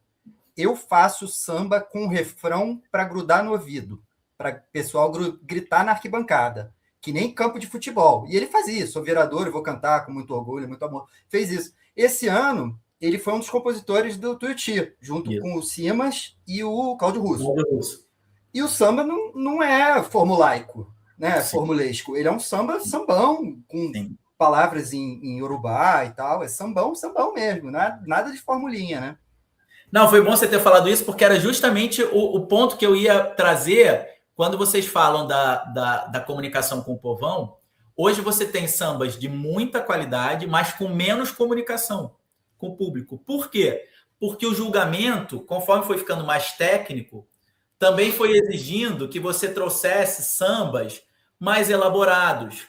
Eu faço samba com refrão para grudar no ouvido, para o pessoal gritar na arquibancada, que nem campo de futebol. E ele faz isso, sou Viradouro, vou cantar com muito orgulho, muito amor. Fez isso. Esse ano, ele foi um dos compositores do Tuiuti, junto com o Simas e o Cláudio Russo. E o samba não é formulaico, né? Formulesco. Ele é um sambão, com palavras em urubá e tal. É sambão mesmo, nada de formulinha, né? Não, foi bom você ter falado isso, porque era justamente o ponto que eu ia trazer quando vocês falam da comunicação com o povão. Hoje você tem sambas de muita qualidade, mas com menos comunicação com o público. Por quê? Porque o julgamento, conforme foi ficando mais técnico, também foi exigindo que você trouxesse sambas mais elaborados,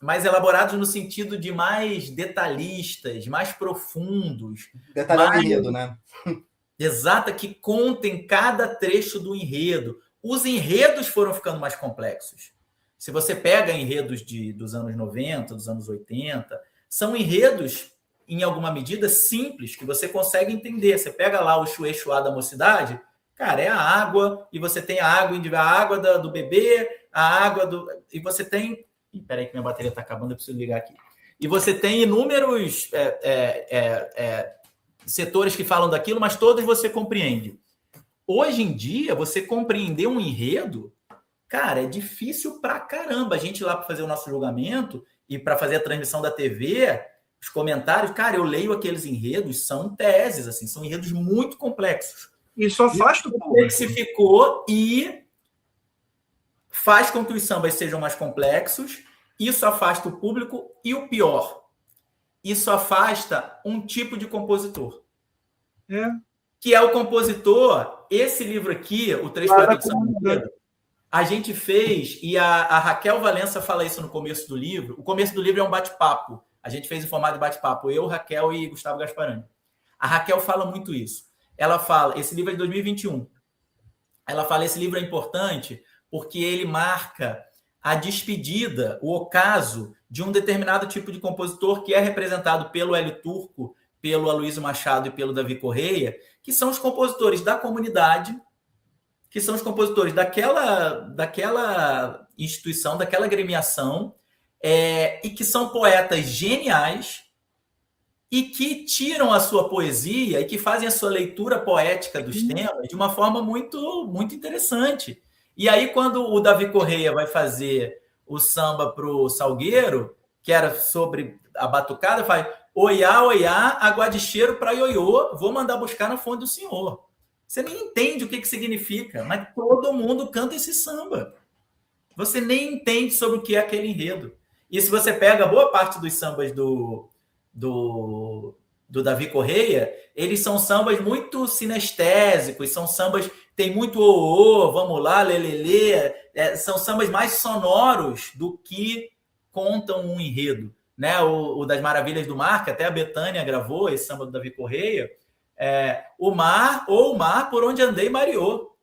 mais elaborados no sentido de mais detalhistas, mais profundos. Detalhado, né? Exata, que contem cada trecho do enredo. Os enredos foram ficando mais complexos. Se você pega enredos dos anos 90, dos anos 80, são enredos, em alguma medida, simples, que você consegue entender. Você pega lá o Xuê Xuá da Mocidade, cara, é a água, e você tem a água do bebê, a água do... E você tem... Peraí que minha bateria está acabando, eu preciso ligar aqui. E você tem inúmeros setores que falam daquilo, mas todos você compreende. Hoje em dia, você compreender um enredo, cara, é difícil pra caramba. A gente lá para fazer o nosso julgamento e para fazer a transmissão da TV... Os comentários, cara, eu leio aqueles enredos, são teses, assim, são enredos muito complexos. Isso afasta o público. Complexificou e faz com que os sambas sejam mais complexos, isso afasta o público e o pior, isso afasta um tipo de compositor. Que é o compositor, esse livro aqui, o Três Poetas do Samba, a gente fez, e a Raquel Valença fala isso no começo do livro. O começo do livro é um bate-papo. A gente fez em formato de bate-papo, eu, Raquel e Gustavo Gasparani. A Raquel fala muito isso. Ela fala, esse livro é de 2021. Ela fala, esse livro é importante porque ele marca a despedida, o ocaso de um determinado tipo de compositor que é representado pelo Hélio Turco, pelo Aloysio Machado e pelo Davi Correia, que são os compositores da comunidade, que são os compositores daquela instituição, daquela agremiação, e que são poetas geniais e que tiram a sua poesia e que fazem a sua leitura poética dos temas de uma forma muito, muito interessante. E aí, quando o Davi Correia vai fazer o samba para o Salgueiro, que era sobre a batucada, faz oiá, oiá, água de cheiro para ioiô, vou mandar buscar na fonte do senhor. Você nem entende o que significa, mas todo mundo canta esse samba. Você nem entende sobre o que é aquele enredo. E se você pega boa parte dos sambas do Davi Correia, eles são sambas muito sinestésicos, são sambas, tem muito ô, vamos lá, lelele, são sambas mais sonoros do que contam um enredo. Né? O das Maravilhas do Mar, que até a Betânia gravou, esse samba do Davi Correia, o mar por onde andei mareou.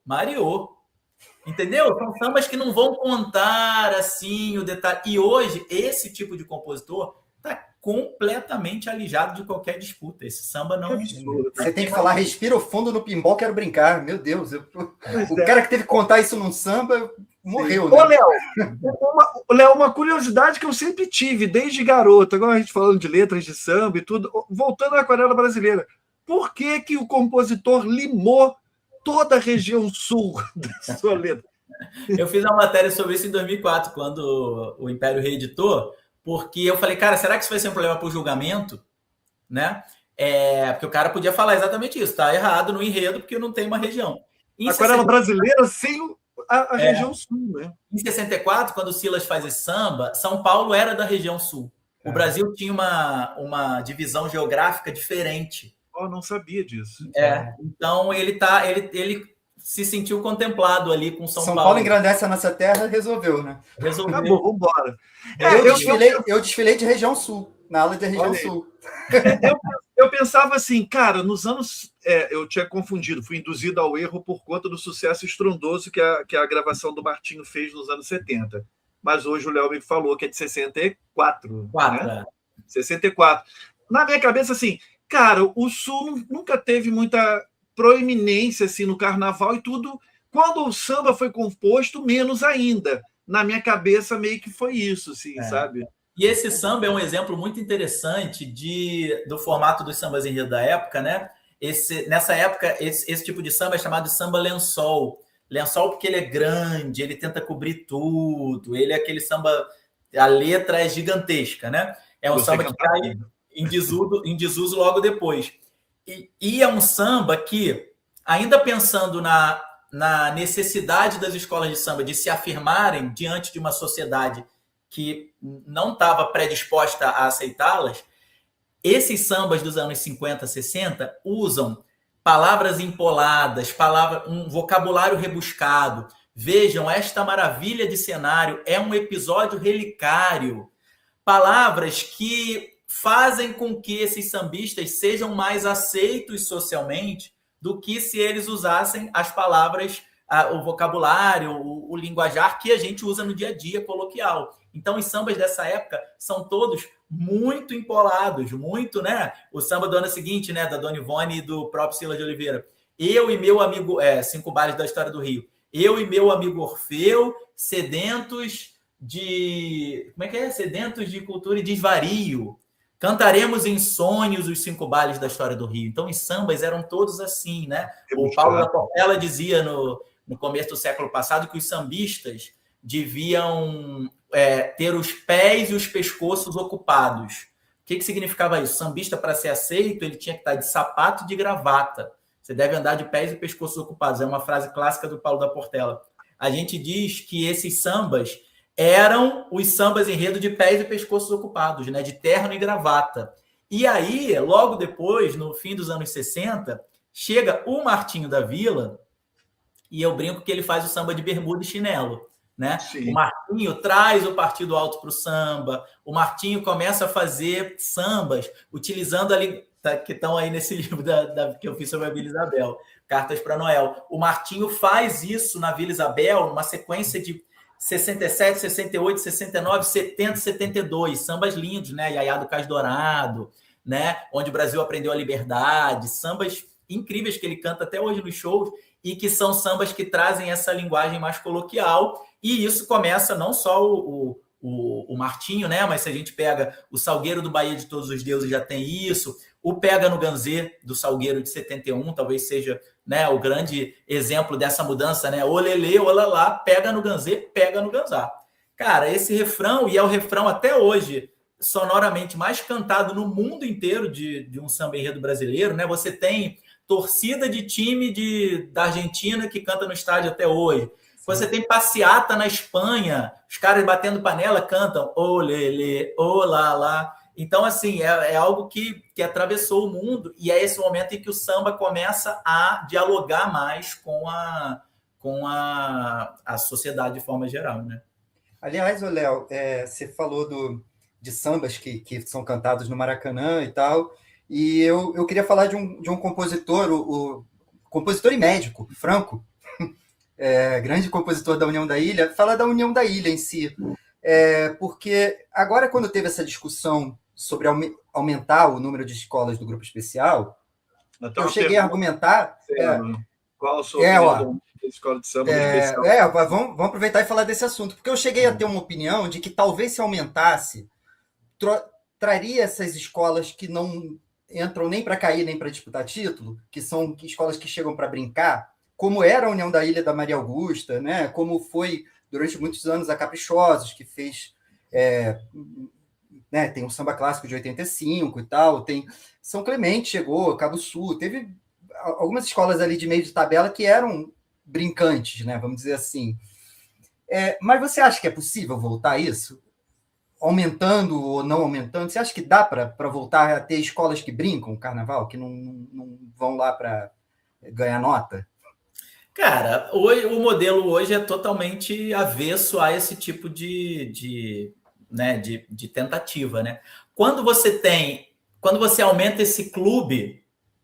Entendeu? São sambas que não vão contar assim o detalhe. E hoje, esse tipo de compositor está completamente alijado de qualquer disputa. Esse samba não... Você tem que falar, respira fundo no pinball, quero brincar. Meu Deus, o cara que teve que contar isso num samba morreu. Né? Ô, Léo, uma curiosidade que eu sempre tive, desde garoto, agora a gente falando de letras de samba e tudo, voltando à aquarela brasileira, por que o compositor limou toda a região sul da sua letra? Eu fiz uma matéria sobre isso em 2004, quando o Império reeditou, porque eu falei, cara, será que isso vai ser um problema para o julgamento? Né? Porque o cara podia falar exatamente isso, tá errado no enredo, porque não tem uma região. Aquarela brasileira sem a região sul, né? Em 64, quando o Silas faz esse samba, São Paulo era da região sul. O Brasil tinha uma divisão geográfica diferente. Não sabia disso. Então ele se sentiu contemplado ali com São Paulo. São Paulo engrandece a nossa terra, resolveu, né? Resolveu. Acabou, vamos embora. Eu desfilei de região sul, na aula de região sul. Eu pensava assim, cara, nos anos... eu tinha confundido, fui induzido ao erro por conta do sucesso estrondoso que a gravação do Martinho fez nos anos 70. Mas hoje o Léo me falou que é de 64. Né? 64. Na minha cabeça, assim, cara, o Sul nunca teve muita proeminência assim, no carnaval e tudo. Quando o samba foi composto, menos ainda. Na minha cabeça, meio que foi isso, assim, sabe? E esse samba é um exemplo muito interessante do formato dos sambas enredo da época, né? Nessa época, esse tipo de samba é chamado de samba lençol. Lençol porque ele é grande, ele tenta cobrir tudo, ele é aquele samba, a letra é gigantesca, né? É um samba que cai em desuso logo depois. E é um samba que, ainda pensando na necessidade das escolas de samba de se afirmarem diante de uma sociedade que não estava predisposta a aceitá-las, esses sambas dos anos 50, 60 usam palavras empoladas, um vocabulário rebuscado. Vejam, esta maravilha de cenário é um episódio relicário. Palavras que fazem com que esses sambistas sejam mais aceitos socialmente do que se eles usassem as palavras, o vocabulário, o linguajar que a gente usa no dia a dia coloquial. Então, os sambas dessa época são todos muito empolados, muito, né? O samba do ano seguinte, né? Da Dona Ivone e do próprio Silas de Oliveira. Eu e meu amigo, 5 bares da história do Rio. Eu e meu amigo Orfeu, sedentos de... Como é que é? Sedentos de cultura e desvario. Cantaremos em sonhos os 5 bailes da história do Rio. Então, os sambas eram todos assim, né? O Paulo da Portela dizia no começo do século passado que os sambistas deviam ter os pés e os pescoços ocupados. O que significava isso? O sambista, para ser aceito, ele tinha que estar de sapato e de gravata. Você deve andar de pés e pescoços ocupados. É uma frase clássica do Paulo da Portela. A gente diz que esses sambas eram os sambas enredo de pés e pescoços ocupados, né? De terno e gravata. E aí, logo depois, no fim dos anos 60, chega o Martinho da Vila, e eu brinco que ele faz o samba de bermuda e chinelo. Né? O Martinho traz o Partido Alto para o samba, o Martinho começa a fazer sambas, utilizando ali, que estão aí nesse livro que eu fiz sobre a Vila Isabel, Cartas para Noel. O Martinho faz isso na Vila Isabel, numa sequência de 67, 68, 69, 70, 72, sambas lindos, né? Iaiá do Cais Dourado, né? Onde o Brasil aprendeu a liberdade, sambas incríveis que ele canta até hoje nos shows, e que são sambas que trazem essa linguagem mais coloquial, e isso começa não só o Martinho, né? Mas se a gente pega o Salgueiro do Bahia de Todos os Deuses, já tem isso, o Pega no Ganzê do Salgueiro de 71, talvez seja, né, o grande exemplo dessa mudança, né? Olelê, olalá, pega no Ganzê, pega no Ganzá. Cara, esse refrão, e é o refrão até hoje sonoramente mais cantado no mundo inteiro de um samba enredo brasileiro, né? Você tem torcida de time da Argentina que canta no estádio até hoje. Você tem passeata na Espanha, os caras batendo panela cantam olele, olalá. Então, assim, é algo que atravessou o mundo, e é esse momento em que o samba começa a dialogar mais com a sociedade de forma geral, né? Aliás, Léo, você falou de sambas que são cantados no Maracanã e tal, e eu queria falar de um compositor, o compositor e médico, Franco, grande compositor da União da Ilha, fala da União da Ilha em si, porque agora, quando teve essa discussão sobre aumentar o número de escolas do grupo especial, eu cheguei a argumentar... Qual a sua opinião da escola de samba especial? Vamos aproveitar e falar desse assunto, porque eu cheguei a ter uma opinião de que talvez se aumentasse, traria essas escolas que não entram nem para cair nem para disputar título, que são escolas que chegam para brincar, como era a União da Ilha da Maria Augusta, né? Como foi durante muitos anos a Caprichosos, que fez né? Tem um samba clássico de 85 e tal, tem São Clemente chegou, Cabo Sul, teve algumas escolas ali de meio de tabela que eram brincantes, né? Vamos dizer assim. Mas você acha que é possível voltar a isso? Aumentando ou não aumentando? Você acha que dá para voltar a ter escolas que brincam carnaval, que não vão lá para ganhar nota? Cara, hoje, o modelo hoje é totalmente avesso a esse tipo de tentativa, né? Quando você aumenta esse clube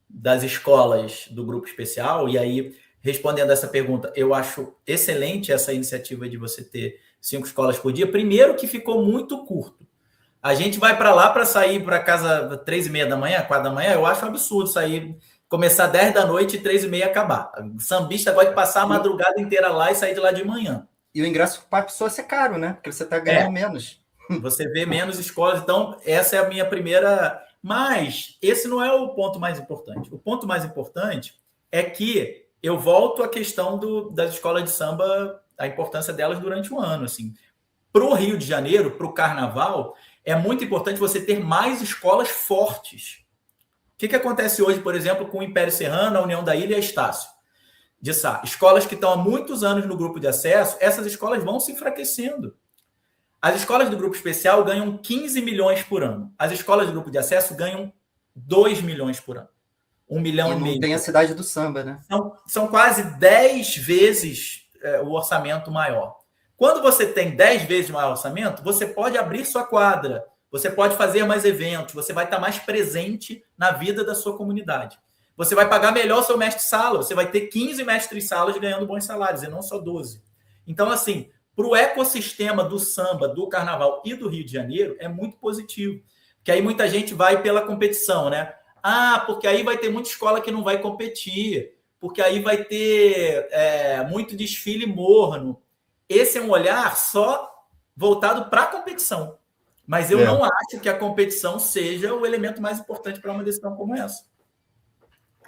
das escolas do grupo especial, e aí, respondendo essa pergunta, eu acho excelente essa iniciativa de você ter 5 escolas por dia. Primeiro que ficou muito curto. A gente vai para lá para sair para casa 3h30 da manhã, 4 da manhã, eu acho um absurdo sair, começar 10 da noite e 3h30 acabar. O sambista gosta de passar a madrugada inteira lá e sair de lá de manhã. E o ingresso para a pessoa ser caro, né? Porque você está ganhando menos. Você vê menos escolas. Então, essa é a minha primeira... Mas esse não é o ponto mais importante. O ponto mais importante é que eu volto à questão das escolas de samba, a importância delas durante o ano. Assim. Para o Rio de Janeiro, para o Carnaval, é muito importante você ter mais escolas fortes. O que acontece hoje, por exemplo, com o Império Serrano, a União da Ilha e a Estácio de Sá? Escolas que estão há muitos anos no grupo de acesso, essas escolas vão se enfraquecendo. As escolas do grupo especial ganham 15 milhões por ano. As escolas do grupo de acesso ganham 2 milhões por ano. 1,5 milhão. E não tem a cidade do samba, né? São quase 10 vezes o orçamento maior. Quando você tem 10 vezes maior orçamento, você pode abrir sua quadra, você pode fazer mais eventos, você vai estar mais presente na vida da sua comunidade. Você vai pagar melhor o seu mestre-sala, você vai ter 15 mestres-salas ganhando bons salários, e não só 12. Então, assim, para o ecossistema do samba, do carnaval e do Rio de Janeiro, é muito positivo. Porque aí muita gente vai pela competição, né? Porque aí vai ter muita escola que não vai competir, porque aí vai ter muito desfile morno. Esse é um olhar só voltado para a competição. Mas eu não acho que a competição seja o elemento mais importante para uma decisão como essa.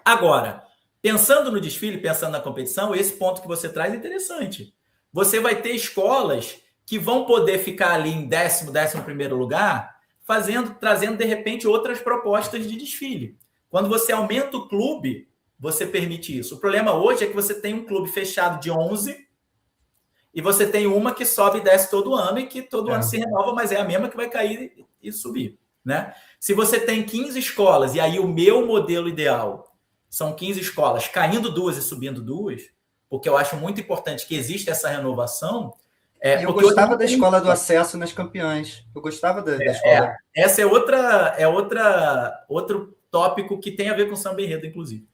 Agora, pensando no desfile, pensando na competição, esse ponto que você traz é interessante. Você vai ter escolas que vão poder ficar ali em 11º lugar, trazendo, de repente, outras propostas de desfile. Quando você aumenta o clube, você permite isso. O problema hoje é que você tem um clube fechado de 11 e você tem uma que sobe e desce todo ano e que todo ano se renova, mas é a mesma que vai cair e subir. Né? Se você tem 15 escolas, e aí o meu modelo ideal são 15 escolas caindo 2 e subindo 2, porque eu acho muito importante que exista essa renovação. Eu gostava da escola do acesso nas campeãs. Eu gostava da escola. Essa é outro tópico que tem a ver com samba enredo, inclusive.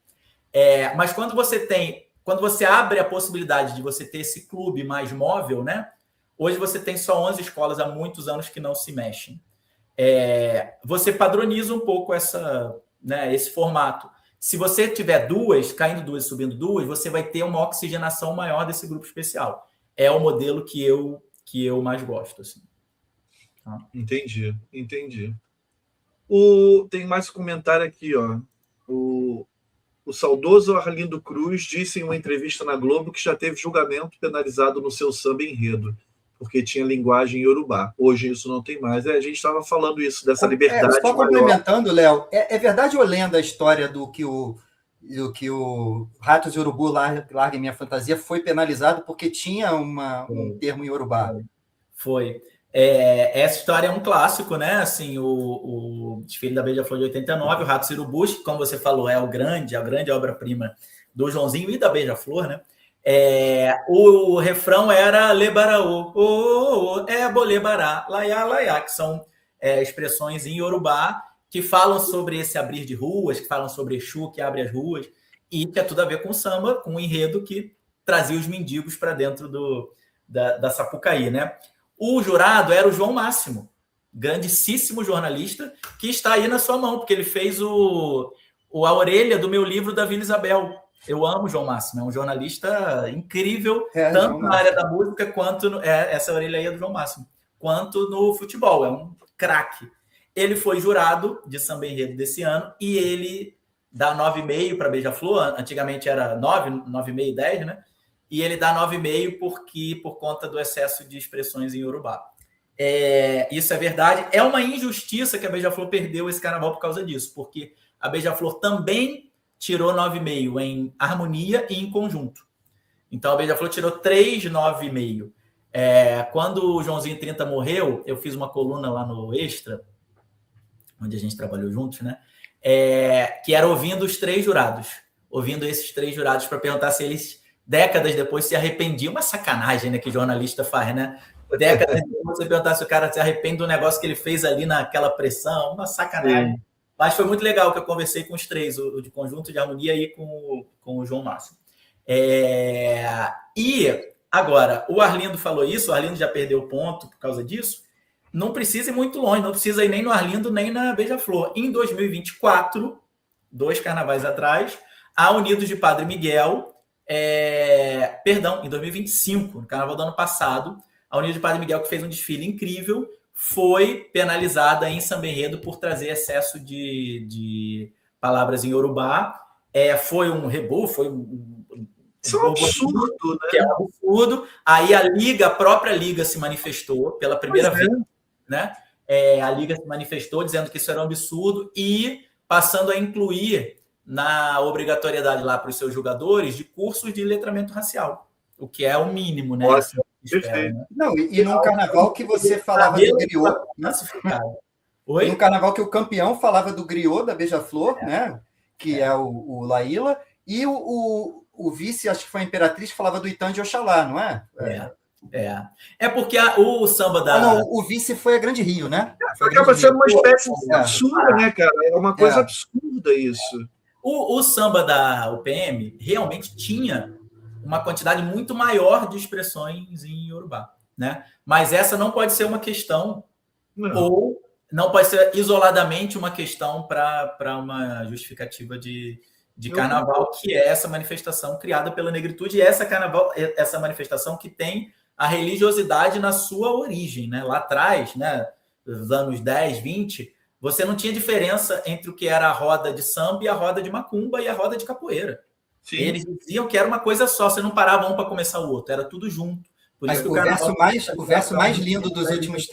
Mas quando você abre a possibilidade de você ter esse clube mais móvel, né? Hoje você tem só 11 escolas há muitos anos que não se mexem. Você padroniza um pouco esse formato. Se você tiver 2, caindo 2 e subindo 2, você vai ter uma oxigenação maior desse grupo especial. É o modelo que eu mais gosto. Assim. Entendi. Tem mais um comentário aqui, ó. O saudoso Arlindo Cruz disse em uma entrevista na Globo que já teve julgamento penalizado no seu samba enredo, porque tinha linguagem iorubá. Hoje isso não tem mais. A gente estava falando isso, dessa liberdade. Só complementando, Léo, é verdade ou lenda a história do que o Ratos de Urubu, Larga Minha Fantasia, foi penalizado porque tinha um termo em iorubá? Foi. Essa história é um clássico, né? Assim, o desfile da Beija-Flor de 89, o Ratos de Urubu, que, como você falou, é a grande obra-prima do Joãozinho e da Beija-Flor, né? O refrão era Lebaraô, Bolebará, Laiá, Laiá, que são expressões em iorubá que falam sobre esse abrir de ruas, que falam sobre Exu, que abre as ruas, e que é tudo a ver com o samba, com o enredo que trazia os mendigos para dentro da Sapucaí, né? O jurado era o João Máximo, grandíssimo jornalista, que está aí na sua mão, porque ele fez a orelha do meu livro da Vila Isabel. Eu amo o João Máximo, é um jornalista incrível, tanto na área da música, quanto... essa orelha aí é do João Máximo, quanto no futebol, é um craque. Ele foi jurado de samba enredo desse ano, e ele dá 9,5 para Beija-Flor, antigamente era 9, 9,5, 10, né? E ele dá 9,5 por conta do excesso de expressões em iorubá. Isso é verdade. É uma injustiça que a Beija-Flor perdeu esse carnaval por causa disso, porque a Beija-Flor também tirou 9,5 em harmonia e em conjunto. Então a Beija-Flor tirou 3 9,5. Quando o Joãozinho 30 morreu, eu fiz uma coluna lá no Extra, onde a gente trabalhou juntos, né? Que era ouvindo os 3 jurados. Ouvindo esses 3 jurados para perguntar se eles, décadas depois, se arrependiam. Uma sacanagem, né, que jornalista faz, né? Décadas depois, você perguntar se o cara se arrepende do negócio que ele fez ali naquela pressão. Uma sacanagem. Sim. Mas foi muito legal que eu conversei com os 3, o de conjunto, de harmonia e com o João Márcio. E agora, o Arlindo falou isso, o Arlindo já perdeu ponto por causa disso. Não precisa ir muito longe, não precisa ir nem no Arlindo, nem na Beija-Flor. Em 2024, 2 carnavais atrás, a Unidos de Padre Miguel, em 2025, no carnaval do ano passado, a Unidos de Padre Miguel, que fez um desfile incrível, foi penalizada em Samba Enredo por trazer excesso de palavras em Yorubá. Foi um rebu, foi isso é um absurdo, né? Que é um absurdo. Aí a própria Liga se manifestou pela primeira vez, né? A Liga se manifestou dizendo que isso era um absurdo e passando a incluir na obrigatoriedade lá para os seus jogadores de cursos de letramento racial, o que é o mínimo, né? Nossa, espera, né? Não, e num carnaval que você falava do griot, né? Oi? Num carnaval que o campeão falava do griot da Beija-Flor, né? Que é o Laíla, e o vice, acho que foi a Imperatriz, que falava do Itã de Oxalá, não é? Porque o samba da... Não, o vice foi a Grande Rio, né? Acaba sendo uma espécie de absurda, né, cara? É uma coisa absurda isso. O samba da UPM realmente tinha uma quantidade muito maior de expressões em Yorubá, né? Mas essa não pode ser uma questão, ou não pode ser isoladamente uma questão para uma justificativa de carnaval, que é essa manifestação criada pela negritude, e essa manifestação que tem a religiosidade na sua origem, né? Lá atrás, né, nos anos 10, 20, você não tinha diferença entre o que era a roda de samba e a roda de macumba e a roda de capoeira. Sim. Eles diziam que era uma coisa só, você não parava um para começar o outro, era tudo junto. Por isso que o verso mais lindo dos últimos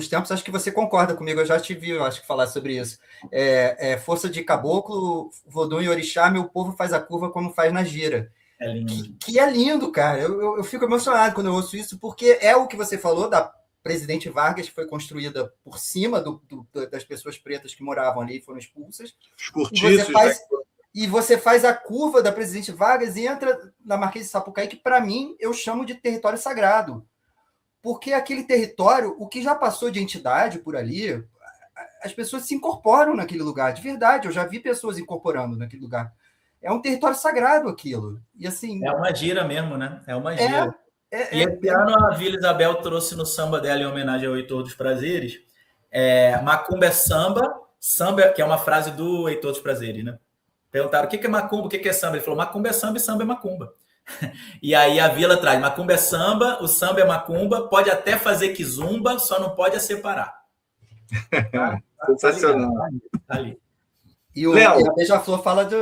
tempos, acho que você concorda comigo, eu já te vi, eu acho que falar sobre isso. Força de caboclo, vodum e orixá, meu povo faz a curva como faz na gira. É lindo. Que é lindo, cara. Eu fico emocionado quando eu ouço isso, porque é o que você falou da Presidente Vargas, que foi construída por cima das pessoas pretas que moravam ali e foram expulsas. Os cortiços, e você faz a curva da Presidente Vargas e entra na Marquês de Sapucaí, que para mim eu chamo de território sagrado. Porque aquele território, o que já passou de entidade por ali, as pessoas se incorporam naquele lugar, de verdade. Eu já vi pessoas incorporando naquele lugar. É um território sagrado aquilo. E assim, é uma gira mesmo, né? É uma gira. E esse ano a Vila Isabel trouxe no samba dela, em homenagem ao Heitor dos Prazeres, macumba é samba, que é uma frase do Heitor dos Prazeres, né? Perguntaram o que é macumba, o que é samba? Ele falou, macumba é samba e samba é macumba. E aí a Vila traz, macumba é samba, o samba é macumba, pode até fazer quizumba, só não pode separar. Sensacional. Tá ali. E a Beija-Flor fala de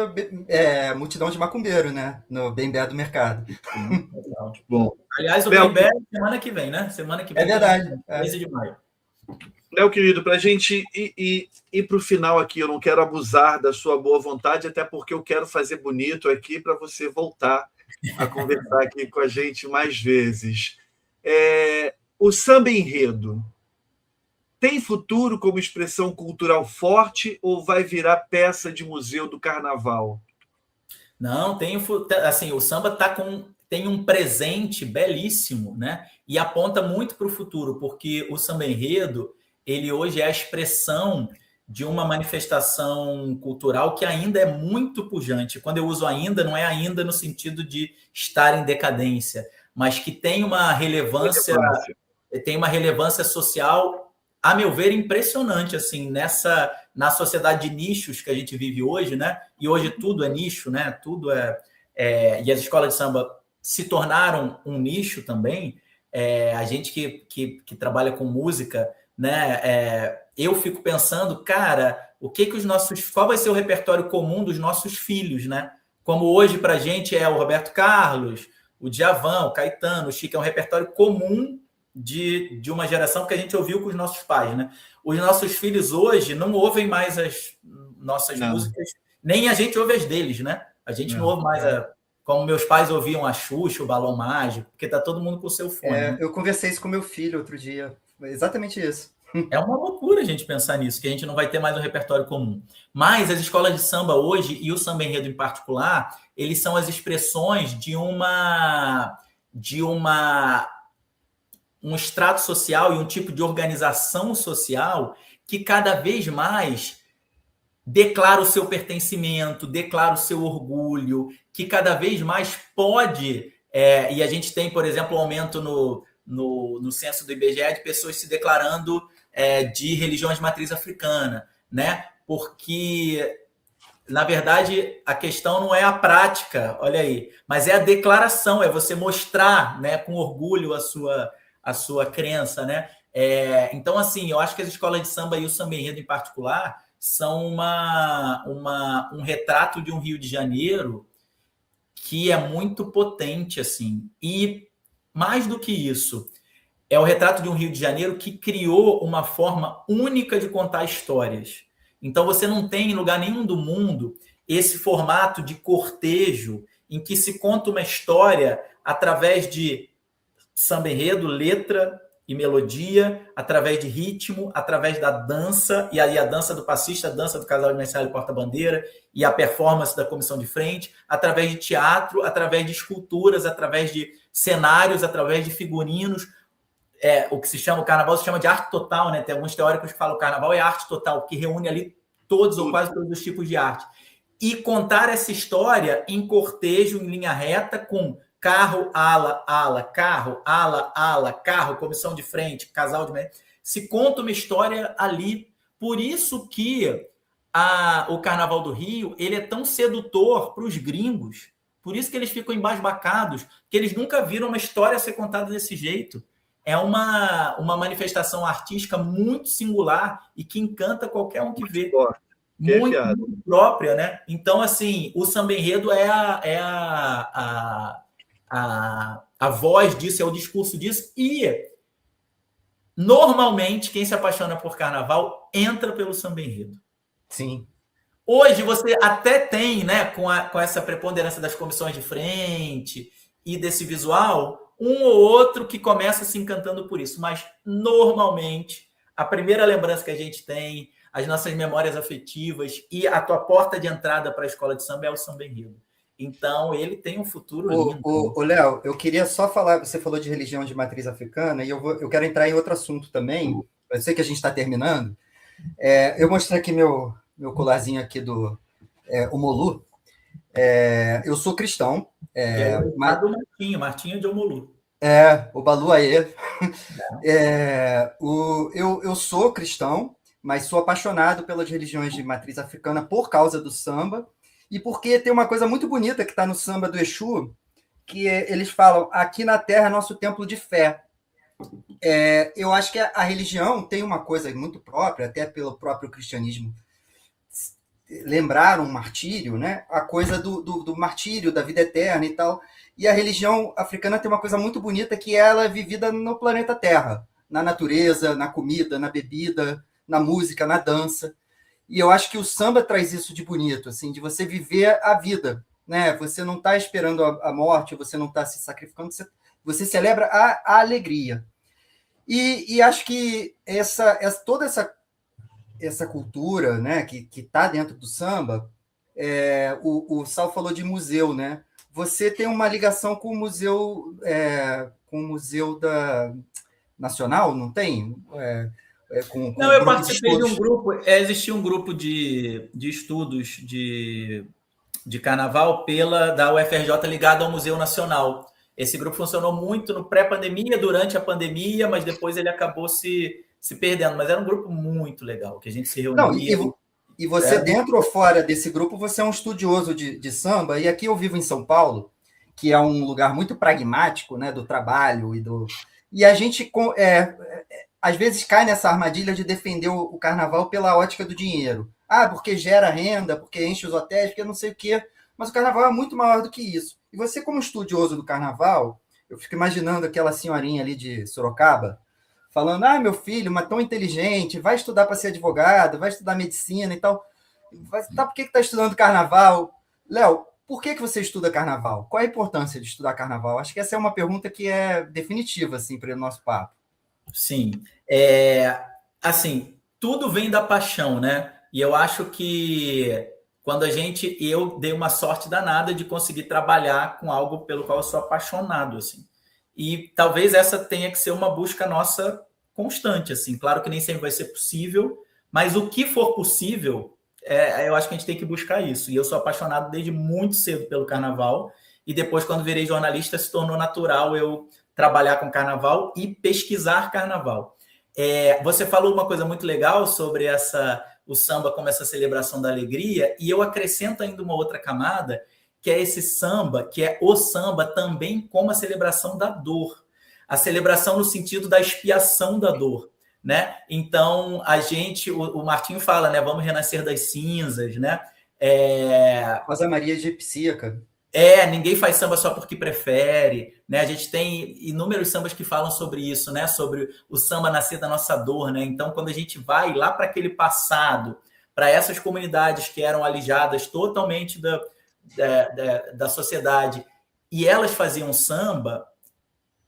multidão de macumbeiro, né? No Bem-Bé do Mercado. Bom. Aliás, o Bem-Bé é semana que vem, né? Semana que vem. É verdade. 13 de maio. Léo, querido, para a gente ir para o final aqui, eu não quero abusar da sua boa vontade, até porque eu quero fazer bonito aqui para você voltar a conversar aqui com a gente mais vezes. O samba enredo tem futuro como expressão cultural forte ou vai virar peça de museu do carnaval? Não, assim, o samba tem um presente belíssimo, né? E aponta muito para o futuro, porque o samba enredo, ele hoje é a expressão de uma manifestação cultural que ainda é muito pujante. Quando eu uso ainda, não é ainda no sentido de estar em decadência, mas que tem uma relevância social, a meu ver, impressionante, assim, na sociedade de nichos que a gente vive hoje, né? E hoje tudo é nicho, né? Tudo e as escolas de samba se tornaram um nicho também. A gente que trabalha com música, né? Eu fico pensando, cara, qual vai ser o repertório comum dos nossos filhos, né? Como hoje para a gente é o Roberto Carlos, o Djavan, o Caetano, o Chico, é um repertório comum de uma geração que a gente ouviu com os nossos pais, né? Os nossos filhos hoje não ouvem mais as nossas músicas, nem a gente ouve as deles, né? A gente não ouve mais como meus pais ouviam a Xuxa, o Balão Mágico, porque tá todo mundo com o seu fone. Né? Eu conversei isso com meu filho outro dia, exatamente isso. É uma loucura a gente pensar nisso, que a gente não vai ter mais um repertório comum. Mas as escolas de samba hoje, e o samba enredo em particular, eles são as expressões de um estrato social e um tipo de organização social que cada vez mais declara o seu pertencimento, declara o seu orgulho, que cada vez mais pode... e a gente tem, por exemplo, um aumento no censo do IBGE de pessoas se declarando de religiões de matriz africana, né? Porque, na verdade, a questão não é a prática, olha aí, mas é a declaração, é você mostrar, né, com orgulho a sua crença, né? Então, assim, eu acho que as escolas de samba e o samba enredo em particular são um retrato de um Rio de Janeiro que é muito potente, assim. E, mais do que isso, é o retrato de um Rio de Janeiro que criou uma forma única de contar histórias. Então, você não tem em lugar nenhum do mundo esse formato de cortejo em que se conta uma história através de samba enredo, letra e melodia, através de ritmo, através da dança, e aí a dança do passista, a dança do casal de mestre e porta-bandeira, e a performance da comissão de frente, através de teatro, através de esculturas, através de cenários, através de figurinos. O que se chama, o carnaval se chama de arte total, né? Tem alguns teóricos que falam que o carnaval é arte total, que reúne ali todos ou quase todos os tipos de arte. E contar essa história em cortejo, em linha reta, com carro, ala, ala, carro, ala, ala, carro, comissão de frente, casal de... Se conta uma história ali. Por isso que o Carnaval do Rio ele é tão sedutor para os gringos. Por isso que eles ficam embasbacados, que eles nunca viram uma história ser contada desse jeito. É uma manifestação artística muito singular e que encanta qualquer um que vê. Muito própria, né? Então, assim, o samba enredo é a voz disso, é o discurso disso. E, normalmente, quem se apaixona por carnaval entra pelo samba enredo. Sim. Hoje, você até tem, né, com essa preponderância das comissões de frente e desse visual... um ou outro que começa se encantando por isso, mas normalmente a primeira lembrança que a gente tem, as nossas memórias afetivas e a tua porta de entrada para a escola de samba é o samba enredo. Então, ele tem um futuro lindo. Léo, eu queria só falar, você falou de religião de matriz africana, e eu quero entrar em outro assunto também, eu sei que a gente está terminando. Eu mostrei aqui meu colarzinho aqui do Omolu. Eu sou cristão. Do Martinho de Omolu. O Balu aí. Eu sou cristão, mas sou apaixonado pelas religiões de matriz africana por causa do samba, e porque tem uma coisa muito bonita que está no samba do Exu, que eles falam, aqui na terra é nosso templo de fé. Eu acho que a religião tem uma coisa muito própria, até pelo próprio cristianismo, lembrar um martírio, né? A coisa do martírio, da vida eterna e tal. E a religião africana tem uma coisa muito bonita, que ela é vivida no planeta Terra, na natureza, na comida, na bebida, na música, na dança. E eu acho que o samba traz isso de bonito, assim, de você viver a vida, né? Você não está esperando a morte, você não está se sacrificando, você celebra a alegria. E acho que toda essa cultura, né, que está dentro do samba, o Sal falou de museu, né? Você tem uma ligação com o museu, da Nacional, não tem? Não, eu participei de um grupo. Existia um grupo de estudos de carnaval da UFRJ ligado ao Museu Nacional. Esse grupo funcionou muito no pré-pandemia, durante a pandemia, mas depois ele acabou se perdendo. Mas era um grupo muito legal, que a gente se reunia. Não, e você, dentro ou fora desse grupo, você é um estudioso de samba, e aqui eu vivo em São Paulo, que é um lugar muito pragmático, né, do trabalho e a gente às vezes cai nessa armadilha de defender o carnaval pela ótica do dinheiro. Porque gera renda, porque enche os hotéis, porque não sei o quê. Mas o carnaval é muito maior do que isso. E você, como estudioso do carnaval, Eu fico imaginando aquela senhorinha ali de Sorocaba, falando, meu filho, mas tão inteligente, vai estudar para ser advogado, vai estudar medicina e tal. Por que está estudando carnaval? Léo, por que você estuda carnaval? Qual a importância de estudar carnaval? Acho que essa é uma pergunta que é definitiva assim, para o nosso papo. Sim. Assim, tudo vem da paixão, né? E eu acho que quando eu dei uma sorte danada de conseguir trabalhar com algo pelo qual eu sou apaixonado, assim. E talvez essa tenha que ser uma busca nossa constante, assim. Claro que nem sempre vai ser possível, mas o que for possível, eu acho que a gente tem que buscar isso. E eu sou apaixonado desde muito cedo pelo carnaval. E depois, quando virei jornalista, se tornou natural eu trabalhar com carnaval e pesquisar carnaval. Você falou uma coisa muito legal sobre o samba como essa celebração da alegria, e eu acrescento ainda uma outra camada, que é esse samba, que é o samba também como a celebração da dor. A celebração no sentido da expiação da dor, né? Então, o Martinho fala, né? Vamos renascer das cinzas, né? Rosa Maria Egipsíaca. Ninguém faz samba só porque prefere, né? A gente tem inúmeros sambas que falam sobre isso, né? Sobre o samba nascer da nossa dor, né? Então, quando a gente vai lá para aquele passado, para essas comunidades que eram alijadas totalmente da sociedade, e elas faziam samba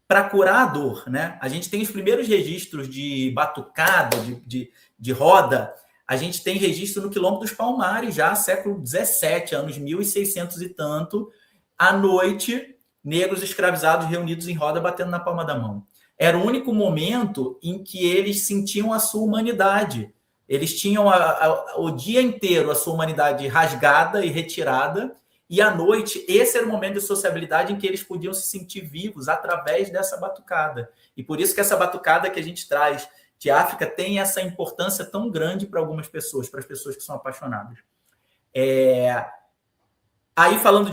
para curar a dor, né? A gente tem os primeiros registros de batucada, de roda. A gente tem registro no Quilombo dos Palmares, já século XVII, anos 1600 e tanto, à noite, negros escravizados reunidos em roda batendo na palma da mão. Era o único momento em que eles sentiam a sua humanidade. Eles tinham o dia inteiro a sua humanidade rasgada e retirada, e à noite, esse era o momento de sociabilidade em que eles podiam se sentir vivos através dessa batucada. E por isso que essa batucada que a gente traz de África tem essa importância tão grande para algumas pessoas, para as pessoas que são apaixonadas. Aí, falando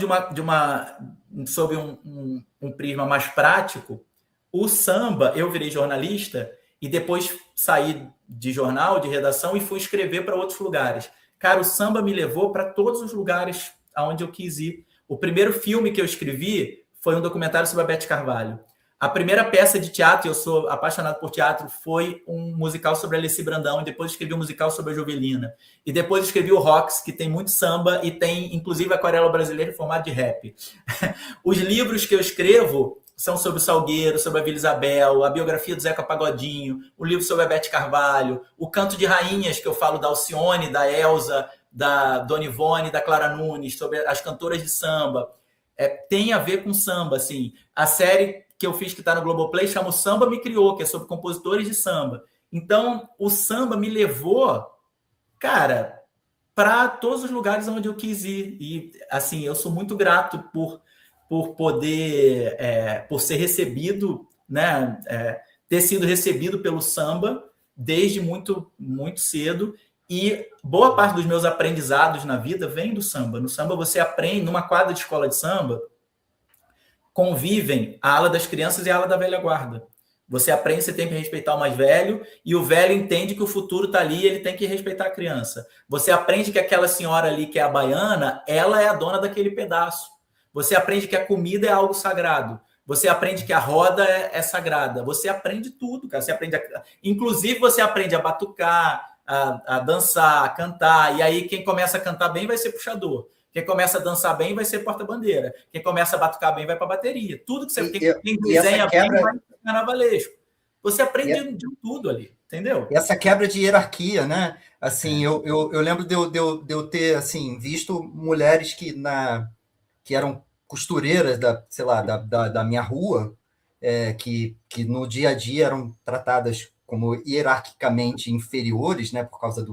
sobre um prisma mais prático, o samba, eu virei jornalista e depois saí de jornal, de redação e fui escrever para outros lugares. Cara, o samba me levou para todos os lugares aonde eu quis ir. O primeiro filme que eu escrevi foi um documentário sobre a Beth Carvalho. A primeira peça de teatro, eu sou apaixonado por teatro, foi um musical sobre a Alessi Brandão, e depois escrevi um musical sobre a Jovelina. E depois escrevi o Rocks, que tem muito samba e tem, inclusive, aquarela brasileira em formato de rap. Os livros que eu escrevo são sobre o Salgueiro, sobre a Vila Isabel, a biografia do Zeca Pagodinho, o livro sobre a Beth Carvalho, o Canto de Rainhas, que eu falo da Alcione, da Elza, da Dona Ivone, da Clara Nunes, sobre as cantoras de samba. Tem a ver com samba, assim. A série que eu fiz, que está no Globoplay, chama O Samba Me Criou, que é sobre compositores de samba. Então, o samba me levou, cara, para todos os lugares onde eu quis ir. E, assim, eu sou muito grato por poder, por ser recebido, né, ter sido recebido pelo samba desde muito, muito cedo. E boa parte dos meus aprendizados na vida vem do samba. No samba você aprende, numa quadra de escola de samba, convivem a ala das crianças e a ala da velha guarda. Você aprende, você tem que respeitar o mais velho, e o velho entende que o futuro está ali e ele tem que respeitar a criança. Você aprende que aquela senhora ali, que é a baiana, ela é a dona daquele pedaço. Você aprende que a comida é algo sagrado. Você aprende que a roda é sagrada. Você aprende tudo, cara. Inclusive, você aprende a batucar, a dançar, a cantar. E aí, quem começa a cantar bem vai ser puxador. Quem começa a dançar bem vai ser porta-bandeira. Quem começa a batucar bem vai para a bateria. Tudo que você quem desenha bem vai para carnavalesco. Você aprende de tudo ali, entendeu? Essa quebra de hierarquia, né? Assim, eu lembro de eu ter assim, visto mulheres que eram costureiras da minha rua, que no dia a dia eram tratadas como hierarquicamente inferiores, né, por causa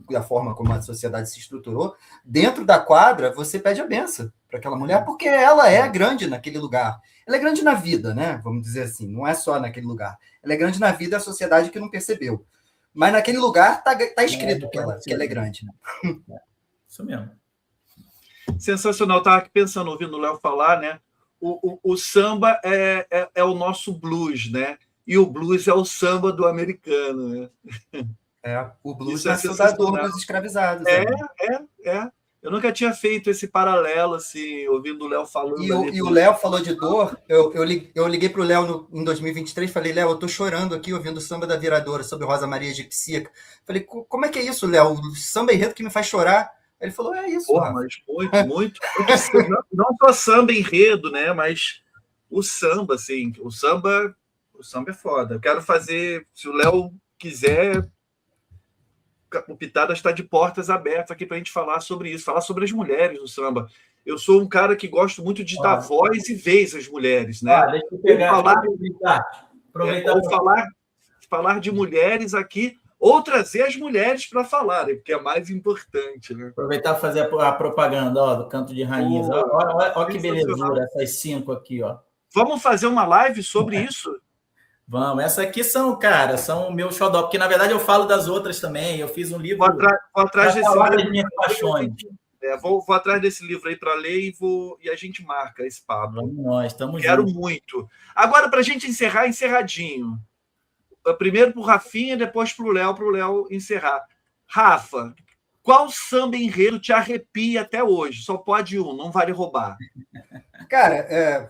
da forma como a sociedade se estruturou. Dentro da quadra, você pede a benção para aquela mulher, porque ela é grande naquele lugar. Ela é grande na vida, né? Vamos dizer assim, não é só naquele lugar. Ela é grande na vida, a sociedade que não percebeu. Mas naquele lugar tá escrito que ela é grande. Né? Isso mesmo. Sensacional. Estava aqui pensando, ouvindo o Léo falar, né? O samba é o nosso blues, né? E o blues é o samba do americano, né? O blues nasceu da dor dos escravizados. É. Eu nunca tinha feito esse paralelo, assim, ouvindo o Léo falando. E o Léo falou de dor. Eu liguei para o Léo em 2023 e falei, Léo, eu estou chorando aqui ouvindo o Samba da Viradora sobre Rosa Maria Egipsíaca. Falei, como é que é isso, Léo? O samba enredo que me faz chorar. Ele falou, é isso. Porra, mas muito. Não só samba enredo, né? Mas o samba, assim, o samba é foda. Eu quero fazer, se o Léo quiser, o Pitadas está de portas abertas aqui para a gente falar sobre isso, falar sobre as mulheres no samba. Eu sou um cara que gosto muito de dar voz e vez às mulheres, né? Deixa eu pegar, aproveitar ou falar de mulheres aqui, ou trazer as mulheres para falarem, porque é mais importante, né? Aproveitar e fazer a propaganda do Canto de Rainhas. Olha que belezura, essas 5 aqui, ó. Vamos fazer uma live sobre isso? Vamos. Essas aqui são o meu xodó, porque, na verdade, eu falo das outras também. Eu fiz um livro... Vou atrás desse livro. Minhas paixões. Vou atrás desse livro aí para ler e a gente marca esse papo. Vamos nós, estamos Quero juntos. muito. Agora, para a gente encerrar, encerradinho. Primeiro para o Rafinha, depois para o Léo encerrar. Rafa, qual samba enredo te arrepia até hoje? Só pode um, não vale roubar. Cara,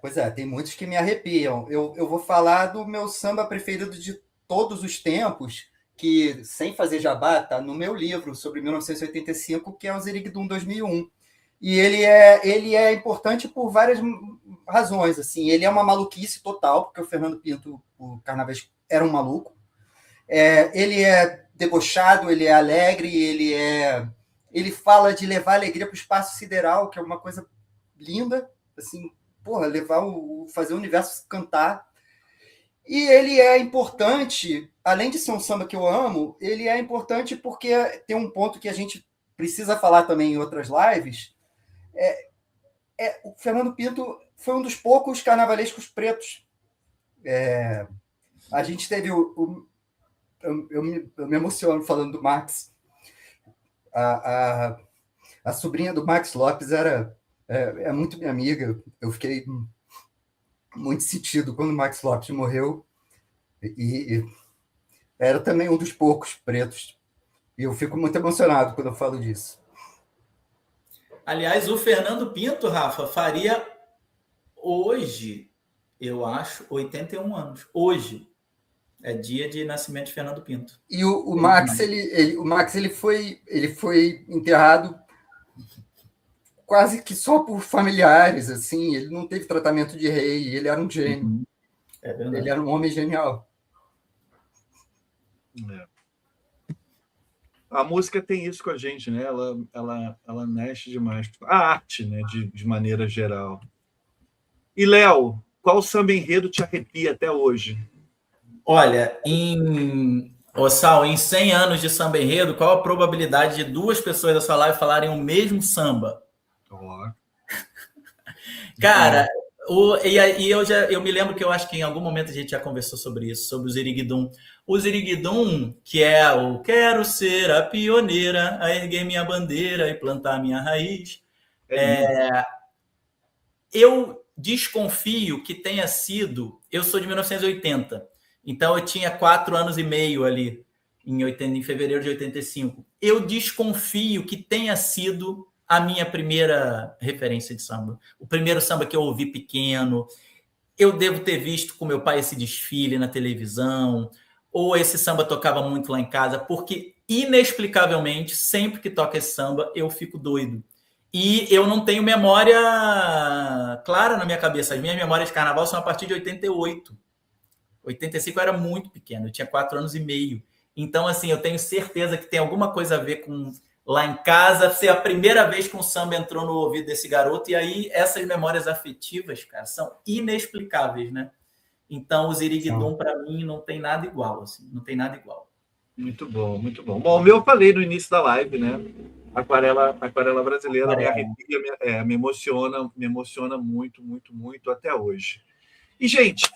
pois é, tem muitos que me arrepiam. Eu vou falar do meu samba preferido de todos os tempos, que, sem fazer jabá, tá no meu livro sobre 1985, que é o Ziriguidum 2001. E ele é importante por várias razões. Assim, ele é uma maluquice total, porque o Fernando Pinto, o Carnavalesco, era um maluco. Ele é debochado, ele é alegre, ele fala de levar alegria para o espaço sideral, que é uma coisa linda, assim, porra, fazer o universo cantar. E ele é importante, além de ser um samba que eu amo, ele é importante porque tem um ponto que a gente precisa falar também em outras lives. O Fernando Pinto foi um dos poucos carnavalescos pretos. A gente teve eu me emociono falando do Max. A sobrinha do Max Lopes é muito minha amiga. Eu fiquei muito sentido quando o Max Lopes morreu. E era também um dos poucos pretos. E eu fico muito emocionado quando eu falo disso. Aliás, o Fernando Pinto, Rafa, faria hoje, eu acho, 81 anos. Hoje é dia de nascimento de Fernando Pinto. E o Max, ele foi enterrado quase que só por familiares, assim. Ele não teve tratamento de rei, ele era um gênio. Ele era um homem genial. A música tem isso com a gente, né? Ela mexe demais. A arte, né? De maneira geral. E, Léo, qual samba enredo te arrepia até hoje? Olha, Sal, em 100 anos de samba enredo, qual a probabilidade de 2 pessoas da sua live falarem o mesmo samba? Cara, eu me lembro que eu acho que em algum momento a gente já conversou sobre isso, sobre o Ziriguidum. O Ziriguidum, que é o quero ser a pioneira, a erguer minha bandeira e plantar minha raiz. Eu desconfio que tenha sido... Eu sou de 1980, então eu tinha 4 anos e meio ali, em fevereiro de 85. Eu desconfio que tenha sido a minha primeira referência de samba. O primeiro samba que eu ouvi pequeno. Eu devo ter visto com meu pai esse desfile na televisão, ou esse samba tocava muito lá em casa, porque, inexplicavelmente, sempre que toca esse samba, eu fico doido. E eu não tenho memória clara na minha cabeça. As minhas memórias de carnaval são a partir de 88. 85 eu era muito pequeno, eu tinha 4 anos e meio. Então, assim, eu tenho certeza que tem alguma coisa a ver com lá em casa ser a primeira vez que um samba entrou no ouvido desse garoto. E aí, essas memórias afetivas, cara, são inexplicáveis, né? Então, o Ziriguidum, para mim, não tem nada igual, assim, não tem nada igual. Muito bom, muito bom. Bom, o meu eu falei no início da live, né? Aquarela brasileira me arrepia, me emociona muito, muito, muito até hoje. E, gente,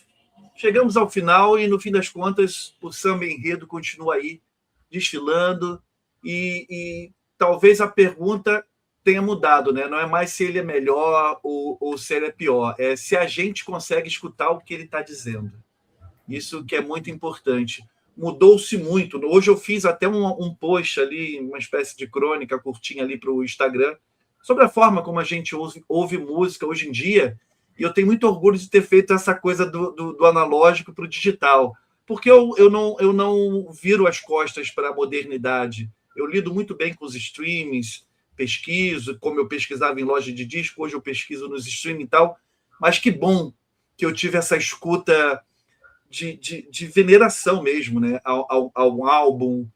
chegamos ao final e, no fim das contas, o samba enredo continua aí, desfilando, e talvez a pergunta tenha mudado, né? Não é mais se ele é melhor ou se ele é pior, é se a gente consegue escutar o que ele está dizendo. Isso que é muito importante. mudou-se muito. Hoje eu fiz até um post ali, uma espécie de crônica curtinha ali para o Instagram, sobre a forma como a gente ouve música hoje em dia, e eu tenho muito orgulho de ter feito essa coisa do analógico para o digital, porque eu não viro as costas para a modernidade. Eu lido muito bem com os streamings, pesquiso, como eu pesquisava em loja de disco, hoje eu pesquiso nos streaming e tal, mas que bom que eu tive essa escuta de veneração mesmo, né? ao álbum,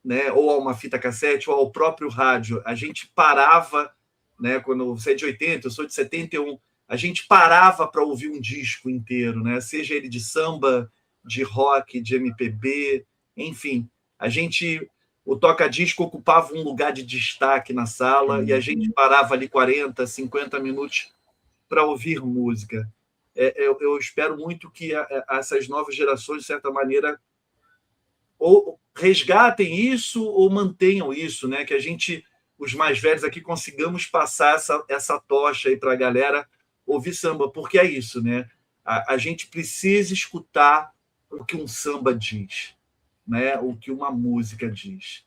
né? Ou a uma fita cassete, ou ao próprio rádio. A gente parava, né? Quando você é de 80, eu sou de 71, a gente parava para ouvir um disco inteiro, né? Seja ele de samba, de rock, de MPB, enfim. O toca-disco ocupava um lugar de destaque na sala e a gente parava ali 40, 50 minutos para ouvir música. Eu espero muito que essas novas gerações, de certa maneira, ou resgatem isso ou mantenham isso, né? Que a gente, os mais velhos aqui, consigamos passar essa tocha aí para a galera ouvir samba, porque é isso, né? A gente precisa escutar o que um samba diz, né? O que uma música diz.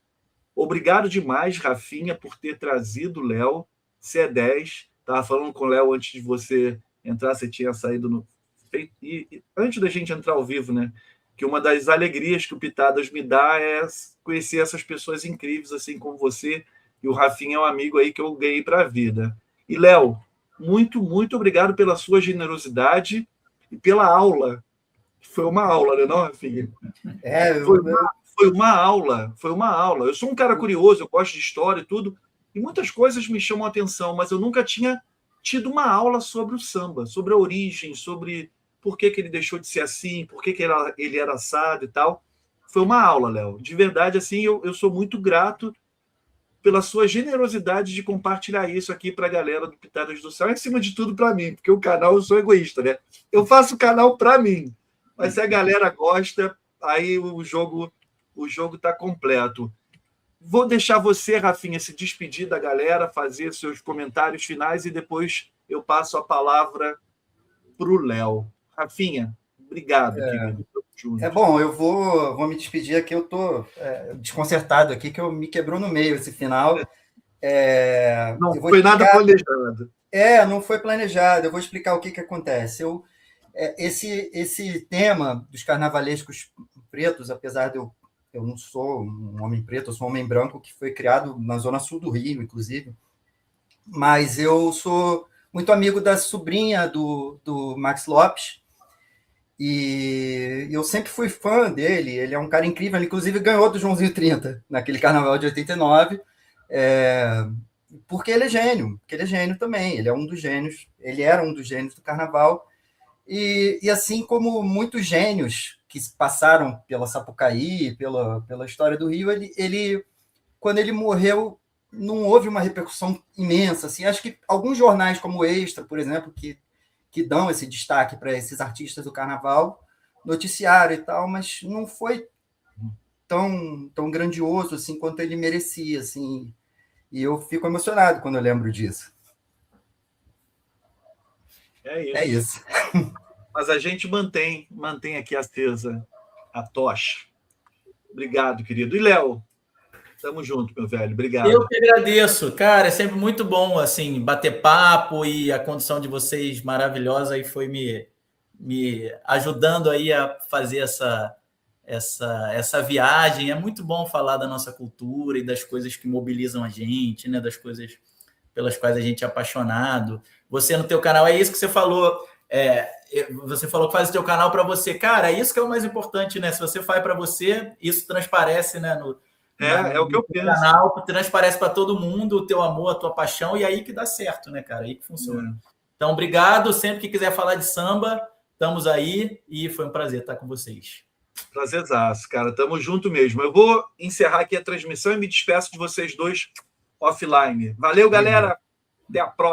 Obrigado demais, Rafinha, por ter trazido o Léo. C10. Estava falando com o Léo antes de você entrar, você tinha saído no. E antes da gente entrar ao vivo, né? Que uma das alegrias que o Pitadas me dá é conhecer essas pessoas incríveis, assim como você. E o Rafinha é um amigo aí que eu ganhei para a vida. E, Léo, muito, muito obrigado pela sua generosidade e pela aula. Foi uma aula, né, não, Rafinha? Foi uma aula. Eu sou um cara curioso, eu gosto de história e tudo, e muitas coisas me chamam a atenção, mas eu nunca tinha tido uma aula sobre o samba, sobre a origem, sobre por que ele deixou de ser assim, por que ele era assado e tal. Foi uma aula, Léo. De verdade, assim, eu sou muito grato pela sua generosidade de compartilhar isso aqui para a galera do Pitadas do Céu, e, acima de tudo, para mim, porque o canal, eu sou egoísta, né? Eu faço o canal para mim, mas se a galera gosta, aí o jogo está completo. Vou deixar você, Rafinha, se despedir da galera, fazer seus comentários finais e depois eu passo a palavra para o Léo. Rafinha, obrigado, querido. Bom, eu vou me despedir aqui, eu estou desconcertado aqui, que eu me quebrou no meio esse final. Não foi nada planejado. Não foi planejado. Eu vou explicar o que acontece. Esse tema dos carnavalescos pretos, apesar de eu não sou um homem preto, eu sou um homem branco que foi criado na zona sul do Rio, inclusive, mas eu sou muito amigo da sobrinha do Max Lopes, e eu sempre fui fã dele. Ele é um cara incrível, ele inclusive ganhou do Joãozinho 30 naquele carnaval de 89, porque ele é gênio também, ele é um dos gênios, ele era um dos gênios do carnaval, e assim como muitos gênios que passaram pela Sapucaí, pela história do Rio, ele quando ele morreu, não houve uma repercussão imensa. Assim. Acho que alguns jornais, como o Extra, por exemplo, que dão esse destaque para esses artistas do carnaval, noticiaram e tal, mas não foi tão grandioso assim quanto ele merecia. Assim. E eu fico emocionado quando eu lembro disso. É isso. Mas a gente mantém aqui acesa a tocha. Obrigado, querido. E, Léo, tamo junto, meu velho. Obrigado. Eu que agradeço. Cara, é sempre muito bom, assim, bater papo, e a condição de vocês maravilhosa aí foi me ajudando aí a fazer essa viagem. É muito bom falar da nossa cultura e das coisas que mobilizam a gente, né? Das coisas pelas quais a gente é apaixonado. Você no teu canal, é isso que você falou. Você falou que faz o teu canal para você. Cara, é isso que é o mais importante, né? Se você faz para você, isso transparece, né? É o que eu penso. Canal transparece para todo mundo o teu amor, a tua paixão, e aí que dá certo, né, cara? Aí que funciona. Então, obrigado. Sempre que quiser falar de samba, estamos aí, e foi um prazer estar com vocês. Prazerzaço, cara. Tamo junto mesmo. Eu vou encerrar aqui a transmissão e me despeço de vocês dois offline. Valeu, galera. Até a próxima.